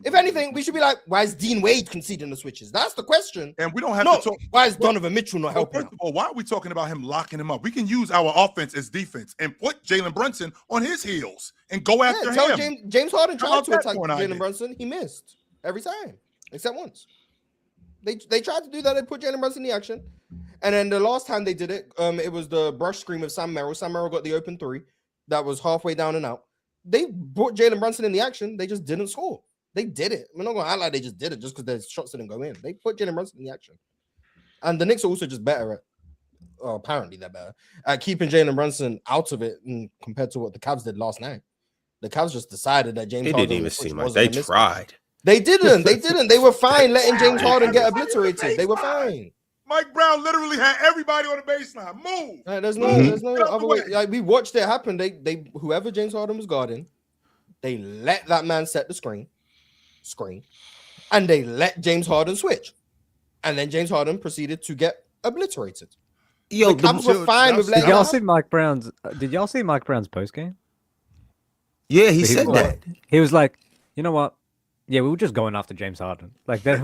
If anything, we should be like, why is Dean Wade conceding the switches? That's the question. And we don't have No, to talk. why is Donovan Mitchell not Well, helping? first of all, why are we talking about him locking him up? We can use our offense as defense and put Jalen Brunson on his heels and go after Tell him. James Harden How tried about to that attack for an idea? Jalen Brunson. He missed every time, except once. They tried to do that. They put Jalen Brunson in the action. And then the last time they did it, it was the brush screen with Sam Merrill. Sam Merrill got the open three that was halfway down and out. They brought Jalen Brunson in the action. They just didn't score. They did it. We're not going to act like they just did it just because their shots didn't go in. They put Jalen Brunson in the action. And the Knicks are also just better at, apparently they're better, at keeping Jalen Brunson out of it compared to what the Cavs did last night. The Cavs just decided that James It Harden didn't even was- seem like wasn't they a mismatch. tried. They didn't. They were fine letting James Harden get obliterated. They were fine. Mike Brown literally had everybody on the baseline. Move. There's no Get out other the way. way. Like, we watched it happen. They whoever James Harden was guarding, they let that man set the screen, and they let James Harden switch, and then James Harden proceeded to get obliterated. Yo, The Cavs were fine with Did letting y'all that see Mike Brown's? Did y'all see Mike Brown's post game? yeah, he said that. He was like, you know what? Yeah, we were just going after James Harden. Like that.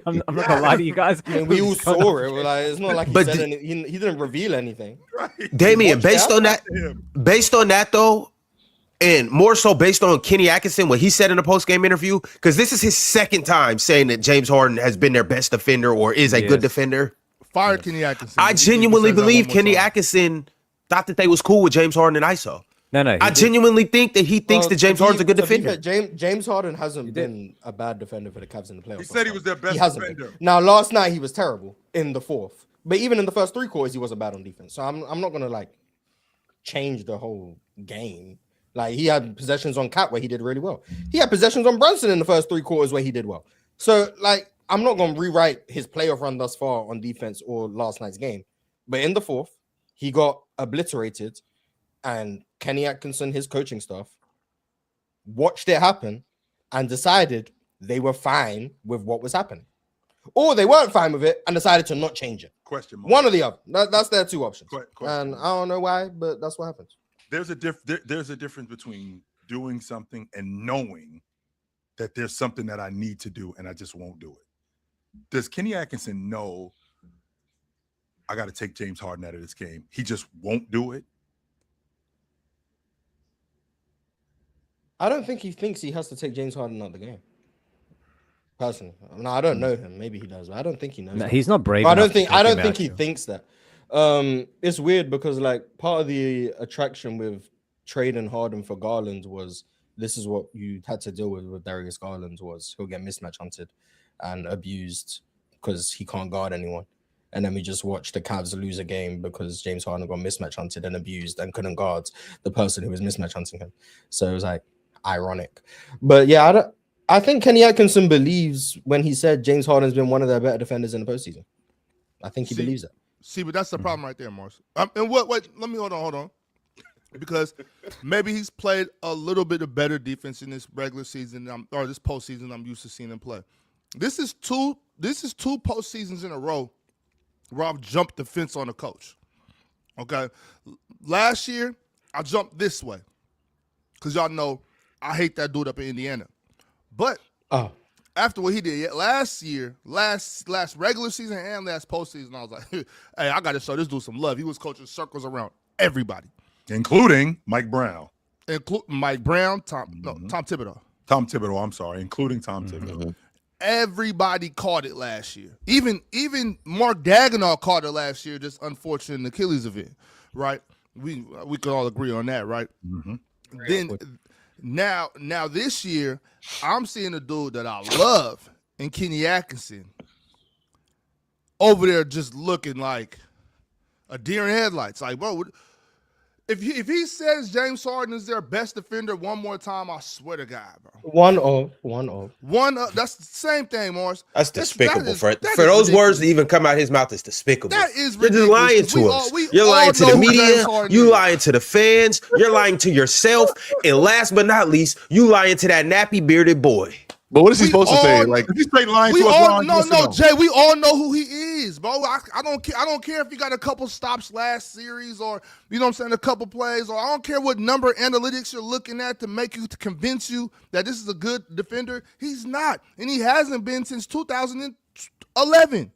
I'm not gonna lie to you guys. I mean, we all saw it. We're like, it's not like he But said he didn't reveal anything. Damian, Watch based that. on that though, and more so based on Kenny Atkinson, what he said in a post-game interview, because this is his second time saying that James Harden has been their best defender or is a good defender. Fire Kenny Atkinson. I genuinely believe Kenny Atkinson thought that they was cool with James Harden and ISO. No. I genuinely think that he thinks that James Harden's a good defender. James Harden hasn't been a bad defender for the Cavs in the playoffs. He said he was their best defender. Been. Now, last night he was terrible in the fourth, but even in the first three quarters he wasn't bad on defense. So I'm not gonna like change the whole game. Like, he had possessions on Cat where he did really well. He had possessions on Brunson in the first three quarters where he did well. So like, I'm not gonna rewrite his playoff run thus far on defense or last night's game. But in the fourth, he got obliterated. And Kenny Atkinson, his coaching staff, watched it happen and decided they were fine with what was happening. Or they weren't fine with it and decided to not change it. Question mark. One or the other. That's their two options. Question And I don't know why, but that's what happens. There's a difference between doing something and knowing that there's something that I need to do and I just won't do it. Does Kenny Atkinson know I got to take James Harden out of this game. He just won't do it. I don't think he thinks he has to take James Harden out of the game. Personally, I don't know him. Maybe he does, but I don't think he knows. No, that. he's not brave. But enough to I take don't him think out, he Chill. thinks that. It's weird because like part of the attraction with trading Harden for Garland was this is what you had to deal with Darius Garland was he'll get mismatch hunted and abused because he can't guard anyone. And then we just watched the Cavs lose a game because James Harden got mismatch hunted and abused and couldn't guard the person who was mismatch hunting him. So it was like ironic. But yeah, I think Kenny Atkinson believes when he said James Harden's been one of their better defenders in the postseason. I think he believes that. See, but that's the problem right there, Mars. And what? Let me hold on, because maybe he's played a little bit of better defense in this regular season or this postseason. I'm used to seeing him play. This is two postseasons in a row where I've jumped the fence on a coach. Okay, last year I jumped this way because y'all know I hate that dude up in Indiana, but after what he did last year, last regular season and last postseason, I was like, hey, I got to show this dude some love. He was coaching circles around everybody, including Mike Brown, Mike Brown, Tom Thibodeau. Tom Thibodeau. I'm sorry, including Tom Thibodeau. Everybody caught it last year. Even Mark Daigneault caught it last year. Just unfortunate Achilles event, right? We could all agree on that, right? Mm-hmm. Then now this year, I'm seeing a dude that I love in Kenny Atkinson over there just looking like a deer in headlights. Like, bro, if he says James Harden is their best defender one more time, I swear to God, bro. One of. That's the same thing, Morris. That's despicable. For those ridiculous. Words to even come out his mouth is despicable. That is You're just ridiculous. lying to us. You're lying to the media. You lying to the fans. You're lying to yourself. And last but not least, you lying to that nappy bearded boy. But what is he supposed to say? Like, he's straight lying we to us. all no, Jay. We all know who he is, bro. I don't care. I don't care if he got a couple stops last series or a couple plays, or I don't care what number analytics you're looking at to convince you that this is a good defender. He's not, and he hasn't been since 2011.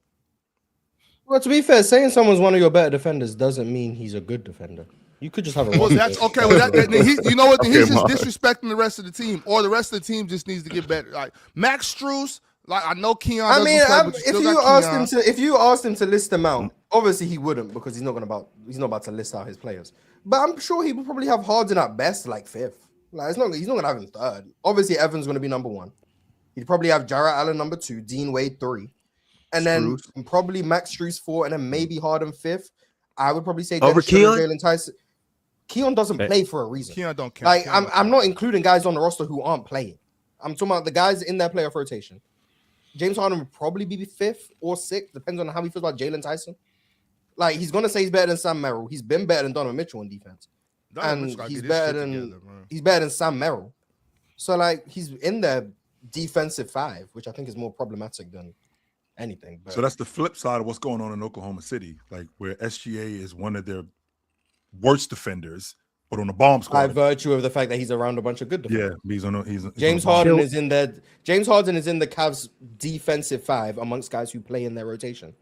Well, to be fair, saying someone's one of your better defenders doesn't mean he's a good defender. You could just have a. Well, that's okay. Well, you know what? He's just Mark. disrespecting the rest of the team, or the rest of the team just needs to get better. Like Max Strus, like I know Keon. I mean, if you asked him to list them out, obviously he wouldn't because he's not about to list out his players. But I'm sure he would probably have Harden at best like fifth. Like he's not gonna have him third. Obviously, Evan's gonna be number one. He'd probably have Jarrett Allen number two, Dean Wade three, and then probably Max Strus four, and then maybe Harden fifth. I would probably say over Keon. Jalen Tyson. Keon doesn't play for a reason. Keon don't care. Like I'm not including guys on the roster who aren't playing. I'm talking about the guys in their playoff rotation. James Harden would probably be fifth or sixth, depends on how he feels about Jalen Tyson. Like he's gonna say he's better than Sam Merrill. He's been better than Donovan Mitchell in defense, and he's better than Sam Merrill. So like he's in the defensive five, which I think is more problematic than anything. But so that's the flip side of what's going on in Oklahoma City, like where SGA is one of their worst defenders, but on the bomb squad by virtue of the fact that he's around a bunch of good defenders. Yeah, he's James Harden is in the Cavs defensive five amongst guys who play in their rotation,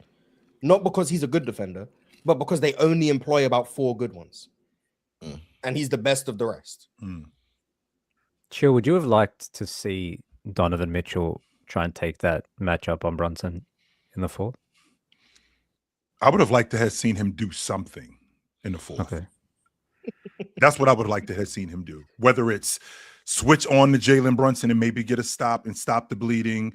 not because he's a good defender, but because they only employ about four good ones, and he's the best of the rest. Chill, would you have liked to see Donovan Mitchell try and take that matchup on Brunson in the fourth? I would have liked to have seen him do something in the fourth. Okay. That's what I would like to have seen him do. Whether it's switch on to Jalen Brunson and maybe get a stop and stop the bleeding,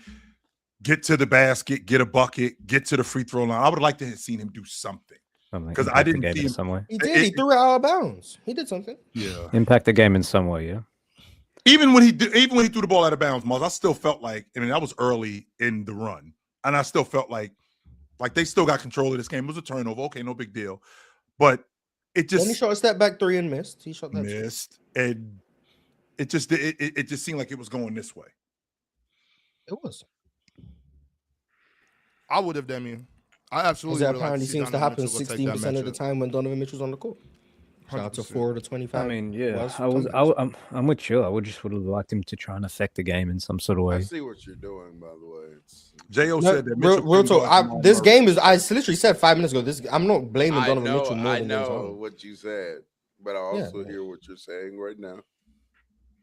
get to the basket, get a bucket, get to the free throw line. I would like to have seen him do something. Because I didn't see him some way. He did. He threw it out of bounds. He did something. Yeah. Impact the game in some way, yeah. Even when he threw the ball out of bounds, Miles, I still felt like, I mean, that was early in the run. And I still felt like they still got control of this game. It was a turnover. Okay, no big deal. But it just Then he shot a step back three and missed. He shot that missed, and it just seemed like it was going this way. It was. I would have, Damian. I absolutely. That apparently seems to happen 16% of the time when Donovan Mitchell's on the court. Shout out to 100%. 4 to 25. I mean, yeah, was I'm with Chill. I would have liked him to try and affect the game in some sort of I way. see what you're doing, by the way. Jo No, said that Mitchell real couldn't guard talk. Jamal This Murray. game is. I literally said 5 minutes ago. I'm not blaming I Donovan know, Mitchell more I than James know Harden. what you said, but I also hear what you're saying right now.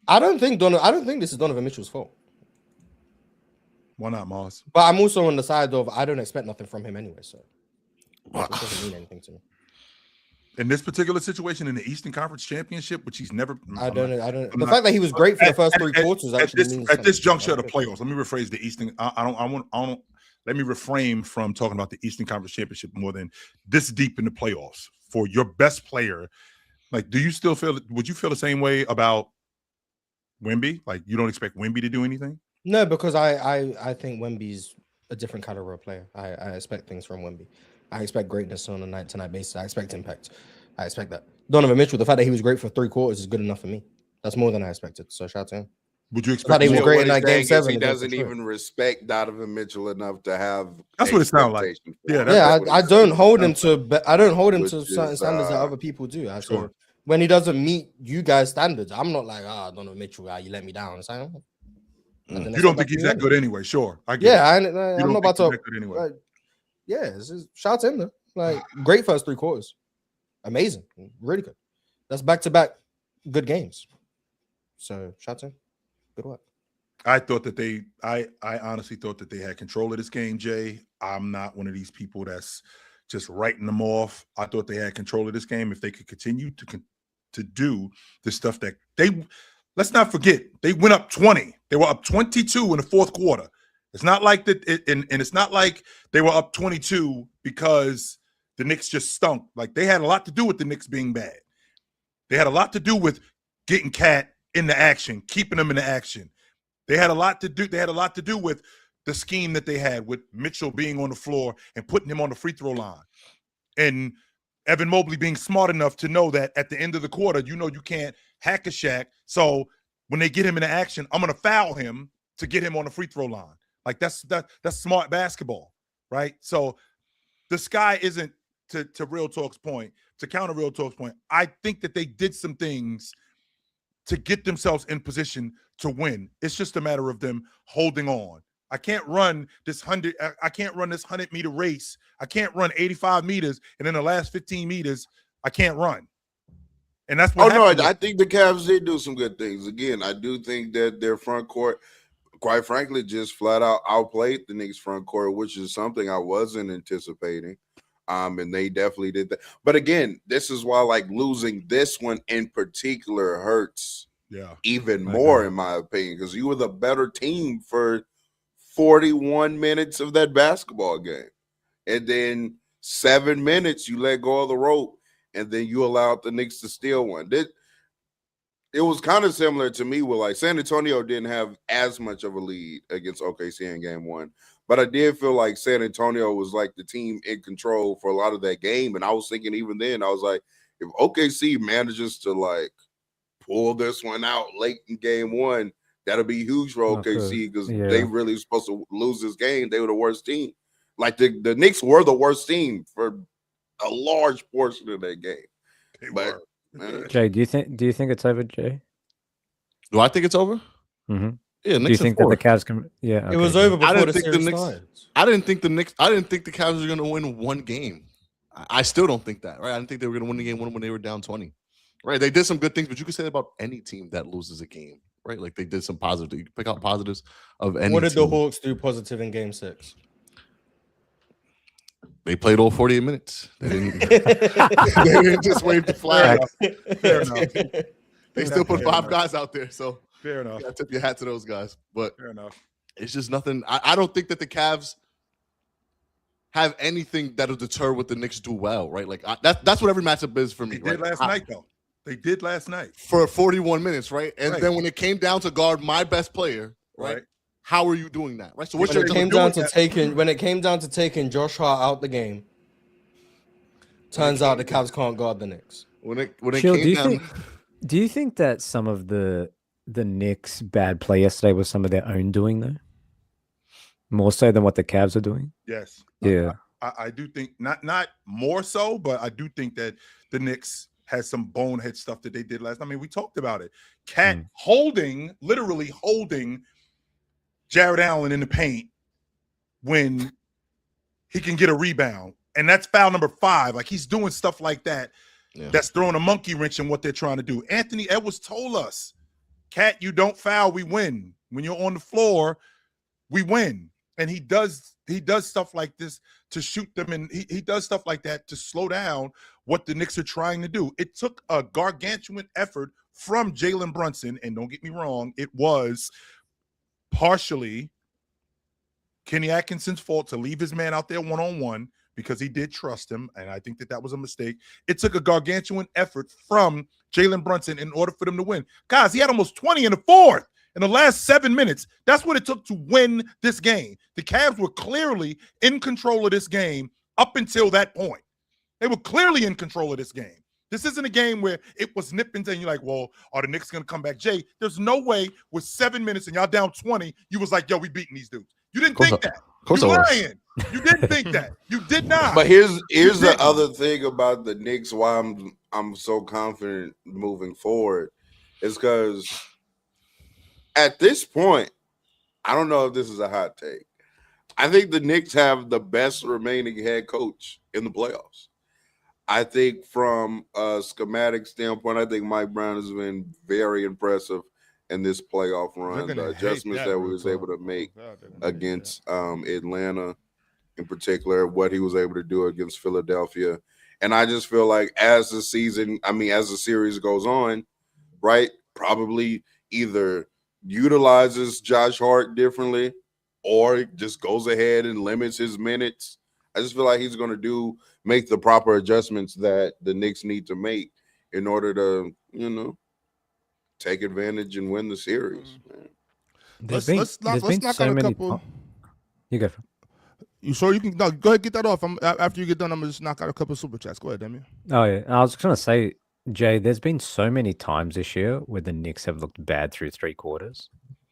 I don't think this is Donovan Mitchell's fault. Why not, Moss? But I'm also on the side of I don't expect nothing from him anyway, so it doesn't mean anything to me. In this particular situation in the Eastern Conference Championship, which he's never. I don't. The not- fact that he was great for the first three quarters actually means at this something. juncture of the playoffs. Let me rephrase the Eastern. I don't. Let me refrain from talking about the Eastern Conference Championship more than this deep in the playoffs for your best player. Like, do you still feel? Would you feel the same way about Wemby? Like, you don't expect Wemby to do anything? No, because I think Wemby's a different caliber of player. I expect things from Wemby. I expect greatness on a night-to-night basis. I expect impact. I expect that. Donovan Mitchell, the fact that he was great for 3 quarters is good enough for me. That's more than I expected. So shout out to him. Would you The fact expect? that he was So great what in that he's game saying is 7. he against doesn't Detroit. even respect Donovan Mitchell enough to have. That's what it sounds like. expectation for Yeah, him. that's Yeah, what I he's don't saying. hold him to. I don't hold him Which to certain is, standards that other people do. Sure. So when he doesn't meet you guys' standards, I'm not like, Donovan Mitchell, you let me down. It's like, You don't think he's that good anyway? Sure, I get it. Yeah, You I'm don't not about think to. he's that good anyway. Yeah, it's just, shout out to him though. Like great first 3 quarters, amazing, really good. That's back-to-back good games. So shout out to him. Good work. I thought that I honestly thought that they had control of this game, Jay. I'm not one of these people that's just writing them off. I thought they had control of this game. If they could continue to do the stuff that let's not forget, they went up 20. They were up 22 in the fourth quarter. It's not like that, and it's not like they were up 22 because the Knicks just stunk. Like they had a lot to do with the Knicks being bad. They had a lot to do with getting Cat in the action, keeping them in the action. They had a lot to do. They had a lot to do with the scheme that they had with Mitchell being on the floor and putting him on the free throw line, and Evan Mobley being smart enough to know that at the end of the quarter, you can't hack a Shaq. So when they get him in the action, I'm going to foul him to get him on the free throw line. Like that's smart basketball, right? So the sky isn't to Real Talk's point, to counter Real Talk's point. I think that they did some things to get themselves in position to win. It's just a matter of them holding on. I can't run this 100-meter race. I can't run 85 meters, and in the last 15 meters, I can't run. And that's what happened. I think the Cavs did do some good things. Again, I do think that their front court, quite frankly, just flat out outplayed the Knicks front court, which is something I wasn't anticipating. And they definitely did that. But again, this is why like losing this one in particular hurts even more, in my opinion, because you were the better team for 41 minutes of that basketball game. And then 7 minutes, you let go of the rope, and then you allowed the Knicks to steal one. It was kind of similar to me where like San Antonio didn't have as much of a lead against OKC in game 1. But I did feel like San Antonio was like the team in control for a lot of that game. And I was thinking even then, I was like, if OKC manages to like pull this one out late in game 1, that'll be huge for OKC because they really supposed to lose this game. They were the worst team. Like the Knicks were the worst team for a large portion of that game. Jay, do you think it's over, Jay? Do I think it's over? Mm-hmm. Yeah, do you think that the Cavs can? Yeah, it was over before the series started. I didn't think the Cavs were going to win one game. I still don't think that. Right? I didn't think they were going to win the game when they were down 20. Right? They did some good things, but you could say that about any team that loses a game. Right? Like they did some positive. You pick out positives of any. What did team. the Hawks do positive in game 6? They played all 48 minutes. They didn't just wave the flag. Fair enough. They still put 5 guys out there. So fair enough. You gotta tip your hat to those guys. But fair enough. It's just nothing. I don't think that the Cavs have anything that'll deter what the Knicks do well, right? Like that's what every matchup is for me. They did last night, though. They did last night for 41 minutes, right? And then when it came down to guard my best player, right? How are you doing that, right? So when it came down to taking Josh Hart out the game, turns out the Cavs can't guard the Knicks. Do you think that some of the Knicks' bad play yesterday was some of their own doing, though? More so than what the Cavs are doing? Yes. Yeah. I do think not more so, but I do think that the Knicks has some bonehead stuff that they did last night. I mean, we talked about it. Cat literally holding Jared Allen in the paint when he can get a rebound. And that's foul number 5. Like, he's doing stuff like that. Yeah. That's throwing a monkey wrench in what they're trying to do. Anthony Edwards told us, Cat, you don't foul, we win. When you're on the floor, we win. And he does stuff like this to shoot them, and he does stuff like that to slow down what the Knicks are trying to do. It took a gargantuan effort from Jalen Brunson, and don't get me wrong, it was partially Kenny Atkinson's fault to leave his man out there one-on-one because he did trust him, and I think that was a mistake. It took a gargantuan effort from Jalen Brunson in order for them to win. Guys, he had almost 20 in the fourth. In the last 7 minutes, that's what it took to win this game. The Cavs were clearly in control of this game up until that point. They were clearly in control of this game. This isn't a game where it was nipping and you're like, well, are the Knicks going to come back? Jay, there's no way with 7 minutes and y'all down 20, you was like, yo, we beating these dudes. You didn't think that. You're lying. You didn't think that. You did not. But here's the other thing about the Knicks, why I'm so confident moving forward, is because at this point, I don't know if this is a hot take. I think the Knicks have the best remaining head coach in the playoffs. I think from a schematic standpoint, I think Mike Brown has been very impressive in this playoff run. The adjustments that we was able to make against Atlanta in particular, what he was able to do against Philadelphia. And I just feel like as the series goes on, right, probably either utilizes Josh Hart differently or just goes ahead and limits his minutes. I just feel like he's going to make the proper adjustments that the Knicks need to make in order to, take advantage and win the series. Man. Let's knock out a couple. You go. You sure you can? No, go ahead, get that off. After you get done, I'm gonna just knock out a couple of super chats. Go ahead, Damian. Oh yeah, I was just gonna say, Jay, there's been so many times this year where the Knicks have looked bad through 3 quarters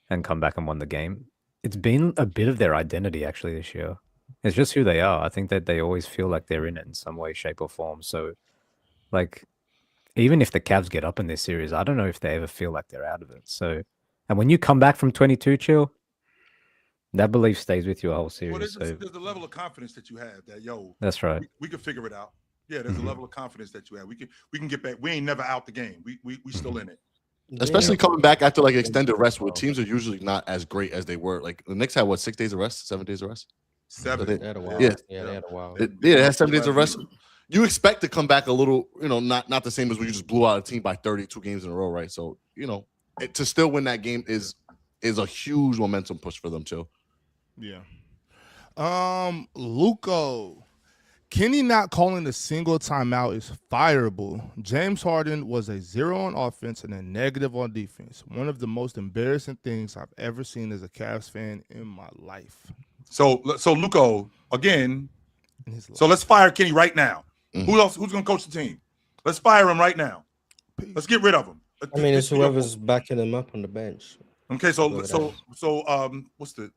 and come back and won the game. It's been a bit of their identity actually this year. It's just who they are. I think that they always feel like they're in it in some way, shape, or form. So, like, even if the Cavs get up in this series, I don't know if they ever feel like they're out of it. So, and when you come back from 22, Chill, that belief stays with you a whole series. Well, there's a level of confidence that you have that, that's right. We can figure it out. Yeah, there's a level of confidence that you have. We can get back. We ain't never out the game. We still in it. Especially coming back after like extended rest, where teams are usually not as great as they were. Like the Knicks had 6 days of rest, 7 days of rest. 7. They had a while. Yeah, they had a while. They had 7 days of rest. You expect to come back a little, not the same as when you just blew out a team by 32 games in a row, right? So, to still win that game is a huge momentum push for them too. Yeah. Luco, Kenny not calling a single timeout is fireable. James Harden was a 0 on offense and a negative on defense. One of the most embarrassing things I've ever seen as a Cavs fan in my life. So Luco, again, so let's fire Kenny right now. Mm-hmm. Who's going to coach the team? Let's fire him right now. Let's get rid of him. I mean, it's whoever's backing him up on the bench. Okay, so what's the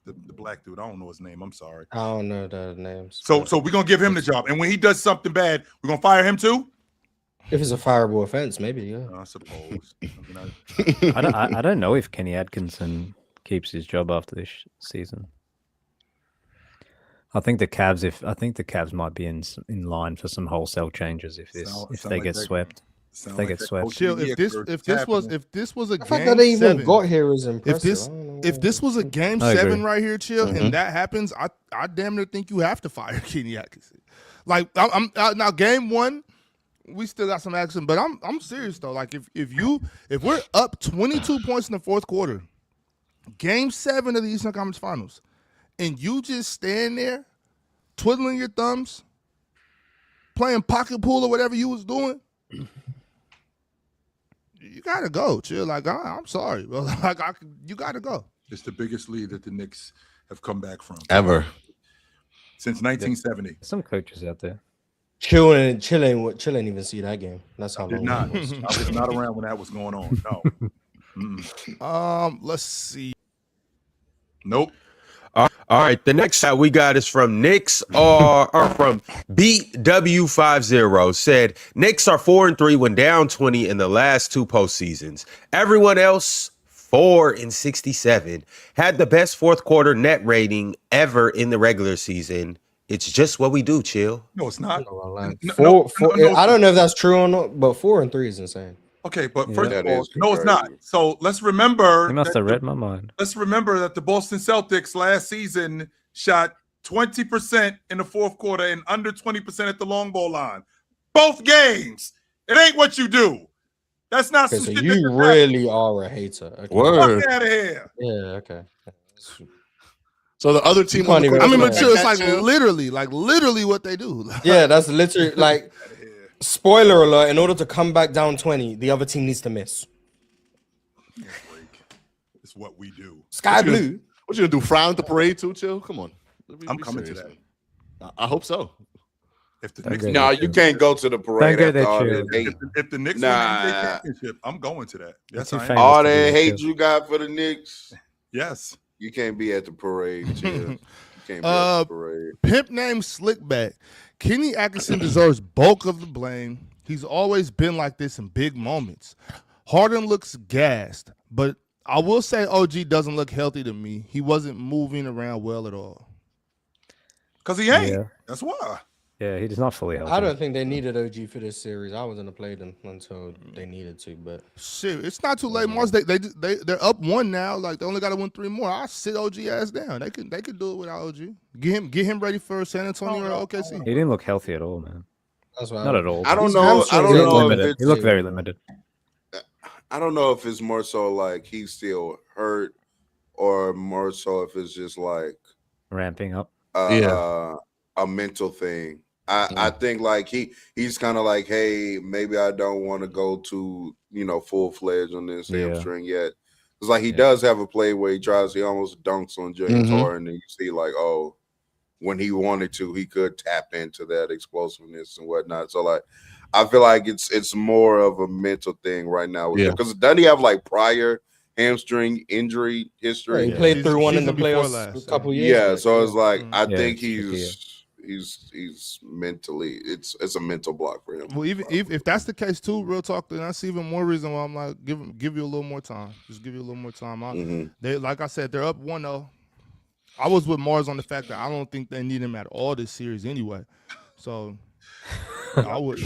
black dude? I don't know his name. I'm sorry. I don't know the names. So we're gonna give him the job, and when he does something bad, we're gonna fire him too. If it's a fireable offense, maybe, yeah. I suppose. I don't know if Kenny Atkinson keeps his job after this season. I think the Cavs might be in line for some wholesale changes if they get swept. If they get swept. Chill. If this was a I game that they even 7, got here is impressive. if this was a game 7 right here, Chill, and that happens, I damn near think you have to fire Kenny Atkinson. Like I'm now game 1, we still got some action, but I'm serious though. Like if we're up 22 points in the fourth quarter, game 7 of the Eastern Conference Finals, and you just stand there twiddling your thumbs, playing pocket pool or whatever you was doing, you gotta go, Chill. Like I'm sorry, bro. Like you gotta go. It's the biggest lead that the Knicks have come back from ever since 1970. Some coaches out there. Chill ain't even see that game. That's how long. I was not around when that was going on. No. Let's see. Nope. All right, the next shot we got is from Knicks or from BW50. Said Knicks are 4-3 when down 20 in the last 2 postseasons. Everyone else 4-67 had the best fourth quarter net rating ever in the regular season. It's just what we do, chill. No, it's not. I don't know if that's true or not, but 4-3 is insane. Okay, but Yeah. first That of all, is no, it's not. crazy. So let's remember. You must that have read my mind. Let's remember that the Boston Celtics last season shot 20% in the fourth quarter and under 20% at the long ball line. Both games. It ain't what you do. That's not Okay, some so shit you that really are a hater. Okay. Word. Fuck out of here. Yeah, okay. So the other team You on the can't court. even- I mean, but Yeah. chill, it's like literally what they do. Yeah, that's literally like spoiler alert, in order to come back down 20, the other team needs to miss. It's what we do. Sky What you blue. What you gonna do? Frown at the parade too, chill? Come on. I'm Be coming to serious, man. I hope so. If the Don't Knicks, go No, there, you chill. can't go to the parade Don't go after there, all chill. that hate. if the Knicks Nah. win the NBA championship, I'm going to that. Yes, too I am. famous. All to be that there, hate chill. you got for the Knicks, Yes. you can't be at the parade, chill. You can't be at the parade. Pimp named Slickback. Kenny Atkinson deserves bulk of the blame. He's always been like this in big moments. Harden looks gassed, but I will say OG doesn't look healthy to me. He wasn't moving around well at all. Because he ain't. Yeah. That's why. Yeah, he does not fully help. I don't think they needed OG for this series. I was gonna play them until they needed to, but Shit, it's not too late, Mars. They're up 1 now. Like they only got to win 3 more. I sit OG ass down. They could do it without OG. Get him ready for San Antonio or OKC. He didn't look healthy at all, man. that's why Not at all. I don't He's know. I hamstrings don't He ain't looked know if limited. it's. He looked very limited. I don't know if it's more so like he's still hurt, or more so if it's just like Ramping up. a mental thing. I think like he's kind of like, hey, maybe I don't want to go to full fledged on this Yeah. hamstring yet. It's like he Yeah. does have a play where he almost dunks on James Mhm. Harden, and you see like, oh, when he wanted to, he could tap into that explosiveness and whatnot. So like, I feel like it's more of a mental thing right now. Yeah. Because doesn't he have like prior hamstring injury history? he Yeah. played through one in the Season before playoffs last, a couple Yeah, years. back, so it's like Mhm. I Yeah, think it's he's mentally it's a mental block for him. Well, even if that's the case too, real talk, then that's even more reason why I'm like, give you a little more time. Just give you a little more time. Mhm. They, like I said, they're up 1-0. I was with Mars on the fact that I don't think they need him at all this series anyway. So I would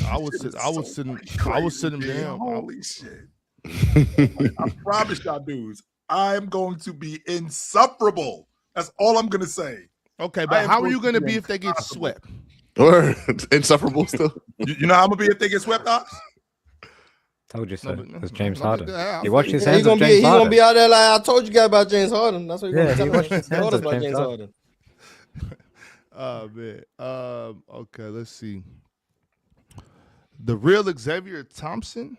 sit him down. Holy shit. I promise y'all dudes, I'm going to be insufferable. That's all I'm going to say. Okay, I but am how are going you to going to be be if they get impossible. swept? Or insufferable still. You know how I'm going to be if they get swept, Ops? Told you so. No, but- It's James no, but- Harden. yeah, He washed his He's hands of gonna James be Harden. out there like I told you guys about James Harden. That's what you're Yeah, gonna he tell washed his hands us of about James James Harden. Harden. Man. Okay, let's see. The real Xavier Thompson.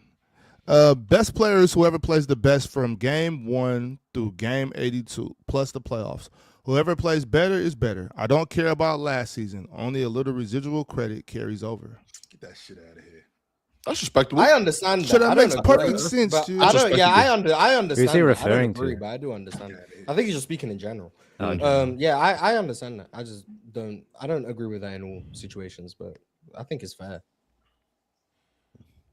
Best player is whoever plays the best from game 1 through game 82, plus the playoffs. Whoever plays better is better. I don't care about last season. Only a little residual credit carries over. Get that shit out of here. That's respectable. I understand Sure, that. that I makes don't perfect agree, sense, but dude. I don't. Yeah, I understand. Who's he that. referring I don't agree, to? but I do understand. I think he's just speaking in general. Oh, Yeah, I understand that. I just don't. I don't agree with that in all situations, but I think it's fair.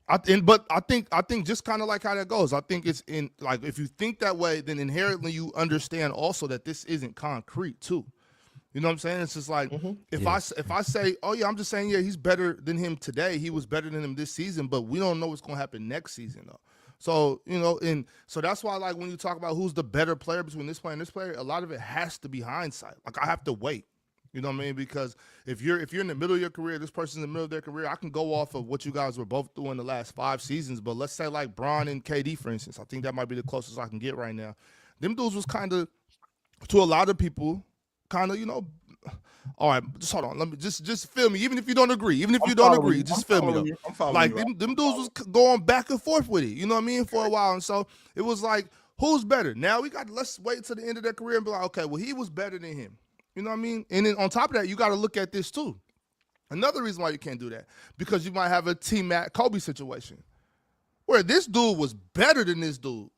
I think just kind of like how that goes. I think it's in like if you think that way, then inherently you understand also that this isn't concrete too. You know what I'm saying? It's just like if I say, oh yeah, I'm just saying, yeah, he's better than him today. He was better than him this season, but we don't know what's gonna happen next season though. So, and so that's why like when you talk about who's the better player between this player and this player, a lot of it has to be hindsight. Like I have to wait. You know what I mean? Because if you're in the middle of your career, this person's in the middle of their career, I can go off of what you guys were both doing the last 5 seasons. But let's say like Bron and KD, for instance, I think that might be the closest I can get right now. Them dudes was kind of, to a lot of people, kind of, all right, just hold on. Let me just feel me. Even if you don't agree, just feel me though. I'm following Like you. them dudes was going back and forth with it. You know what I mean? For a while, and so it was like, who's better? Now let's wait till the end of their career and be like, okay, well he was better than him. You know what I mean? And then on top of that, you got to look at this too. Another reason why you can't do that, because you might have a T-Mac Kobe situation where this dude was better than this dude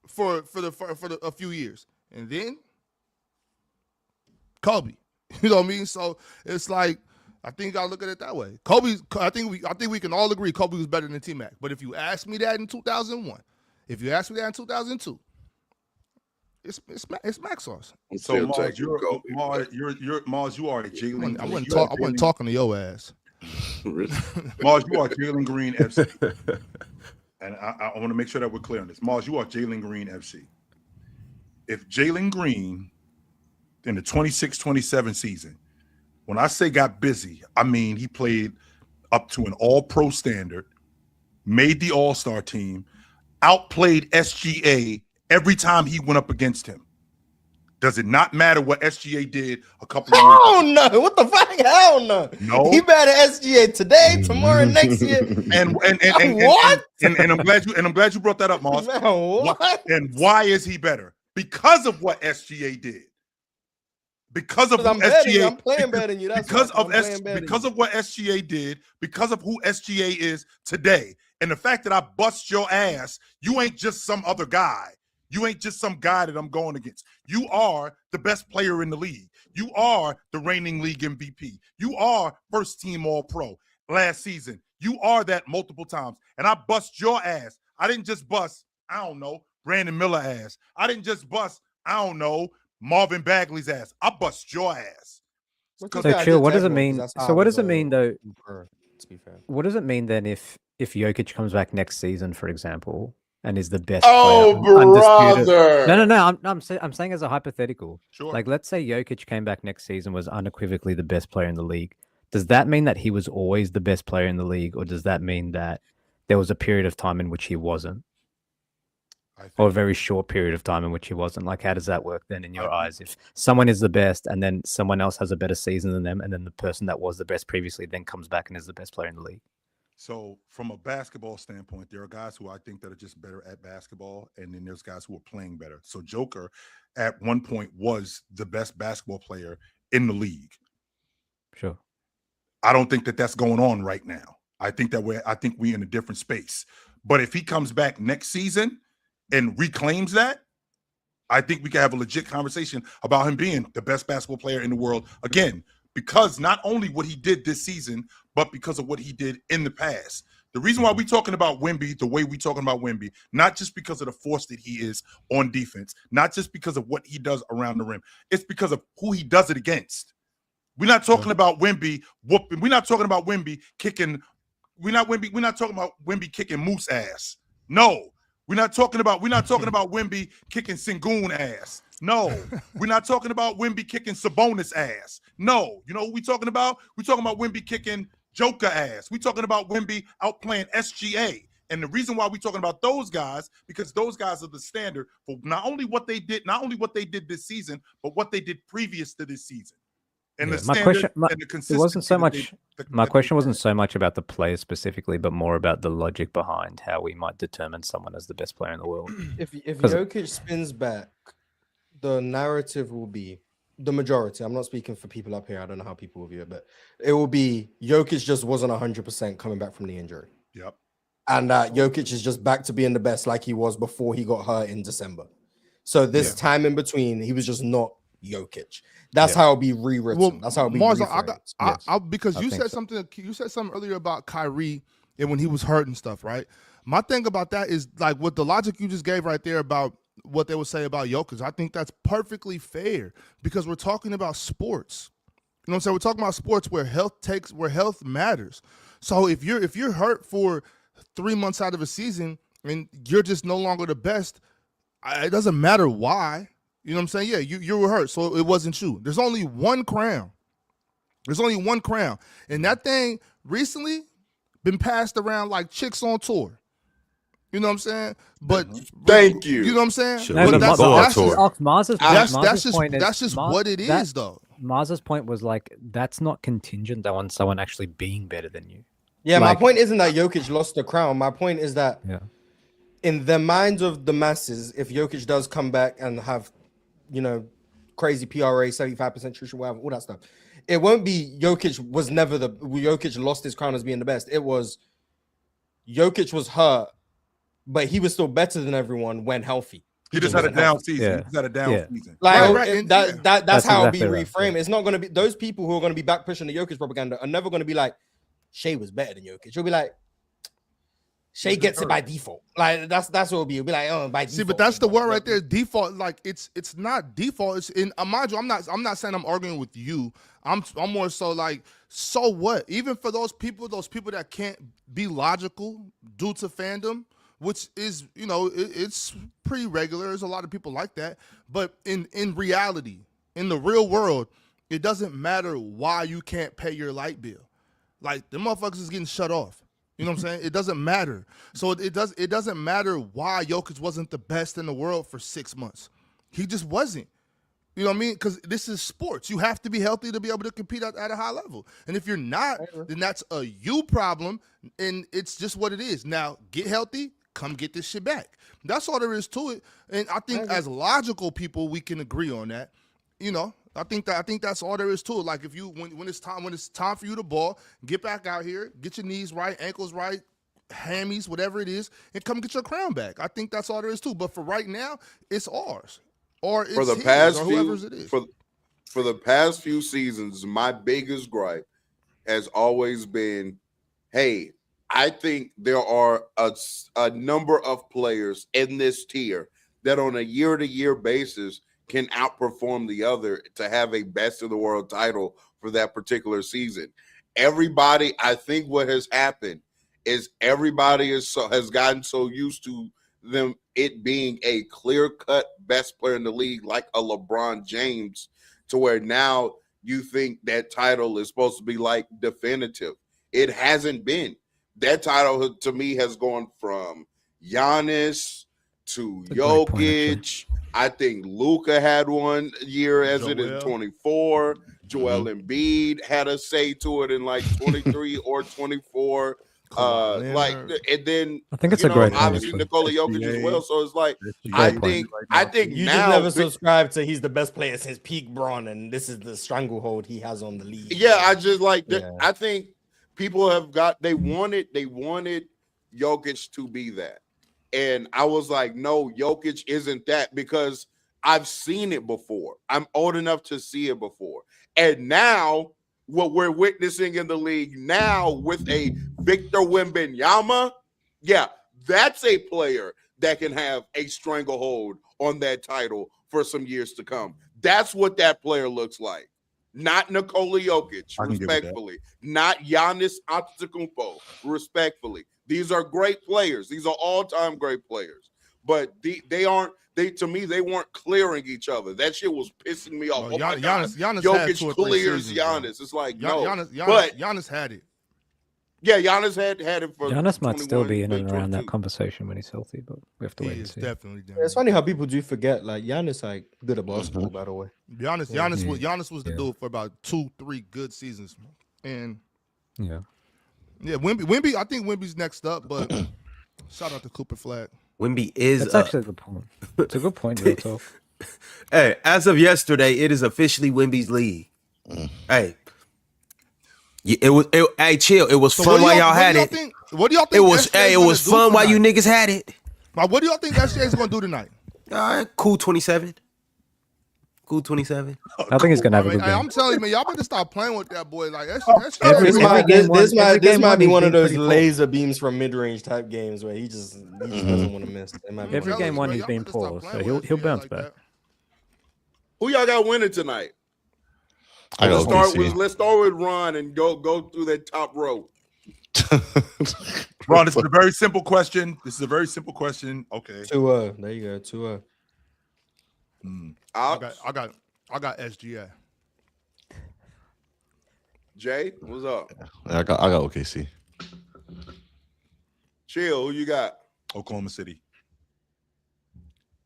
for a few years, and then Kobe. You know what I mean? So it's like I think you gotta look at it that way. I think we can all agree Kobe was better than T-Mac. But if you ask me that in 2001, if you ask me that in 2002, it's Mac sauce. So Mars, you are a Jalen. I wasn't talking to your ass. Mars, you are Jalen Green FC. And I want to make sure that we're clear on this. Mars, you are Jalen Green FC. If Jalen Green in the 26-27 season, when I say got busy, I mean he played up to an all-pro standard, made the all-star team, outplayed SGA every time he went up against him. Does it not matter what SGA did a couple of years ago? Hell no! What the fuck? Hell no! No. He better SGA today, tomorrow, next year. And what? And I'm glad you brought that up, Moss. Man, what? And why is he better? Because of what SGA did. Because of who I'm playing better than you. That's because of what SGA did, because of who SGA is today, and the fact that I bust your ass, you ain't just some other guy. You ain't just some guy that I'm going against. You are the best player in the league. You are the reigning league MVP. You are first team All-Pro last season. You are that multiple times. And I bust your ass. I didn't just bust, I don't know, Brandon Miller ass. I didn't just bust, I don't know, Marvin Bagley's ass. I bust your ass. So chill, what does it mean? So what does it mean though? To be fair. What does it mean then if Jokic comes back next season, for example, and is the best Oh, player, undisputed? brother. No. I'm saying as a hypothetical. Sure. Like, let's say Jokic came back next season, was unequivocally the best player in the league. Does that mean that he was always the best player in the league, or does that mean that there was a period of time in which he wasn't, or a very short period of time in which he wasn't? Like, how does that work then in your eyes? If someone is the best, and then someone else has a better season than them, and then the person that was the best previously then comes back and is the best player in the league? So from a basketball standpoint, there are guys who I think that are just better at basketball, and then there's guys who are playing better. So Joker at one point was the best basketball player in the league. Sure. I don't think that that's going on right now. I think we're in a different space. But if he comes back next season and reclaims that, I think we can have a legit conversation about him being the best basketball player in the world again, because not only what he did this season, but because of what he did in the past. The reason why we're talking about Wemby the way we're talking about Wemby, not just because of the force that he is on defense, not just because of what he does around the rim, it's because of who he does it against. We're not talking about Wemby whooping. We're not talking about Wemby kicking. We're not talking about Wemby kicking Moose ass. No. We're not talking about Wemby kicking Sengun ass. No, we're not talking about Wemby kicking Sabonis ass. No, you know what we're talking about? We're talking about Wemby kicking Joker ass. We're talking about Wemby outplaying SGA. And the reason why we're talking about those guys, because those guys are the standard for not only what they did this season, but what they did previous to this season. And the standard and the consistency. It wasn't so much. My question wasn't so much about the players specifically, but more about the logic behind how we might determine someone as the best player in the world. If Jokic spins back, the narrative will be the majority. I'm not speaking for people up here. I don't know how people will view it, but it will be Jokic just wasn't 100% coming back from the injury. Yep. And Jokic is just back to being the best like he was before he got hurt in December. So this time in between, he was just not Jokic. That's how it'll be rewritten. Well, that's how it'll be Mars, reframed. Because you said something earlier about Kyrie and when he was hurt and stuff, right? My thing about that is like what the logic you just gave right there about what they would say about Jokic. I think that's perfectly fair because we're talking about sports. You know what I'm saying? We're talking about sports where health matters. So if you're hurt for 3 months out of a season and you're just no longer the best, it doesn't matter why. You know what I'm saying? Yeah, you were hurt, so it wasn't you. There's only one crown. And that thing recently been passed around like chicks on tour. You know what I'm saying? But thank you. You know what I'm saying? No, but that's just what it is, though. Mars's point was like that's not contingent on someone actually being better than you. Yeah, my point isn't that Jokic lost the crown. My point is that in the minds of the masses, if Jokic does come back and have, crazy PRA, 75% true, whatever, all that stuff, it won't be Jokic lost his crown as being the best. It was Jokic was hurt, but he was still better than everyone when healthy. He just had a down season. Yeah. He just had a down Yeah. season. Like Right, and that's That's how exactly it'll be right, reframed. It's not going to be those people who are going to be back pushing the Jokic propaganda are never going to be like Shea was better than Jokic. You'll be like Shea gets it by default. Like that's what it'll be. It'll be like, oh, by default. See, but that's the word right there. Default, like it's not default. It's in mind you, I'm not saying I'm arguing with you. I'm more so like, so what? Even for those people that can't be logical due to fandom, which is, it's pretty regular. There's a lot of people like that. But in reality, in the real world, it doesn't matter why you can't pay your light bill. Like the motherfuckers is getting shut off. You know what I'm saying? It doesn't matter. So it doesn't matter why Jokic wasn't the best in the world for 6 months. He just wasn't. You know what I mean? Because this is sports. You have to be healthy to be able to compete at a high level. And if you're not, then that's a you problem, and it's just what it is. Now, get healthy, come get this shit back. That's all there is to it. And I think as logical people, we can agree on that. I think that's all there is to it. Like if you when it's time for you to ball, get back out here, get your knees right, ankles right, hammies, whatever it is, and come get your crown back. I think that's all there is to it. But for right now, it's ours. Or it's For the his, past or few, whoever's it is. For the past few seasons, my biggest gripe has always been, hey, I think there are a number of players in this tier that on a year-to-year basis can outperform the other to have a best in the world title for that particular season. Everybody, I think what has happened is everybody has gotten so used to them it being a clear-cut best player in the league like a LeBron James to where now you think that title is supposed to be like definitive. It hasn't been. That title to me has gone from Giannis to Jokic. I think Luka had one year as it is 24. Joel Embiid had a say to it in like 23 or 24. And then I think it's a great obviously point. Nikola Jokic as well. So it's like I think you now just never subscribe to he's the best player since peak Bron, and this is the stranglehold he has on the league. Yeah, I just like I think people have they wanted Jokic to be that. And I was like, no, Jokic isn't that because I've seen it before. I'm old enough to see it before. And now what we're witnessing in the league now with a Victor Wembanyama, yeah, that's a player that can have a stranglehold on that title for some years to come. That's what that player looks like. Not Nikola Jokic, respectfully. Not Giannis Antetokounmpo, respectfully. These are great players. These are all-time great players. But they weren't clearing each other. That shit was pissing me off. Giannis Jokic clears Giannis. It's like, no. Giannis had it. Yeah, Giannis had it for Giannis might still be in and around that conversation when he's healthy, but we have to wait and see. Definitely. It's funny how people do forget. Like Giannis, like good at basketball, by the way. Giannis was the dude for about 2-3 good seasons, and Wemby. I think Wemby's next up, but shout out to Cooper Flag. Wemby is. That's actually a good point. It's a good point, real talk. Hey, as of yesterday, it is officially Wemby's league. Hey. Hey, chill. It was fun while y'all had it. What do y'all think? It was fun while you niggas had it. What do y'all think SJ is going to do tonight? Cool 27. Cool 27. I think he's going to have a good game. I'm telling you, man, y'all better stop playing with that boy. Like this might be one of those laser beams from mid-range type games where he just doesn't want to miss. Every game one he's been poor, so he'll bounce back. Who y'all got winning tonight? Let's start with Ron and go through that top row. Ron, this is a very simple question. Okay. 2-0. There you go. 2-0. I got SGA. Jay, what's up? I got OKC. Chill, who you got? Oklahoma City.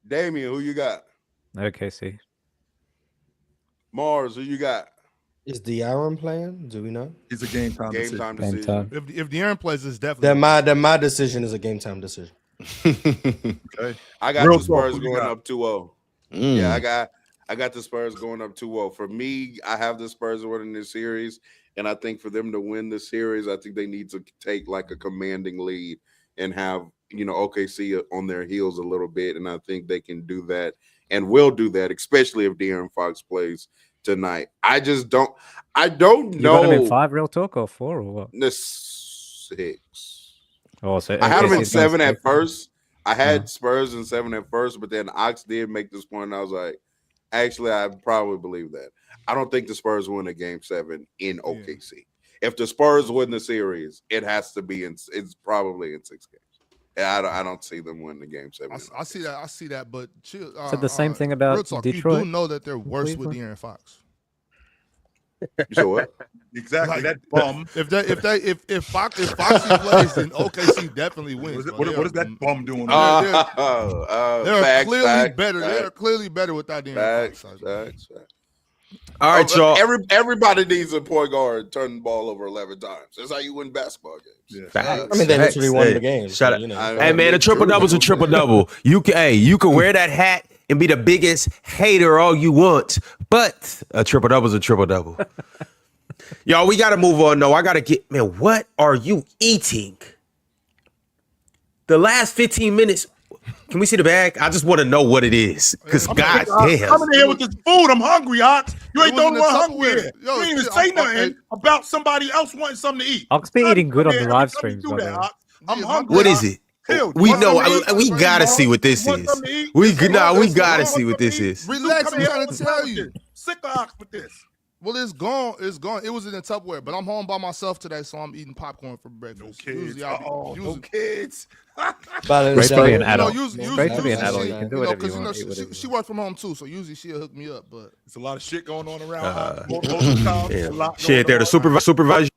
Damian, who you got? OKC. Mars, who you got? Is De'Aaron playing? Do we know? It's a game time decision. If De'Aaron plays, it's definitely then my decision is a game time decision. Okay. I got the Spurs going up 2-0. Yeah, I got the Spurs going up 2-0. For me, I have the Spurs winning this series, and I think for them to win the series, I think they need to take like a commanding lead and have OKC on their heels a little bit, and I think they can do that and will do that, especially if De'Aaron Fox plays tonight. I don't You know. got him in 5 real talk or 4 or what? The 6. Oh, so I had him in OKC's 7 gonna at stay- first. I had Spurs in 7 at first, but then Ox did make this point, and I was like, actually, I probably believe that. I don't think the Spurs win a game 7 in OKC. If the Spurs win the series, it has to be it's probably in 6 games. I don't see them winning the game 7. I see that, but chill. Said the same thing about real talk, Detroit. You do know that they're worse with Cleveland. De'Aaron Fox. You saw what? Exactly. Like, That bum. If Foxy plays, then OKC definitely wins. What is that bum doing? They're clearly better. They're clearly better without De'Aaron Fox. Facts. All right, y'all. Everybody needs a point guard turning the ball over 11 times. That's how you win basketball games. Facts. I mean, they literally won Hey, the game. Shut so, up. you know. Hey man, a triple double's a triple double. You can wear that hat and be the biggest hater all you want, but a triple double's a triple double. Y'all, we gotta move on. No, I gotta get man. What are you eating? The last 15 minutes. Can we see the bag? I just want to know what it is. Because god damn. I'm in here with this food. I'm hungry, Ox. You ain't It was don't in the want hungry. Tupperware. Yo, You ain't even shit, say I'm- nothing about somebody else wanting something to eat. Ox be eating good on the live streams, by the way. I'm Yeah, hungry. What Ox. is it? Hell, We you want know. something to eat? We gotta see what this Want is. something to eat? We Listen, gotta want see what something this to eat? is. Relax, Come I'm here trying all to the tell time you. with this. Sick of Ox with this. Well, it's gone. It's gone. It was in the Tupperware, but I'm home by myself today, so I'm eating popcorn for No breakfast. kids. Usually I'll be- No kids. Balance Great to be an diet. adult. usually Great to be an usually adult. she- You can do know, whatever 'cause, you want. Eat she whatever you she want. works from home too, so usually she'll hook me up. But There's a lot of shit going on around. Most of the time, there's a lot Shit, they're going the on. supervisor.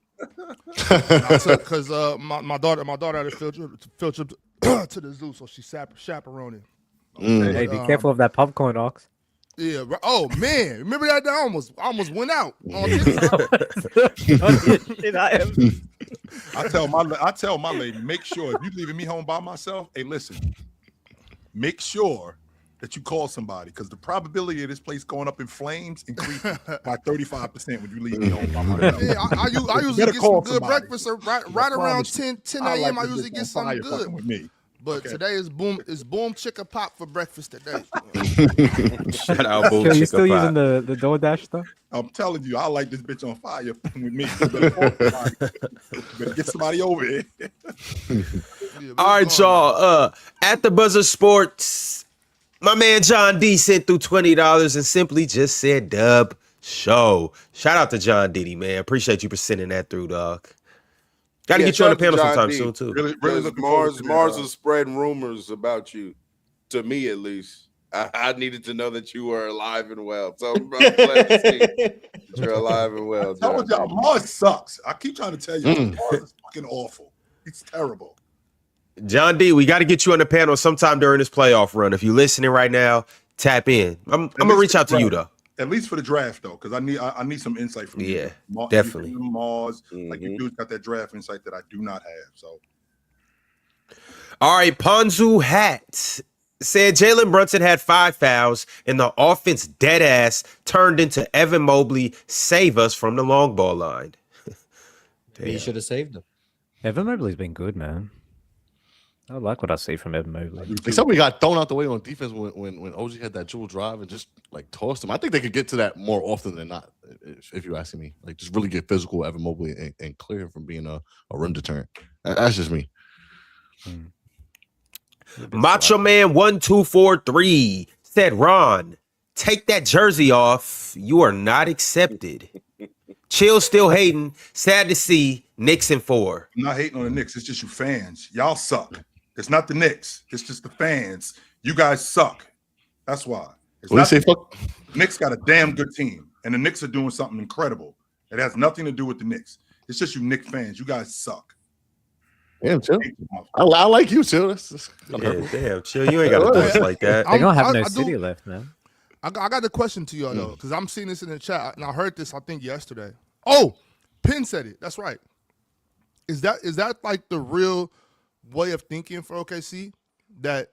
because my daughter had a field trip to the zoo, so she's chaperoning. Hey, be careful of that popcorn, Ox. Yeah. Oh man, remember that day? I almost went out on TikTok. I tell my lady, make sure if you leaving me home by myself, hey, listen, make sure that you call somebody because the probability of this place going up in flames increases by 35% when you leave me home by myself. Yeah, I usually better get call some good somebody. breakfast right around 10 a.m. I this usually bitch get on something fire good. fucking with me. But Okay. today is boom chicken pop for breakfast today. Shout out, Boom Yo, you Chicka still using Pop. the DoorDash stuff? I'm telling you, I like this bitch on fire fucking with me. You better call somebody. You better get somebody over here. Yeah, All right, what's going on? y'all. At the Buzzer Sports, my man John D sent through $20 and simply just said dub show. Shout out to John Diddy, man. Appreciate you for sending that through, dog. Got to Yeah, get you on the shout out to panel John sometime D. soon, too. Really Because looking forward to Mars that, is spreading rumors about you, to me at least. I needed to know that you were alive and well. So I'm glad to see that you're alive and well. I told John y'all, Mars sucks. I keep trying to tell you, Mars is fucking awful. It's terrible. John D, we got to get you on the panel sometime during this playoff run. If you're listening right now, tap in. I'm going to reach out to you, though. At least for the draft, though, because I need some insight from you. Yeah, definitely. Mars, like you do got that draft insight that I do not have. So, All right, Ponzu Hat said Jalen Brunson had 5 fouls and the offense dead ass turned into Evan Mobley. Save us from the long ball line. You should have saved him. Evan Mobley's been good, man. I like what I see from Evan Mobley. Except we got thrown out the way on defense when OG had that jewel drive and just like tossed him. I think they could get to that more often than not, if you're asking me. Like just really get physical with Evan Mobley and clear him from being a rim deterrent. That's just me. Macho Man 1243 said, Ron, take that jersey off. You are not accepted. Chill still hating. Sad to see. Knicks in 4. I'm not hating on the Knicks. It's just you fans. Y'all suck. It's not the Knicks. It's just the fans. You guys suck. That's why. It's What do you not say, the fuck? Knicks got a damn good team, and the Knicks are doing something incredible. It has nothing to do with the Knicks. It's just you Knicks fans. You guys suck. Damn, chill. I like you, chill. That's Yeah, damn, chill. You ain't got to do us like that. They're going to have no I do- city left, man. I got a question to y'all though, because I'm seeing this in the chat, and I heard this I think yesterday. Oh, Penn said it. That's right. Is that like the real way of thinking for OKC, that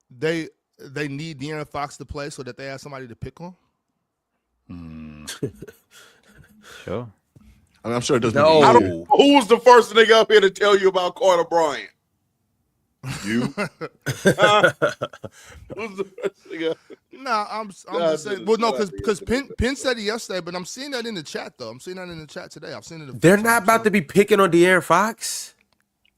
they need De'Aaron Fox to play so that they have somebody to pick on? Sure. I mean, I'm sure it doesn't. No. Who was the first nigga up here to tell you about Carter Bryant? You? Who's the first nigga? Nah, I'm just saying. Well, no, because Penn said it yesterday, but I'm seeing that in the chat though. I'm seeing that in the chat today. I've seen it. They're not about to be picking on De'Aaron Fox.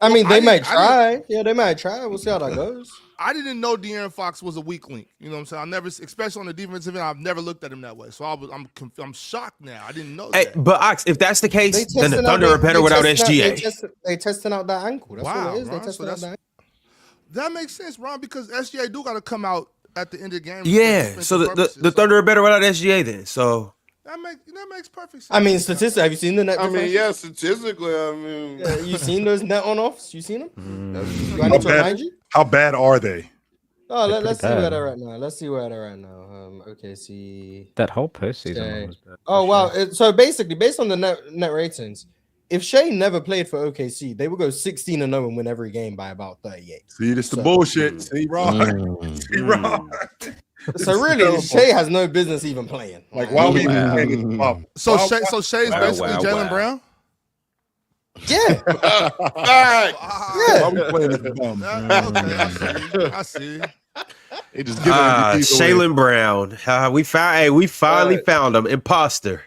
I mean, I they might didn't- try. Yeah, they might try. We'll see how that goes. I didn't know De'Aaron Fox was a weak link. You know what I'm saying? I never, especially on the defensive end, I've never looked at him that way. So I'm shocked now. I didn't know Hey, that. but Ox, if that's the case, They then the testing out Thunder are better without SGA. They testing out that ankle. That's Wow, what it is. They Ron, testing so out that ankle. That makes sense, Ron, because SGA do got to come out at the end of the game. for Yeah, defensive so the purposes. Thunder are better without SGA then. So That makes perfect sense. I mean, statistics. Have you seen the net? I mean, differentials? yeah, statistically, I mean, Yeah, you seen those net on offs? You seen them? Mm. Do I need to remind you? How bad are they? Oh, They're let's see pretty where bad. they're at now. Let's see where they're at now. OKC. That whole postseason Okay. one was bad. Oh wow! So basically, based on the net ratings, if Shea never played for OKC, they would go 16-0 and win every game by about 38. See, this the So- bullshit. See, Ron. Mm. See, Ron. So really, Shea has no business even playing. Like, why we Wow. playing this up? So Why- Shay's Wow, basically wow, Jalen wow. Brown. Yeah, Facts. why we playing this bum? Okay, I see. They just give it MVPs away. Shaylin Brown. We finally Right. found him. Imposter.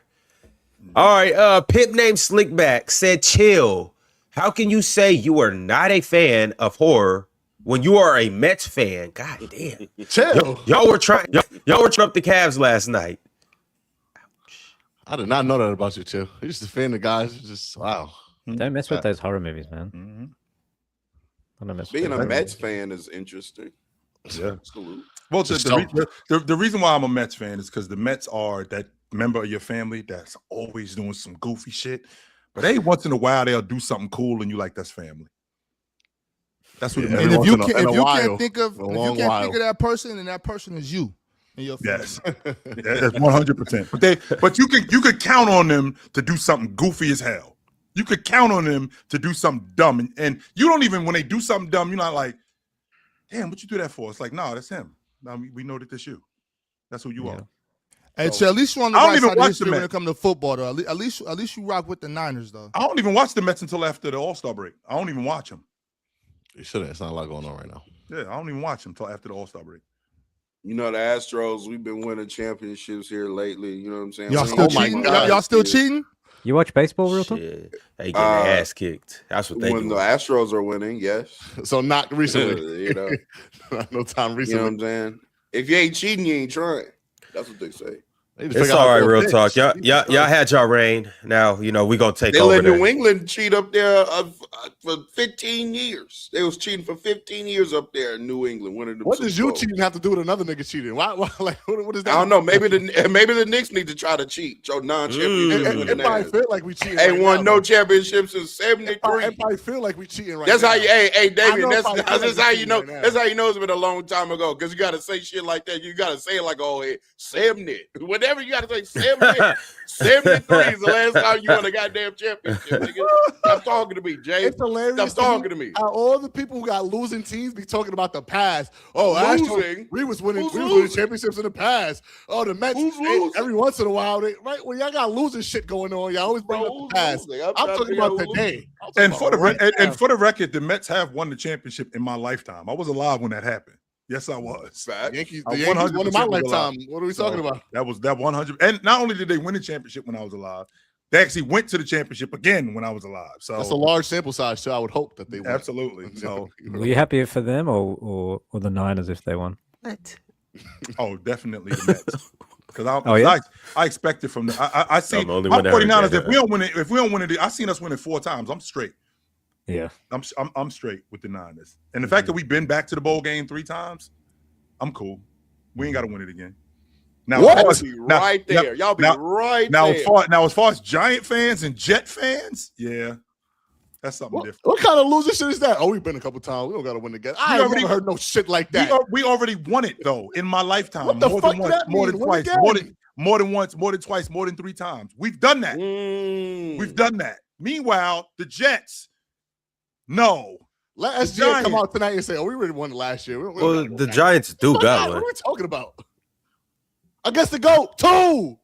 All right. Pip named Slickback said, "Chill. How can you say you are not a fan of horror when you are a Mets fan?" God damn. Chill. Y'all were trying up the Cavs last night. I did not know that about you, Chill. You're just a fan of guys. Just wow. Don't mess with those horror movies, man. Mhm. I don't mess with Being those a horror Mets movies. fan is interesting. Yeah. Salute. Well, Just the reason why I'm a Mets fan is because the Mets are that member of your family that's always doing some goofy shit. But hey, once in a while they'll do something cool, and you like that's family. That's what Yeah, it And means. if once you in a- can't, in a if you while. can't think of, In a if you long can't while. think of that person, then that person is you and your family. Yes, that's 100%. But you could count on them to do something goofy as hell. You could count on them to do something dumb, and you don't even when they do something dumb, you're not like, damn, what you do that for? It's like, no, that's him. No, we know that that's you. That's who you Yeah. are. And So, so at least you're on the I don't right even side of watch history the when Mets. it comes to football, though. At least you rock with the Niners, though. I don't even watch the Mets until after the All-Star break. I don't even watch them. You shouldn't. It's not a lot going on right now. Yeah, I don't even watch them until after the All-Star break. You know, the Astros, we've been winning championships here lately. You know what I'm saying? Y'all We still ain't my cheating? winning God. Y'all still shit. cheating? You watch baseball, real talk? Shit. They getting their ass kicked. That's what they When do. the Astros are winning, yes. So not recently. You know, No time you know what recently. I'm saying? If you ain't cheating, you ain't trying. That's what they say. They just It's figure out all how right, to real pitch. talk. Y'all had y'all reign. Now we gonna take They over. let New the- England cheat up there for 15 years. They was cheating for 15 years up there in New England. Winning the What Super does you Bowl. cheating have to do with another nigga cheating? Why like what is that? I don't know. Maybe the Knicks need to try to cheat. Show non-championship It winning probably ass. feel like we cheating. Ain't right won now, no though. championships since It probably '73. feel like we cheating right That's now. how you, hey David. know That's if I feel like how we you know. cheating right now. That's how you know it's been a long time ago. Because you got to say shit like that. You got to say it like, oh, hey, 70. Whatever you got to say, 70. 73 is the last time you won a goddamn championship. Nigga. Stop talking to me, Jay. It's hilarious. Stop talking to me. How all the people who got losing teams be talking about the past. Oh, Losing? we was winning. Who's We was winning losing? championships in the past. Oh, the Mets. Who's hey, losing? every once in a while, right? Well, y'all got losing shit going on. Y'all always bring Bro, up who's the past. losing? I'm trying to talking figure out about who today. losing. I'm talking And about for the right and now. for the record, the Mets have won the championship in my lifetime. I was alive when that happened. Yes, I was. Facts. Yankees, I the Yankees won in my 100% was alive. lifetime. What are we talking about? That was that 100. And not only did they win the championship when I was alive, they actually went to the championship again when I was alive. So That's a large sample size, so I would hope that they win. absolutely. So Were you happy for them or the Niners if they won? What? oh, definitely the Mets. Because Oh, yeah? I expected from the I see I'm the only my one that heard 49ers. that. If we don't win it, I seen us winning 4 times. I'm straight. Yeah. I'm straight with the Niners. And the fact that we've been back to the bowl game 3 times, I'm cool. We ain't got to win it again. Now, Y'all as far as- be now- right there. Y'all be now- right now, there. as far as Giant fans and Jet fans, yeah, that's something different. What kind of loser shit is that? Oh, we've been a couple times. We don't got to win again. I already- never heard no shit like that. We already won it though in my lifetime. What the more fuck than did once, that more mean? than Win twice, again? more than once, more than twice, more than 3 times. We've done that. We've done that. Meanwhile, the Jets, no. Let The SGA come Giants. out tonight and say, "Oh, we already won last year." We don't Well, gotta go the back. Giants do Fuck got that. What one. are we talking about? Against the GOAT, two.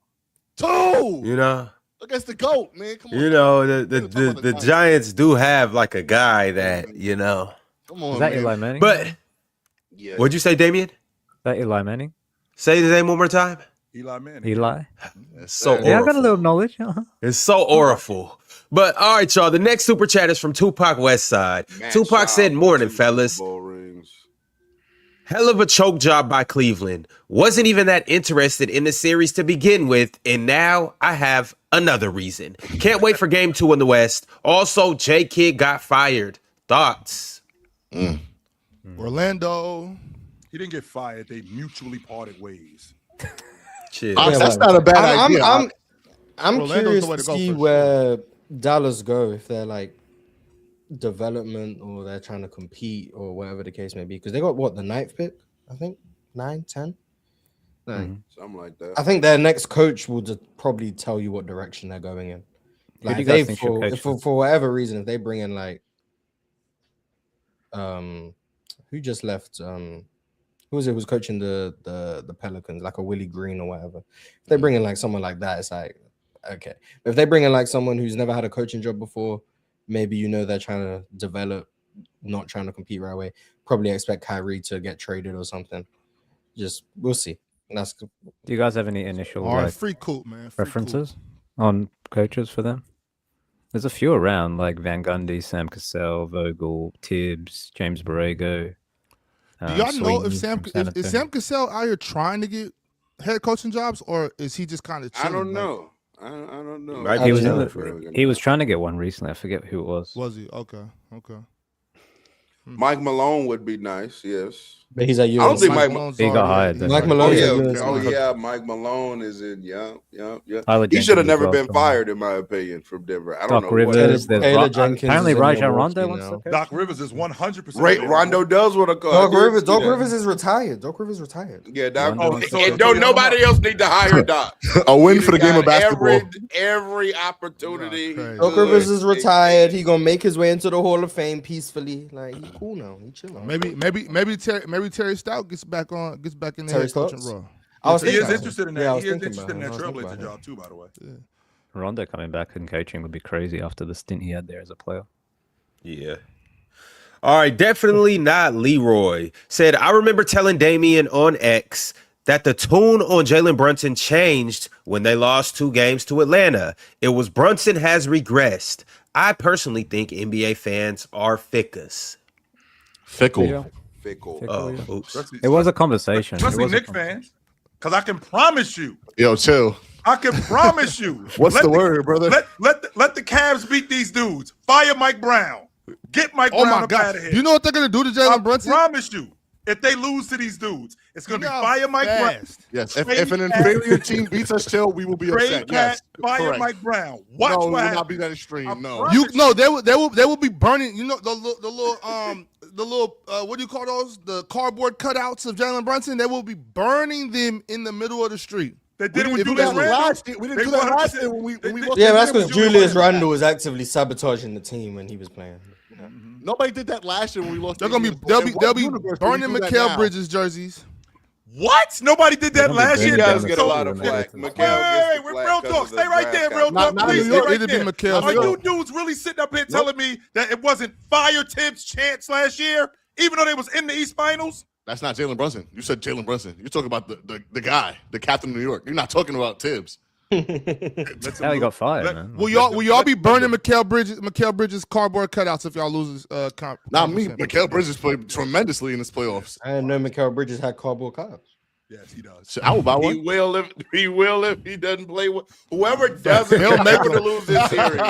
You know. Against the GOAT, man. Come on. You know, We're talking about the the Giants do have like a guy that, you know. Come on, Is that man. Eli Manning? But Yeah. what'd you say, Damien? Is that Eli Manning? Say the name one more time. Eli Manning. Eli? It's so Yeah, I got a awful. little knowledge. It's so awful. But all right, y'all. The next super chat is from Tupac Westside. Matt Tupac Schaub said, with "Morning, 2 fellas. Super Bowl rings. Hell of a choke job by Cleveland. Wasn't even that interested in the series to begin with, and now I have another reason. Can't wait for game 2 in the West. Also, J Kidd got fired. Thoughts?" Orlando. He didn't get fired. They mutually parted ways. Chill. Ox, Yeah, that's well, not a bad idea. I'm Orlando's curious the way to to go see for where Dallas go, if they're like development or they're trying to compete or whatever the case may be. Because they got what, the 9th pick, I think? 9, 10? Like, Something like that. I think their next coach will just probably tell you what direction they're going in. Who Like do you if guys they think should coach them? for whatever reason, if they bring in like who just left who was it who was coaching the Pelicans, like a Willie Green or whatever. If they bring in like someone like that, it's like okay. But if they bring in like someone who's never had a coaching job before, maybe they're trying to develop, not trying to compete right away. Probably expect Kyrie to get traded or something. Just we'll see. That's good. Do you guys have any initial All right, like, free coop, man. Free preferences on coaches for them? There's a few around, like Van Gundy, Sam Cassell, Vogel, Tibbs, James Borrego. Do y'all know if Sweeney from San is Sam Cassell out here trying to get head coaching jobs, or is he just kind of? I don't know. I don't know. Might He be was, in he was trying to get one recently. I forget who it was. Was he? Okay. Mike Malone would be nice. Yes. But he's at I don't think Mike. Malone's He got already- hired, he's though. Mike already- Malone- Oh yeah, yeah, Mike Malone is in. Yeah. Tyler He should have Jenkins never as well been from- fired, in my opinion, from Denver. I don't Doc know. Rivers. There's Taylor Ro- Jenkins apparently is in Rajon Milwaukee Rondo wants now. to coach. Doc Rivers is 100%. Rondo does want to call. Doc Rivers is retired. Doc Rivers retired. Yeah, Doc. Rondo wants to And coach. don't nobody else need to hire Doc. A win He for the game of got basketball. Every opportunity. Yeah, crazy. Doc Rivers is retired. He gonna make his way into the Hall of Fame peacefully. Like he cool now. He chilling. Maybe Terry Stout gets back in the Terry head coaching Stotts? role. I was He thinking is about interested in it. that. Yeah, I was He is thinking interested in about that it. I was thinking Trailblazer about job too, by the way. Rondo coming back and coaching would be crazy after the stint he had there as a player. Yeah. All right, definitely not Leroy. Said, "I remember telling Damien on X that the tune on Jalen Brunson changed when they lost 2 games to Atlanta. It was Brunson has regressed. I personally think NBA fans are fickus." Fickle. Yeah. Fickle. Oh, yeah. oops. It was a conversation. It Especially was a Knicks conversation. fans. Because I can promise you, Yo, chill. I can promise you. What's the word, brother? Let the Cavs beat these dudes. Fire Mike Brown. Get Mike Oh Brown my up God! out of here. You know what they're gonna do to I Jalen Brunson? promise you, if they lose to these dudes, it's going to be fire Mike Brown. Fast. Yes. If an inferior team beats us, chill, we will be Trade upset. Cat, Yes. fire Correct. Mike Brown. No, Watch we what will not happens. be that extreme. I No. promise They will be burning. You know the little what do you call those? The cardboard cutouts of Jalen Brunson. They will be burning them in the middle of the street. They We did it didn't with do Julius that Randle. last year. We didn't do that last year when we lost. Yeah, to that's them. because Julius Randle was actively sabotaging the team when he was playing. Nobody did that last year when we lost. They'll to be them. In they'll what be universe do we burning do that Mikal now? Bridges jerseys. What? Nobody did that They're gonna be last bringing year. He down does the get a lot total of and flack. everything. Mikal Wait, gets the real flack talk. 'cause of Stay the right there, draft real Not- talk. not Please New stay York. right It'll be there. Mikal Are you Bridges. dudes really sitting up here telling me that it wasn't fire Tibbs' chance last year, even though they was in the East Finals? That's not Jalen Brunson. You said Jalen Brunson. You're talking about the guy, the captain of New York. You're not talking about Tibbs. That's how he got fired, man. Will y'all be burning Mikal Bridges cardboard cutouts if y'all lose this Not me. Mikal Bridges played tremendously in this playoffs. I didn't know Mikal Bridges had cardboard cups. Yes, he does. Shit, I will buy He one. will if he doesn't play well. Whoever doesn't He'll make to him. lose this series,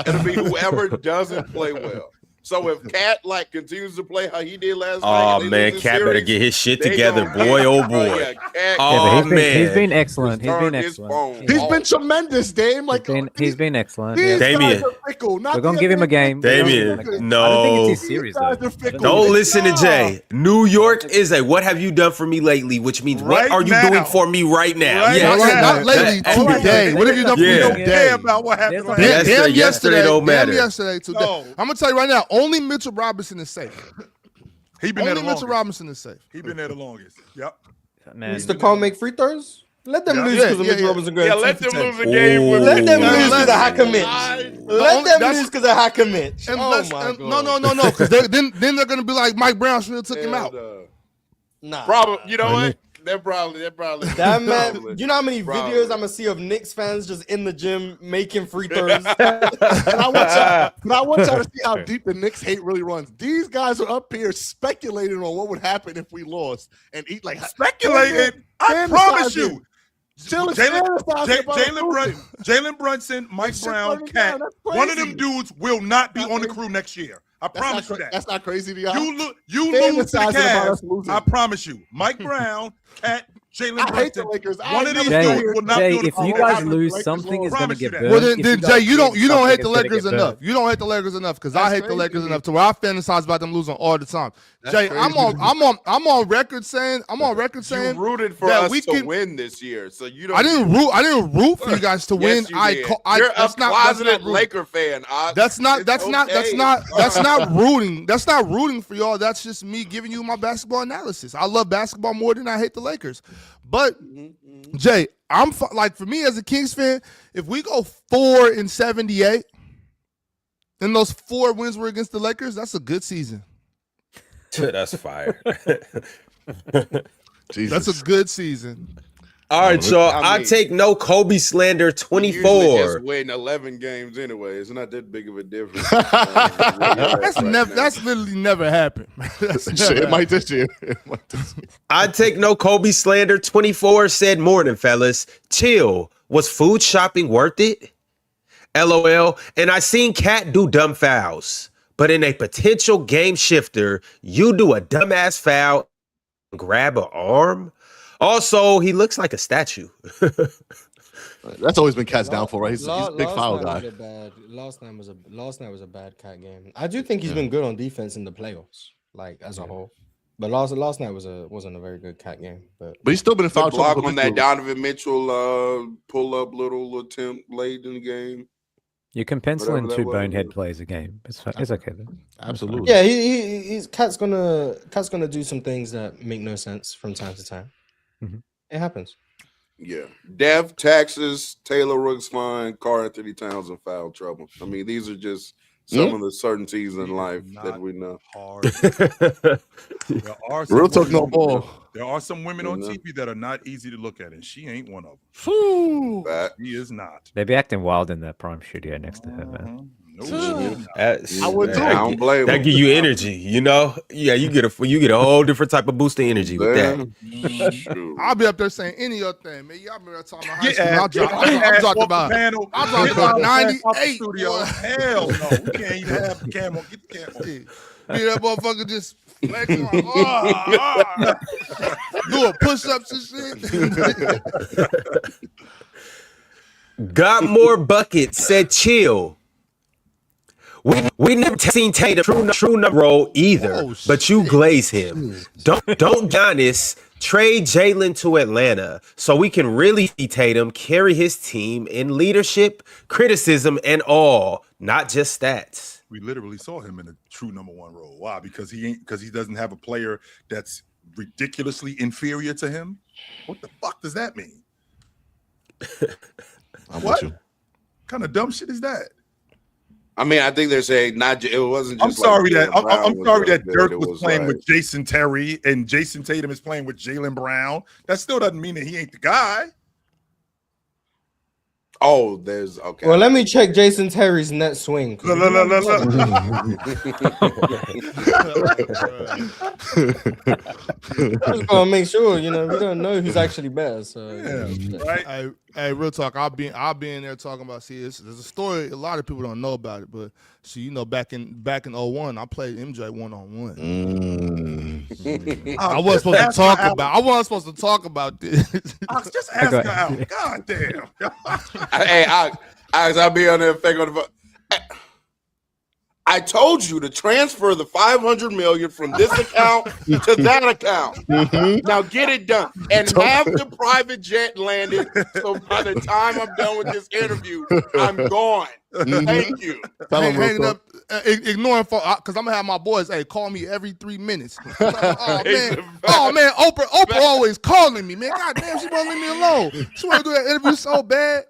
it'll be whoever doesn't play well. So if Cat continues to play how he did last night, Oh and they man, lose this Cat better series, get his shit they together, gonna boy. get- Oh boy. yeah, Cat Oh, Yeah, but man. he's been excellent. He's Turn been his excellent. phone He's off. been tremendous, Dame. Like He's been excellent. These Yeah. Damien. guys are fickle. Not We're gonna the give him a other game. Damien, I don't think no. it's his series These guys though. are fickle. Don't listen to Nah. Jay. New York is a what have you done for me lately, which means Right what are you now. doing for me right now? Right Yes. now. Not lately, That- today. What have you done for me Yeah. Don't today? care about what happened last Yes. year. Yesterday don't matter. Damn yesterday today. No. I'm gonna tell you right now. Only Mitchell Robinson is safe. He been there Only the Mitchell longest. Robinson is safe. He been there the longest. Yep. Man, Mr. Cole make free throws? Let them Yeah. lose because of Mitch Robinson going Yeah, 2 let for them 10. lose a game with Let them Mitch. lose because of Hacker I- Mitch. Let them lose because of Hacker Mitch. And Oh my god. no, because then they're gonna be like Mike Brown should have took him out. Nah. Probably, you know Only- what? They're probably. That man, probably. you know how many Probably. videos I'm gonna see of Knicks fans just in the gym making free throws? And I want y'all to see how deep the Knicks hate really runs. These guys are up here speculating on what would happen if we lost and eat like Speculating. I promise you. Jalen Jalen Brunson, Mike Brown, Cat. One of them dudes will not be on the crew next year. I promise you that. That's not crazy to y'all. You lose to the Fantasizing about us Cavs. losing. I promise you. Mike Brown, Cat, Jalen I hate the Brunson. Lakers. One of these Jay, dudes will not Jay, be on the if crew you next guys year. lose, Lakers something will is going to promise you get that. burned. Well, then If you Jay, guys you don't win, hate something the is gonna Lakers get enough. burned. You don't hate the Lakers enough because I That's hate the Lakers crazy. enough to where I fantasize about them losing all the time. That's Jay, crazy. I'm on record saying You rooted for that us we to can- win this year, so you don't. I didn't root for you guys to win. Yes, you did. You're a that's not closeted rooting. Laker fan. That's not rooting. That's not rooting for y'all. That's just me giving you my basketball analysis. I love basketball more than I hate the Lakers. But Jay, like for me as a Kings fan, if we go 4-78, and those 4 wins were against the Lakers, that's a good season. That's fire. That's a good season. All right, y'all. I I mean, take no Kobe slander. We usually 24. just win 11 games anyway. It's not that big of a difference. That's literally never happened. That's never Shit, it happened. might this year. It might this year. I take no Kobe slander. 24 said morning, fellas. Chill. Was food shopping worth it? LOL. And I seen Cat do dumb fouls. But in a potential game shifter, you do a dumbass foul and grab an arm? Also, he looks like a statue. That's always been Cat's downfall, right? He's a big foul guy. Last night was a bad Cat game. I do think he's been good on defense in the playoffs, like as a whole. But last night wasn't a very good Cat game. But But he's still been in foul The block trouble. on that Donovan Mitchell pull up little attempt late in the game. You can pencil in Whatever that 2 was. Bonehead plays a game. It's okay though. Absolutely. yeah, he's Cat's gonna do some things that make no sense from time to time. Mhm. It happens. Yeah. Death, taxes, Taylor Rooks fine, Carl Anthony Towns in foul trouble. I mean, these are just some of the certainties in life that we know. Hard. There are some Real talk, no women- ball. There are some women on Yeah. TV that are not easy to look at, and she ain't one of them. Whew. That She is not. They be acting wild in that prime studio next to her, man. No, she is not. That's- I would I too. don't blame That him. give you energy, you know? Yeah, you get a whole different type of boost of energy with that. Shoot. I'll be up there saying any other thing, man. Y'all remember that time in high Get school? ass- I'm get talking ass off the about. panel. I'm talking Get about ass off the 98, studio. boy. Hell no. We can't even have the camera. Get the camera. Be that motherfucker just flexing like, doing push-ups and shit. Got more buckets, said chill. We never seen Tatum true number role either, Oh, but you glaze him. Don't Giannis trade Jalen to Atlanta so we can really see Tatum carry his team in leadership, criticism, and all, not just stats. We literally saw him in a true number 1 role. Why? Because he doesn't have a player that's ridiculously inferior to him. What the fuck does that mean? I'm What? with you. Kind of dumb shit is that? I mean, I think they're saying it wasn't I'm just. sorry like that Jaylen Brown I'm was sorry really that good. Dirk It was playing like- with Jason Terry and Jason Tatum is playing with Jaylen Brown. That still doesn't mean that he ain't the guy. Oh, there's okay. Well, let me check Jason Terry's net swing. 'cause Look, look, look, look, I just gotta make sure, we don't know who's actually better. So Yeah, right? Hey, real talk. I'll be in there talking about. See, there's a story. A lot of people don't know about it, but see, back in 01, I played MJ 1-on-1. I wasn't supposed to talk about. I wasn't supposed to talk about this. Just ask her out. God damn. Hey, I'll be on there fake on the phone. I told you to transfer the $500 million from this account to that account. Now get it done. And have the private jet landed. So by the time I'm done with this interview, I'm gone. Thank you. Hanging up, ignoring because I'm gonna have my boys. Hey, call me every 3 minutes. Oh man, Oprah always calling me, man. God damn, she won't leave me alone. She want to do that interview so bad.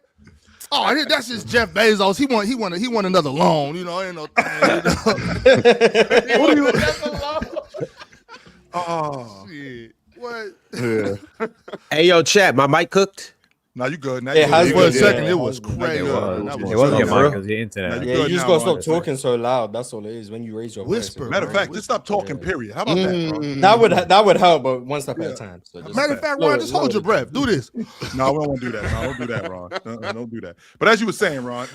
Oh, that's just Jeff Bezos. He want another loan. You know, ain't no thing. You know? Oh shit. What? yeah. Hey, yo, chat. My mic cooked. Now you good. Now It has For a been, second, yeah, it was it has been. crazy. It was. That It wasn't your for mic, real? it was the internet. Yeah, Yeah, you just now, gotta stop honestly. talking so loud. That's all it is. When you raise your Whisper. voice. Matter of fact, just stop talking. Period. How about that, bro? That would help, but one step at a time. So just Matter of fact, lower Ron, it, just hold lower your it. breath. Do this. No, we don't want to do that. No, don't do that, Ron. Don't do that. But as you were saying, Ron,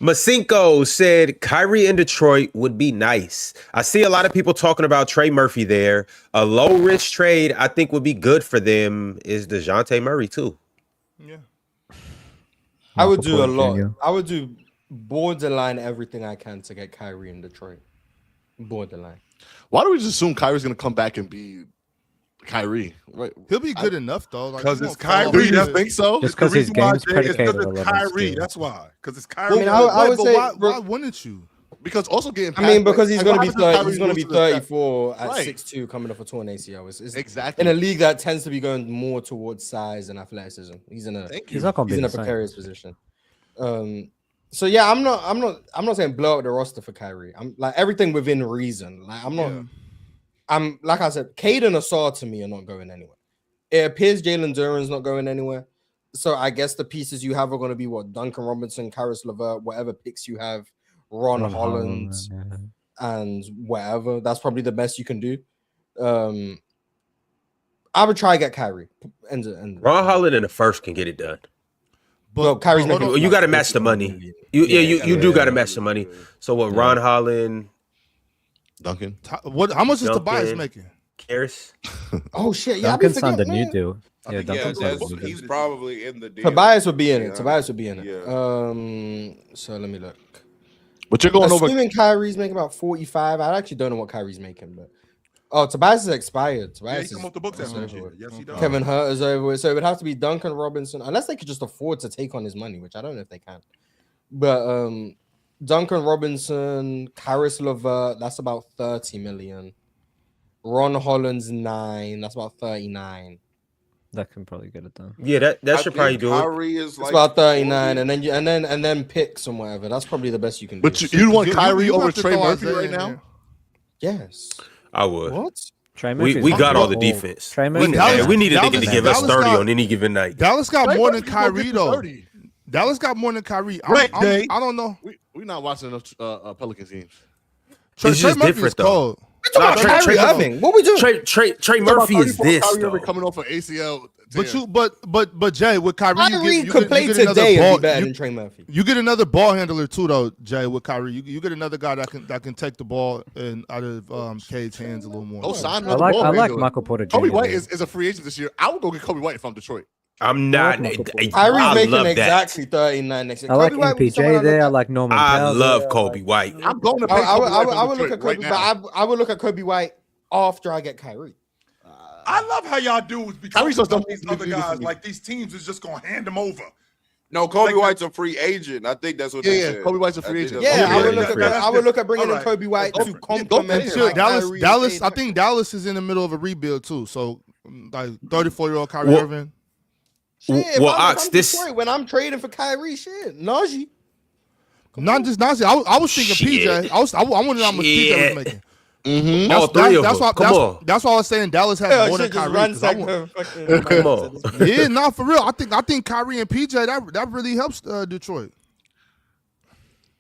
Masinko said Kyrie in Detroit would be nice. I see a lot of people talking about Trey Murphy there. A low-risk trade I think would be good for them is DeJounte Murray, too. Yeah. I would Michael do a Porter lot. Jr. I would do borderline everything I can to get Kyrie in Detroit. Borderline. Why do we just assume Kyrie's gonna come back and be Kyrie? Right? He'll be good enough though. Like, because he it's won't fall Kyrie. off You That's the- think so? Just the 'cause his reason why, game's Jay, predicated it's on because a it's lot of Kyrie. skill. That's why. Because it's I Kyrie. mean, I would but say why wouldn't you? Because also getting I mean, past, because he's like, going to what be happens if 30, Kyrie he's going to be goes the 34 at Right. 6'2", coming off a torn ACL. It's Exactly. in a league that tends to be going more towards size and athleticism. He's in a Thank you. He's not gonna he's be in a the same. precarious position. So yeah, I'm not saying blow up the roster for Kyrie. I'm like everything within reason. Like I'm like I said, Cade and Asar to me are not going anywhere. It appears Jalen Duren's not going anywhere. So I guess the pieces you have are going to be what Duncan Robinson, Karis LeVert, whatever picks you have, Ron Holland, and whatever. That's probably the best you can do. I would try to get Kyrie. Ron Holland in the first can get it done. Well, Kyrie's hold making on. You got to match the money. You do got to match the money. So what? Ron Holland, Duncan. How much is Duncan. Tobias making? Karis. Oh shit! Yeah, Duncan signed a man. new deal. Yeah, Yeah, Duncan signed a new deal. he's probably in the deal. Tobias would be in it. Yeah. Tobias would be in it. Yeah. So let me look. But you're going over. Assuming Kyrie's making about 45. I actually don't know what Kyrie's making, but Tobias is expired. Yeah, Tobias he is come off the books is after this over year. with. Yes, he does. Kevin Hurt is over it. So it would have to be Duncan Robinson, unless they could just afford to take on his money, which I don't know if they can. But Duncan Robinson, Karis LeVert, that's about 30 million. Ron Holland's 9, that's about 39. That can probably get it done. Yeah, that should probably do it. Kyrie is It's like about 39, 40. and then picks and whatever. That's probably the best you can do. But you want You Kyrie over have to Trey throw Murphy Isaiah right in now? there. Yes. I would. What? Trey We Murphy's got all old. the defense. Trey We, Murphy's Dallas- we need a nigga to Dallas- give us Dallas 30 got- on any given night. Dallas got Trey more than Murphy's gonna Kyrie get though. 30. Dallas got more than Kyrie. Right, Jay. I don't know. We're not watching enough Pelicans games. Trey It's just Murphy different, is though. cold. We're talking about Kyrie Irving. What we doing? Trey Murphy is this, Kyrie though. Irving coming off an ACL. But Jay, with Kyrie, Kyrie you could get play another today and ball. be better than Trey Murphy. You get another ball handler too, though, Jay. With Kyrie, you get another guy that can take the ball and out of Cade's hands a little more. No sign I of the like ball handler. Michael Porter Jr. Kobe White there. is a free agent this year. I would go get Kobe White if I'm Detroit. I'm not. Kyrie's Kyrie's making love exactly 39 next year. I like Kobe White would be someone MPJ I there. I look like Norman I Powell love there. Kobe White. I'm going to at. pay Kobe White I from would look Detroit at Kobe, right now. but I would look at Kobe White after I get Kyrie. I love how y'all dudes be Kyrie's talking just about don't these other do this guys to me. like these teams is just gonna hand them over. No, Kobe Like- White's a free agent. I think that's what they Yeah, said. Kobe White's a free I think agent. that's Yeah, what I they would said. look at I would look at bringing in Alright. Kobe White to Don't complement pay him. him. like Dallas, Kyrie Dallas. and I Cade. think Dallas is in the middle of a rebuild too. So, like 34-year-old Kyrie Well- Irving. Shit, if Well, I'm Ox, this- Detroit, when I'm trading for Kyrie, shit, Najee. Not just Nazi. I was thinking Shit. PJ. I wanted to know how much PJ Shit. was making. All three of That's them. why. Come on. That's why I was saying Dallas has Yeah, more than shit, just Kyrie. 'cause I ransack want- her fucking- Come on. Yeah, no, for real. I think Kyrie and PJ that really helps Detroit.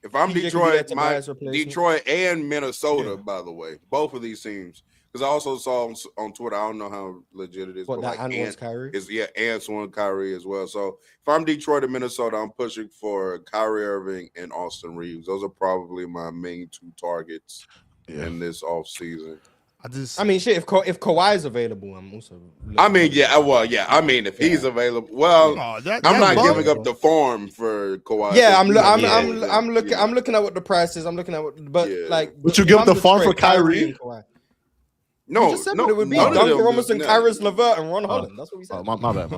If I'm PJ could be Detroit, that my Tobias replacement. Detroit and Minnesota, by the way, both of these teams. Because I also saw on Twitter, I don't know how legit it is, What, but that like and wants Kyrie? Ants want Kyrie as well. So if I'm Detroit and Minnesota, I'm pushing for Kyrie Irving and Austin Reeves. Those are probably my main two targets in this offseason. I mean, shit. If Kawhi is available, I'm also. I mean, I mean, if he's available, well, Oh, I'm not bug. giving up the farm for Kawhi. Yeah, but I'm looking at what the price is. I'm looking at what, but Yeah. like, Would you if give I'm the farm for Detroit, Kyrie? and Kawhi. No, We just said what it would be. none of Duncan them Robinson, do- Kyrie Levert, and Ron Holland. That's what we said. My bad.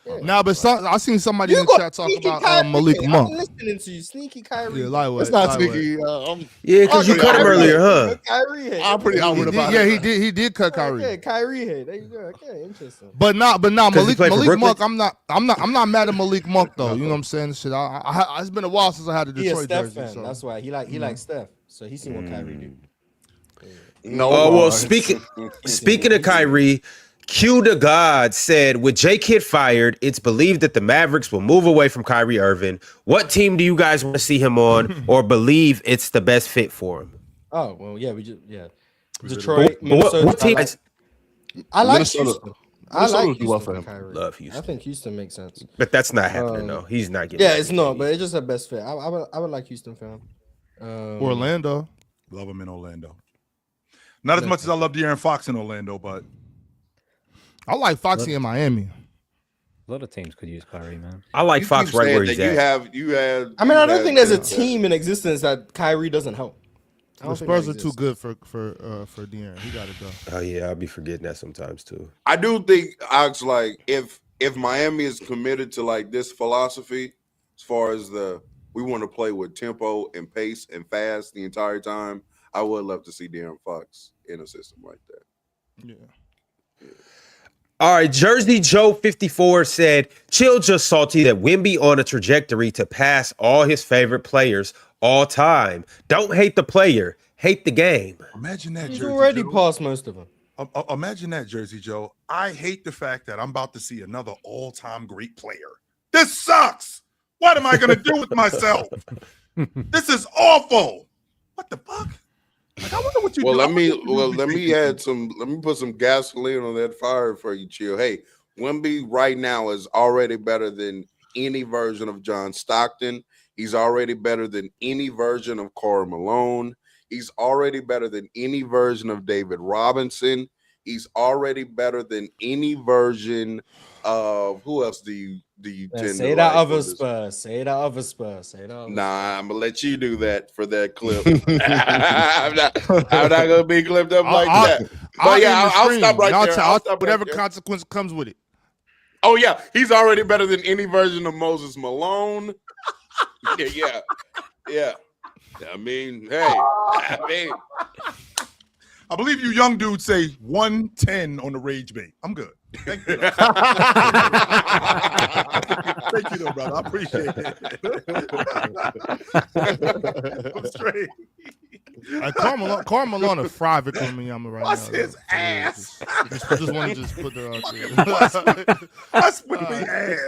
Yeah. Nah, but I seen somebody in You the got chat talk sneaky about Kyrie. Malik I'm Monk. listening to you, sneaky Kyrie. Yeah, lightweight. It's not lightweight. sneaky. Yeah, because you cut him earlier, huh? Kyrie hit. I'm pretty outward about it. He did cut Kyrie. Okay, Kyrie hit. There you go. Okay, interesting. But nah, 'Cause he Malik played for Brooklyn? Monk. I'm not mad at Malik Monk though. You know what I'm saying? Shit, it's been a while since I had a He a Detroit Steph jersey. fan. So. That's why he likes Steph. So he's seen what Kyrie do. No. Oh, well, speaking of Kyrie, Q to God said, with J Kidd fired, it's believed that the Mavericks will move away from Kyrie Irving. What team do you guys want to see him on or believe it's the best fit for him? Oh well, yeah, Detroit, But what Minnesota. team? I like Minnesota. Houston. I Minnesota like would do well Houston for for him. Kyrie. Love Houston. I think Houston makes sense. But that's not happening, though. He's not getting Yeah, back it's in not, KD. but it's just the best fit. I would like Houston for him. Orlando. Love him in Orlando. Not as much as I love De'Aaron Fox in Orlando, but I like Foxy in Miami. A lot of teams could use Kyrie, man. I like You Fox keep right saying where that he's at. You have. I mean, I don't think there's a team in existence that Kyrie doesn't help. I The don't think Spurs that are too exists. good for De'Aaron. He got to go. Oh, yeah, I'll be forgetting that sometimes, too. I do think Alex, like if Miami is committed to like this philosophy, as far as we want to play with tempo and pace and fast the entire time, I would love to see De'Aaron Fox in a system like that. Yeah. All right, Jersey Joe 54 said, chill just salty that Wemby on a trajectory to pass all his favorite players all time. Don't hate the player, hate the game. imagine that. He's Jersey already Joe. passed most of them. Imagine that, Jersey Joe. I hate the fact that I'm about to see another all-time great player. This sucks. What am I going to do with myself? This is awful. What the fuck? Like, I wonder what you do. Let me put some gasoline on that fire for you, Chill. Hey, Wemby right now is already better than any version of John Stockton. He's already better than any version of Karl Malone. He's already better than any version of David Robinson. He's already better than any version of who else do you tend Say to that like other on this? Spurs. Say that other Spurs. Say that other Nah, I'm gonna let you do that for that clip. I'm not gonna be clipped up like that. But yeah, I'll stop right there. I'll stop whatever right there. consequence comes with it. Oh yeah, he's already better than any version of Moses Malone. yeah. I mean, I believe you young dudes say 110 on the rage bait. I'm good. Thank you. Thank you, though, brother. I appreciate it. I'm straight. Karl Malone a fry Victor Wembanyama right What's now. his ass? Just want to put that out there. That's with me ass.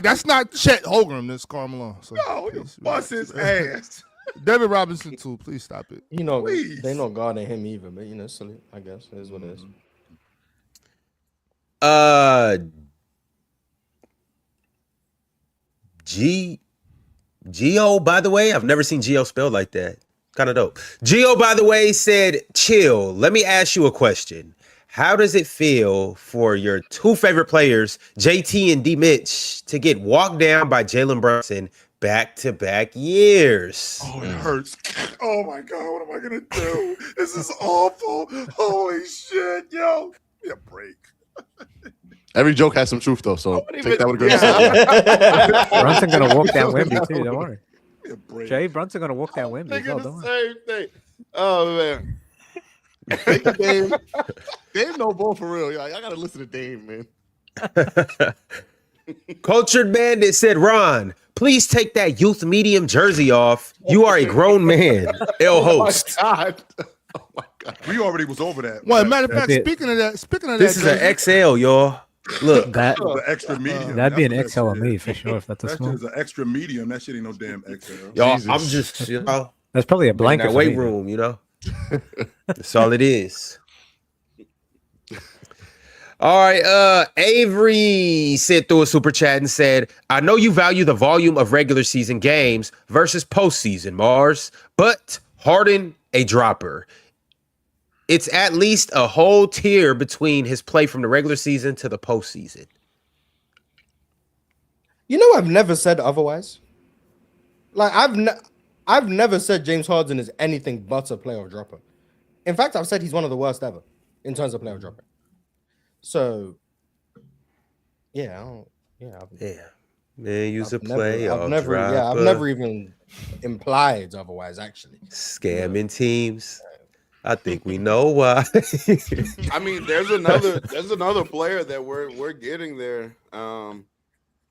That's not Chet Holmgren. This Karl Malone. So No, you bust his ass. David Robinson too. Please stop it. You know, Please. they not guarding him either, but you know, silly, I guess it is what it is. Geo, by the way, I've never seen Geo spelled like that. Kind of dope. Geo, by the way, said, chill. Let me ask you a question. How does it feel for your two favorite players, JT and D Mitch, to get walked down by Jalen Brunson back-to-back years? Oh, it hurts. Oh, my God. What am I going to do? This is awful. Holy shit, yo. Give me a break. Every joke has some truth, though, so take that with a grain of salt. Brunson gonna walk down Wemby too. Don't worry, Give me a break. Jay. Brunson gonna walk down Wemby as well. Don't worry. Same thing. Oh man. Dame no ball for real. I gotta listen to Dame, man. Cultured Bandit said, Ron, please take that youth medium jersey off. You are a grown man. L host. God. Oh my God. We already was over that. Well, matter of fact, That's it. speaking of This that, is an XL, y'all. Look, That The extra medium. that'd be an That's XL what on that me shit for sure. If that's a is. That small, shit is an extra medium. That shit ain't no damn XL. y'all, Jesus. I'm just, that's probably a in blanket that for weight me. room, That's all it is. All right, Avery sent through a super chat and said, I know you value the volume of regular season games versus postseason, Mars, but Harden a dropper. it's at least a whole tier between his play from the regular season to the postseason. You know, I've never said otherwise. Like I've never said James Harden is anything but a playoff dropper. In fact, I've said he's one of the worst ever in terms of playoff dropping. So, yeah, Man, use a I've playoff never, dropper. I've never even implied otherwise. Actually, scamming teams. I think we know why. I mean, there's another player that we're getting there.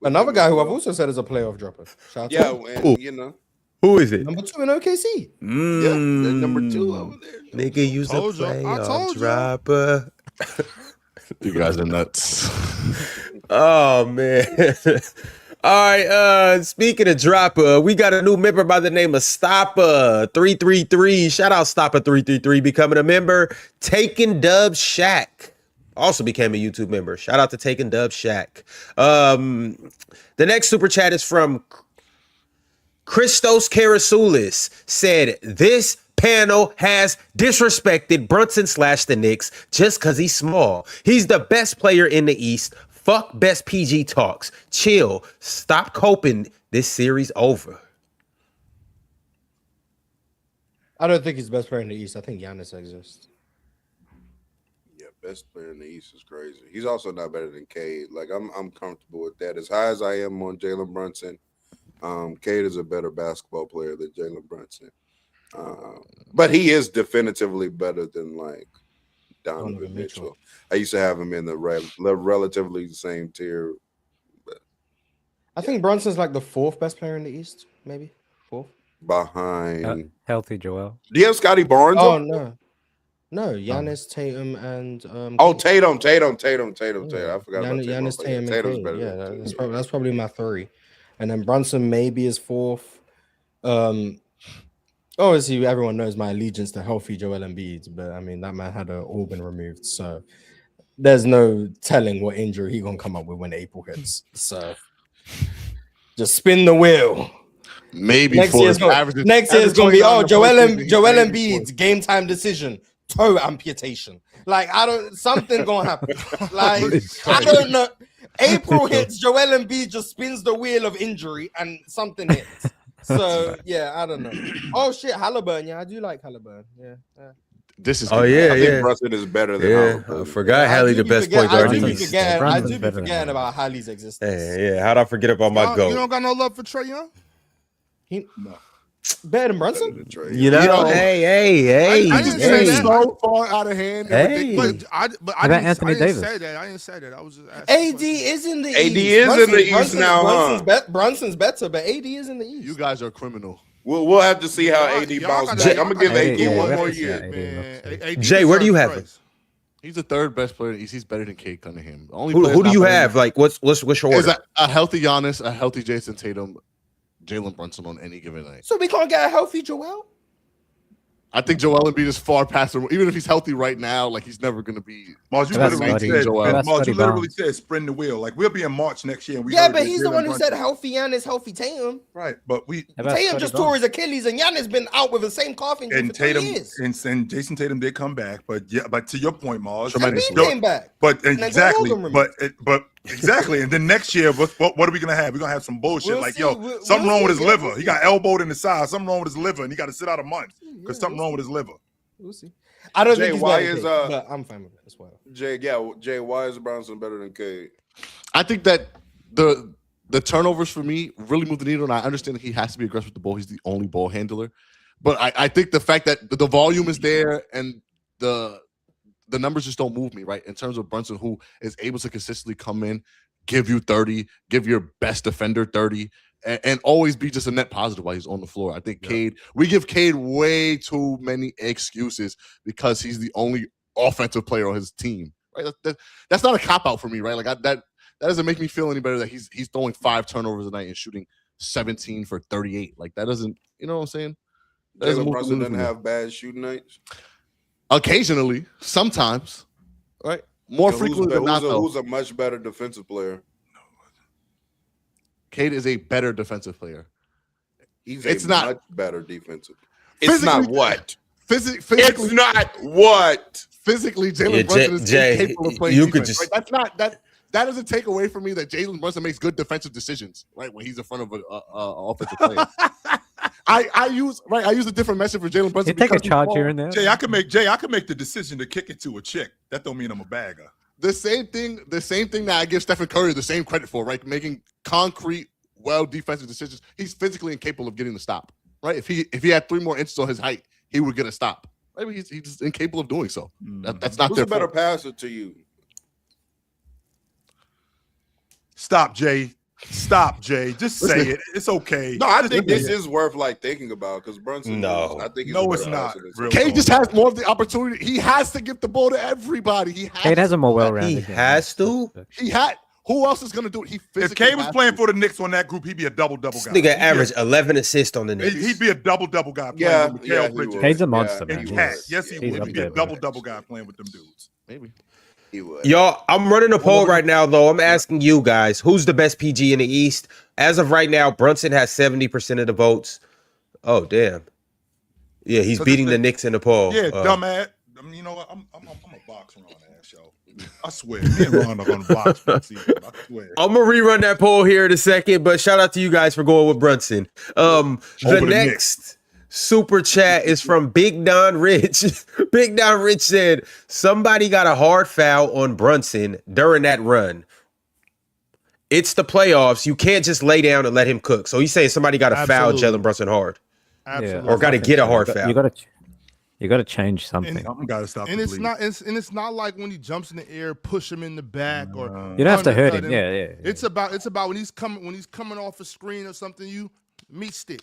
Another guy who I've also said is a playoff dropper. Shout Yeah, out. and you know, Who is it? Number 2 in OKC. yeah, the number 2 over there. Nigga, use a Told you. I playoff told you. dropper. You guys are nuts. Oh man. All right, speaking of dropper, we got a new member by the name of Stopper333. Shout out Stopper333 becoming a member. Taking Dub Shack also became a YouTube member. Shout out to Taking Dub Shack. The next super chat is from Christos Karasoulis. Said this panel has disrespected Brunson / the Knicks just because he's small. He's the best player in the East. Fuck best PG talks. Chill. Stop coping. This series over. I don't think he's the best player in the East. I think Giannis exists. Yeah, best player in the East is crazy. He's also not better than Cade. Like I'm comfortable with that. As high as I am on Jalen Brunson, Cade is a better basketball player than Jalen Brunson. But he is definitively better than like Donovan Mitchell. I used to have him in the relatively the same tier. But, I think Brunson's like the 4th best player in the East, maybe 4th. Behind Healthy Joel. do you have Scotty Barnes? Oh no, Giannis, Tatum, and Tatum. Yeah. I forgot about Giannis, Tatum, and Tatum's Cade. better Yeah, than that's probably my 3. And then Brunson maybe is 4th. Obviously, everyone knows my allegiance to healthy Joel Embiid, but I mean that man had an organ removed, so there's no telling what injury he gonna come up with when April hits. So just spin the wheel. Maybe Next year's gonna be Joel Embiid's game time decision, toe amputation. Like something gonna happen. Like I don't know. April hits, Joel Embiid just spins the wheel of injury and something hits. So yeah, I don't know. Oh shit, Halliburton. Yeah, I do like Halliburton. Yeah. This is I think Brunson is better than Halliburton. I forgot Hallie the best point guard in the East. I do be forgetting about Hallie's existence. Yeah, how'd I forget about my GOAT? You don't got no love for Trae Young? No. Better than Brunson? You know, hey. I didn't say that. so far out of hand. Hey. But I didn't, Anthony Davis? say that. I didn't say that. I was just asking. AD is in the East. AD is in the East now, Brunson's better, but AD is in the East. You guys are criminal. We'll have to see how AD bounces back. I'm gonna give AD one more year. Man, Jay, where do you have him? He's the 3rd best player. He's better than Cade Cunningham. The only Who do you have? Like, what's your is order? a healthy Giannis, a healthy Jason Tatum, Jalen Brunson on any given night. So we can't get a healthy Joel? I think Joel Embiid is far past him. Even if he's healthy right now, like he's never going to be. Mars, you That's literally said spin the wheel. Like we'll be in March next year. And but he's the one who said healthy Giannis, healthy Tatum. Right, but Tatum just tore his Achilles, and Giannis been out with the same calf injury and for 3 Tatum years. and Jason Tatum did come back, but to your point, Mars, Embiid came back. But And then exactly, Gordon but exactly, and then next year, what are we gonna have? We're gonna have some bullshit something wrong with his liver. He got elbowed in the side. Something wrong with his liver, and he got to sit out a month because something wrong with his liver. We'll see. I don't Jay, think he's why better is than Cade, but I'm fine with it as well. Jay, why is Brunson better than Cade? I think that the turnovers for me really move the needle, and I understand that he has to be aggressive with the ball. He's the only ball handler, but I think the fact that the volume is there and the numbers just don't move me right in terms of Brunson, who is able to consistently come in, give you 30, give your best defender 30. And always be just a net positive while he's on the floor. I think Cade, we give Cade way too many excuses because he's the only offensive player on his team. Right? That's not a cop out for me, right? Like that doesn't make me feel any better that he's throwing 5 turnovers a night and shooting 17 for 38. Like that doesn't, you know what I'm saying? Jalen Brunson doesn't have bad shooting nights. Occasionally, sometimes, right? More frequently than not. Who's a much better defensive player? Cade is a better defensive player. It's not much better defensive. It's Physically, not what? physically, It's not what. physically, Jalen Yeah, Brunson is Jay, incapable of playing you defense. could just- right? That's not that. That doesn't take away from me that Jalen Brunson makes good defensive decisions, right? When he's in front of an offensive player. I use a different message for Jalen Brunson. You take a because he's charge small. here and there. Jay, I can make the decision to kick it to a chick. That don't mean I'm a bagger. The same thing that I give Stephen Curry the same credit for, right? Making concrete, well defensive decisions. He's physically incapable of getting the stop, right? If he had 3 more inches on his height, he would get a stop. Right? He's just incapable of doing so. That's not Who's their a better fault. passer to you? Stop, Jay. Stop, Jay. Just say it. It's okay. No, I Just think say this it. is worth like thinking about because Brunson. No. I think he's No, a it's better not. passer than Real K talk. just has more of the opportunity. He has to give the ball to everybody. Cade has a more well-rounded He game. has to? He had. Who else is going to do it? He If physically K was has playing to. for the Knicks on that group, he'd be a double-double This guy. nigga averaged 11 assists on the Knicks. He'd be a double-double guy playing Yeah, with yeah, Mikal he Bridges. would. Cade's a monster, Yeah, man. And he Cat. would. Yes, he He's would. up He'd be a there, bro. double-double guy playing with them dudes. Maybe. He would. Y'all, I'm running a poll right now, though. I'm asking you guys, who's the best PG in the East? As of right now, Brunson has 70% of the votes. Oh, damn. Yeah, he's So beating this the thing- Knicks in the poll. Yeah, dumbass. I mean, you know what? I'm a box Ron ass, yo. I swear. Me and Ron are going to box next season. I swear. I'm gonna rerun that poll here in a second, but shout out to you guys for going with Brunson. The the next super chat is from Big Don Rich. Big Don Rich said somebody got a hard foul on Brunson during that run. It's the playoffs. You can't just lay down and let him cook. So he's saying somebody got to foul Absolutely. Jalen Brunson hard, Absolutely. or got to get a hard foul. You got to change something. Something got to stop And the it's bleeding. not it's not like when he jumps in the air, push him in the back, or You don't have to hurt undercut him. Yeah. It's about when he's coming off a screen or something. You meat stick,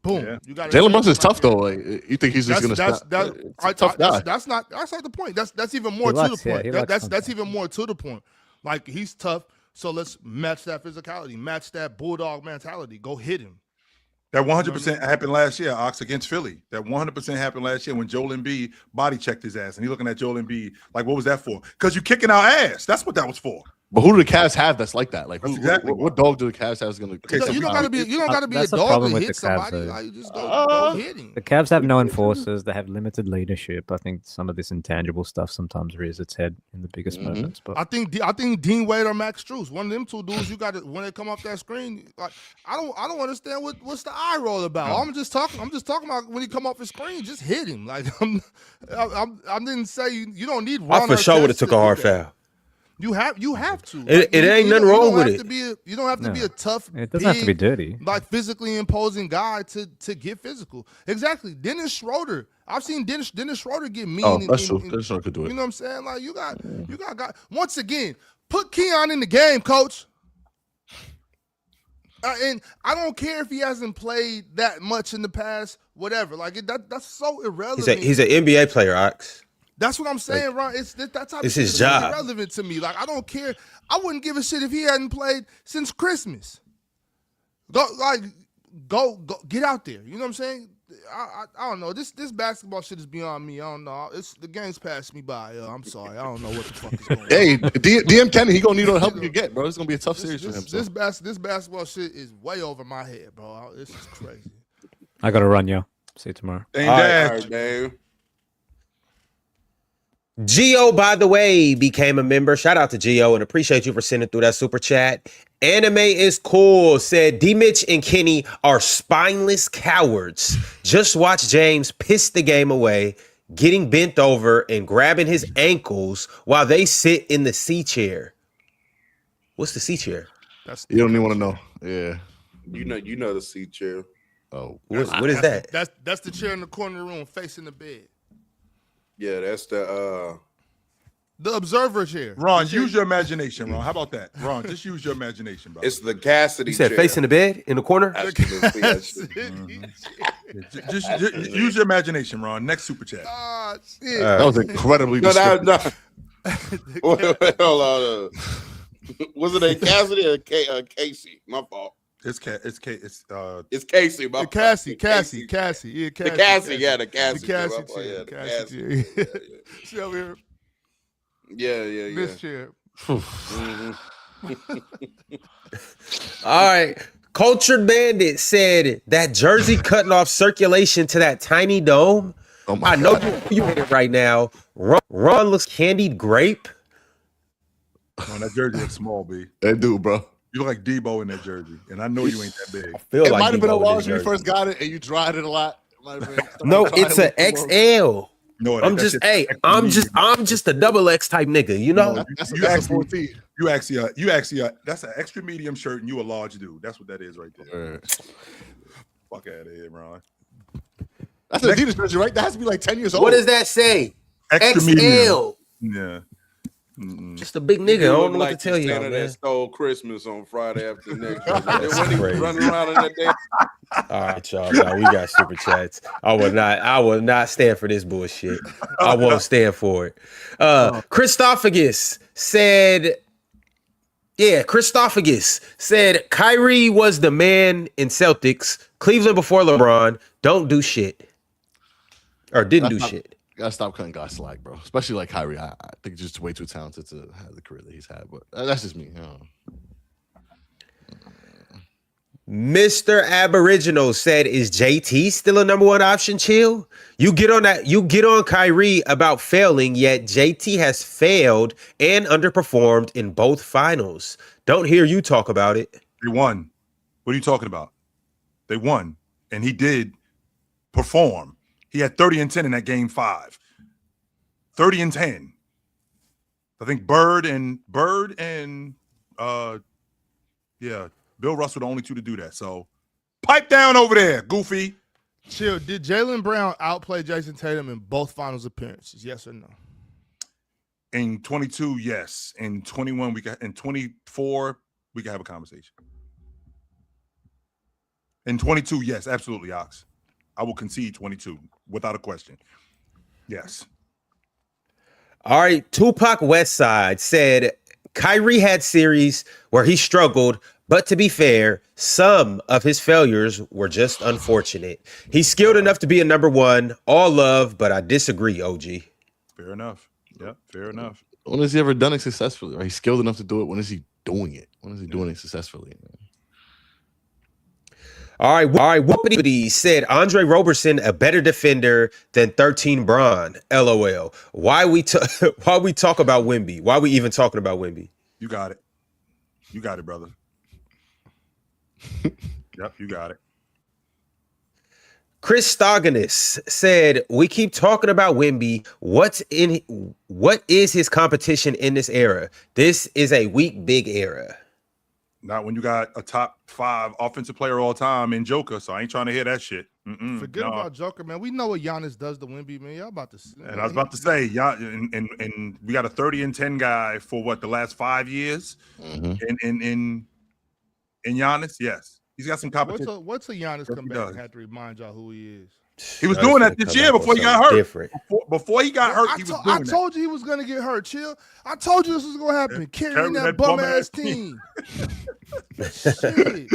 boom. Yeah. You got Jalen Brunson's tough though. Like, you think he's just going to That's stop? that's It's a tough guy. that's not the point. That's even more to likes- the yeah, point. he That- likes that's contact. even more to the point. Like he's tough, so let's match that physicality, match that bulldog mentality. Go hit him. That 100% happened last year, Ox, against Philly. That 100% happened last year when Joel Embiid body checked his ass. And he looking at Joel Embiid like, what was that for? Because you kicking our ass. That's what that was for. But who do the Cavs have that's like that? Like, That's who, exactly what dog do the Cavs have is going to? Okay, so You don't gotta be a That's the dog problem to with hit the Cavs, somebody. though. Like, you just go hit him. The Cavs have no enforcers. They have limited leadership. I think some of this intangible stuff sometimes rears its head in the biggest moments. But I think Dean Wade or Max Strus, one of them two dudes, you got to when they come off that screen. Like I don't understand what's the eye roll about. I'm just talking about when he come off the screen, just hit him. Like I didn't say you don't need. I Ron for sure would have Artest took to a do hard that. foul. You have to. It ain't nothing wrong with it. You don't have to be a tough. it doesn't have to be big, dirty. like physically imposing guy to get physical. Exactly. Dennis Schroeder. I've seen Dennis Schroeder get mean. Oh, that's true. Dennis Schroeder could do You it. know what I'm saying? Like you got once again, put Keon in the game, coach. And I don't care if he hasn't played that much in the past, whatever. Like that's so irrelevant. He's an NBA player, Ox. That's what I'm saying, Ron. It's that type of it's shit his is job. irrelevant to me. Like I don't care. I wouldn't give a shit if he hadn't played since Christmas. Go get out there. You know what I'm saying? I don't know. This basketball shit is beyond me. I don't know. The game's passed me by. I'm sorry. I don't know what the fuck is going on. Hey, DM Kenny, he gonna need all the help he can get, bro. It's gonna be a tough series for him. So. This basketball shit is way over my head, bro. This is crazy. I got to run, yo. See you tomorrow. Ain't All right, that? All right, Dave. Gio, by the way, became a member. Shout out to Gio and appreciate you for sending through that super chat. Anime is cool. Said D. Mitch and Kenny are spineless cowards. Just watch James piss the game away, getting bent over and grabbing his ankles while they sit in the C chair. What's the C chair? You don't even want to know. Yeah. You know the seat chair. Oh, What is that? That's the chair in the corner of the room facing the bed. Yeah, that's the The observer chair. Ron, use your imagination, Ron. How about that? Ron, just use your imagination, bro. it's the Cassidy You said chair. facing the bed in the corner? Absolutely, That's that's- it. Just use your imagination, Ron. Next super chat. Ah, shit. that was incredibly No, descriptive. no. Wait, hold on. Was it a Cassidy or Casey? My fault. It's It's The Casey. My fault. Cassie. Yeah, The Cassie. Cassie, yeah, the Cassie. The Cassie chair. chair. Yeah, the Cassie Cassie. chair. See over here. Yeah. This chair. Mhm. All right. Cultured Bandit said that jersey cutting off circulation to that tiny dome. Oh my I know God. you in it right now. Ron looks candied grape. Man, that jersey looks small, B. That dude, bro. You look like Debo in that jersey, and I know you ain't that big. Feel It like might have been a Debo in this large when you jersey. first got it and you tried it a lot. It might have been- No, started it's an trying it a little. XL. No, I'm just I'm just a double X type nigga, you know? That's You a actually- 14. You actually, that's an extra medium shirt, and you a large dude. That's what that is right there. Fuck out of here, Ron. That's an Adidas jersey, right? That has to be like 10 years old. What does that say? Extra XL. medium. Yeah. Mm-mm. Just a big nigga. I don't know what to tell you, Santa man. that stole Christmas on Friday after next year. That's When he was crazy. running around in that damn All right, y'all. Now we got super chats. I will not stand for this bullshit. I won't stand for it. Christophagus said Kyrie was the man in Celtics. Cleveland before LeBron. Don't do shit. Or didn't do shit. Gotta stop cutting guys slack, bro. Especially like Kyrie. I think he's just way too talented to have the career that he's had. But that's just me. You know. Mr. Aboriginal said, "Is JT still a number one option? Chill. You get on that. You get on Kyrie about failing, yet JT has failed and underperformed in both finals. Don't hear you talk about it. They won. What are you talking about? They won, and he did perform. He had 30 and 10 in that game 5. 30 and 10. I think Bird and Bill Russell the only two to do that. So pipe down over there, Goofy. Chill. Did Jaylen Brown outplay Jason Tatum in both finals appearances? Yes or no? In 22, yes. In 21, in 24, we can have a conversation. In 22, yes, absolutely, Ox. I will concede 22 without a question. Yes. All right. Tupac Westside said Kyrie had series where he struggled, but to be fair, some of his failures were just unfortunate. He's skilled enough to be a number one. All love, but I disagree, OG. Fair enough. Yeah, fair enough. When has he ever done it successfully? Right? He's skilled enough to do it. When is he doing it? When is he doing it successfully? All right. Whoopity said Andre Roberson a better defender than 13 Bron. LOL. Why we talk about Wemby? Why we even talking about Wemby? You got it. You got it, brother. Yep, you got it. Chris Stoganis said, we keep talking about Wemby. What is his competition in this era? This is a weak, big era. Not when you got a top 5 offensive player all time in Joker, so I ain't trying to hear that shit. Forget about Joker, man. We know what Giannis does to Wemby, man. Y'all about to. And I was about to say, yeah, and we got a 30 and 10 guy for what, the last 5 years in Giannis. Yes, he's got some competition. What's a Giannis Yes, come he back and does. have to remind y'all who he is? He was doing that this year before he got hurt. Different. Before he got hurt, he was doing I told you he was gonna get hurt. Chill. I told you this was gonna happen. Carrying that bum ass team. Shit.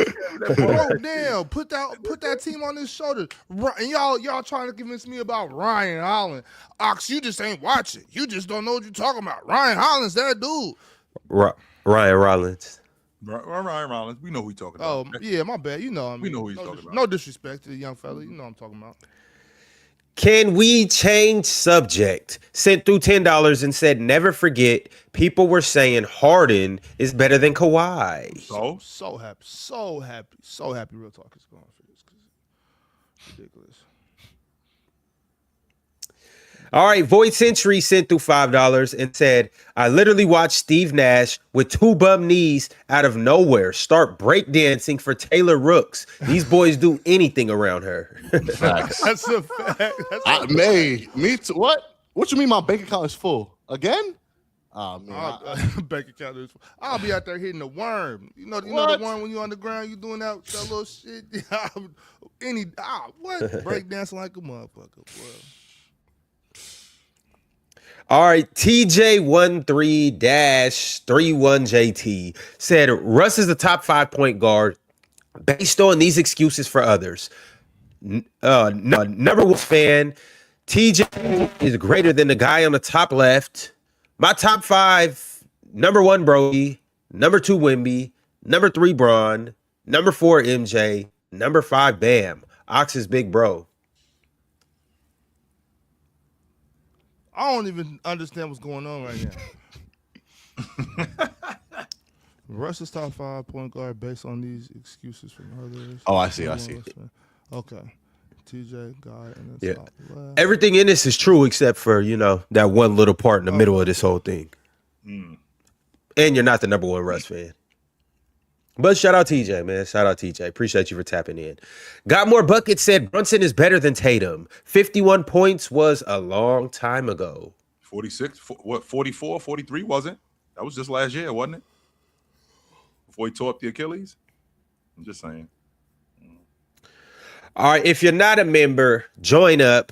Bro, damn. Put that team on his shoulders. And y'all trying to convince me about Ryan Holland. Ox, you just ain't watching. You just don't know what you're talking about. Ryan Holland's that dude. Ryan Rollins. Ryan Rollins. We know who he's talking Oh, about. yeah, my bad. You know what I mean. We know who he's talking about. No disrespect to the young fella. You know what I'm talking about. Can we change subject? Sent through $10 and said, never forget, people were saying Harden is better than Kawhi. So happy. Real talk is going for this. Ridiculous. All right, Void Century sent through $5 and said, I literally watched Steve Nash with 2 bum knees out of nowhere start breakdancing for Taylor Rooks. These boys do anything around her. Facts. That's a fact. Me too. What? What you mean my bank account is full? Again? Oh, man. Bank account is. I'll be out there hitting the worm. You know the worm when you on the ground, you doing that little shit. What? Breakdancing like a motherfucker. Boy. All right, TJ13-31JT said Russ is the top 5 point guard based on these excuses for others. Number one fan, TJ is greater than the guy on the top left. My top 5, number 1 Brody, number 2 Wemby, number 3 Braun, Number 4, MJ. Number 5, Bam. Ox's big bro. I don't even understand what's going on right now. Russ's top 5 point guard based on these excuses from others. Oh, I see. Okay. TJ, guy, and Yeah. top left. Everything in this is true except for, that one little part in the middle of this whole thing. And you're not the number 1 Russ fan. But shout out TJ, man. Shout out TJ. Appreciate you for tapping in. Got More Buckets said Brunson is better than Tatum. 51 points was a long time ago. 46, 44, 43 wasn't. That was just last year, wasn't it? Before he tore up the Achilles. I'm just saying. All right, if you're not a member, join up.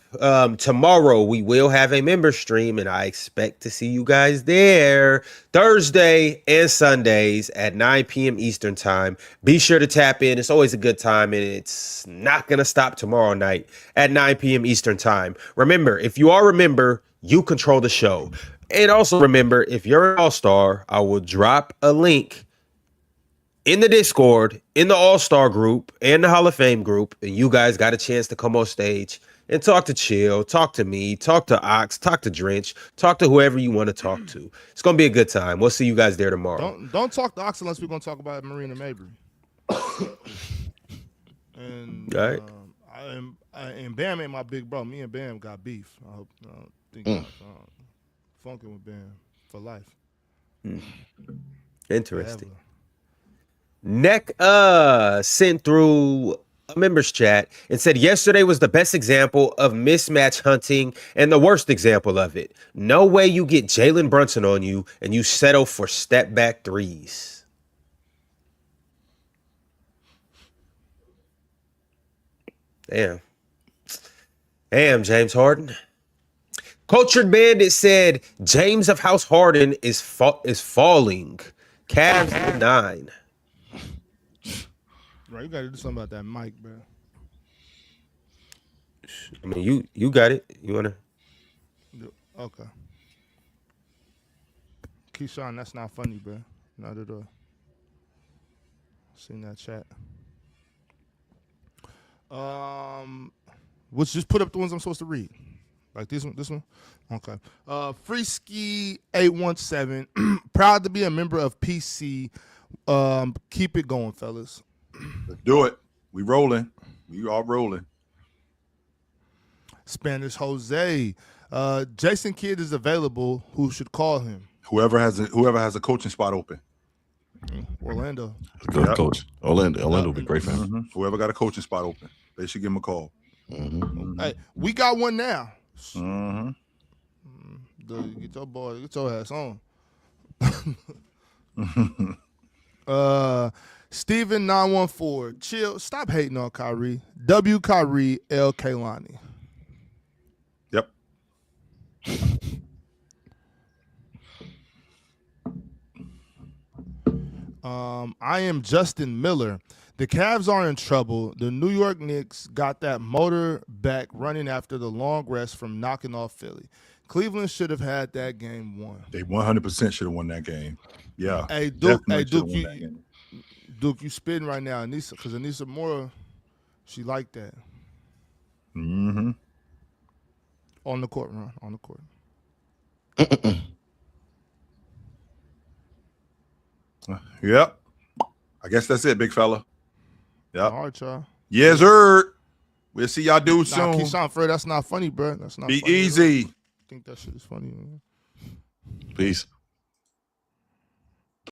Tomorrow we will have a member stream, and I expect to see you guys there Thursday and Sundays at 9 p.m. Eastern time. Be sure to tap in. It's always a good time, and it's not going to stop tomorrow night at 9 p.m. Eastern time. Remember, if you are a member, you control the show. And also remember, if you're an all-star, I will drop a link in the Discord, in the All-Star group, and the Hall of Fame group, and you guys got a chance to come on stage and talk to Chill, talk to me, talk to Ox, talk to Drench, talk to whoever you want to talk to. It's going to be a good time. We'll see you guys there tomorrow. Don't talk to Ox unless we're going to talk about Marina Mabry. And All right. And Bam ain't my big bro. Me and Bam got beef. I hope think funking with Bam for life. Interesting. Forever. Neck sent through a members chat and said yesterday was the best example of mismatch hunting and the worst example of it. No way you get Jalen Brunson on you and you settle for step back threes. Damn, James Harden. Cultured Bandit said James of House Harden is falling. Cavs at 9. Right, you got to do something about that mic, bro. I mean, you got it. You wanna? Okay. Keyshawn, that's not funny, bro. Not at all. Seen that chat. Let's just put up the ones I'm supposed to read. Like this one? Okay. Freeski817. Proud to be a member of PC. Keep it going, fellas. Let's do it. We rolling. We all rolling. Spanish Jose. Jason Kidd is available. Who should call him? Whoever has a coaching spot open. Orlando. Good coach. Orlando would be great for him. Mm-hmm. Whoever got a coaching spot open, they should give him a call. Mm-hmm. Hey, we got one now. Mm-hmm. Get your ass on. Steven 914. Chill. Stop hating on Kyrie. W Kyrie L Kaylani. Yep. I am Justin Miller. The Cavs are in trouble. The New York Knicks got that motor back running after the long rest from knocking off Philly. Cleveland should have had that game won. They 100% should have won that game. Yeah. Hey, Duke, you spitting right now, Anissa, because Anissa Moore, she liked that. Mm-hmm. On the court, Ron. On the court. Yep. I guess that's it, big fella. Yep. All right, y'all. Yes, sir. We'll see y'all dudes soon. Keyshawn, Fred, that's not funny, bro. That's not Be funny. easy. I think that shit is funny, man. Peace.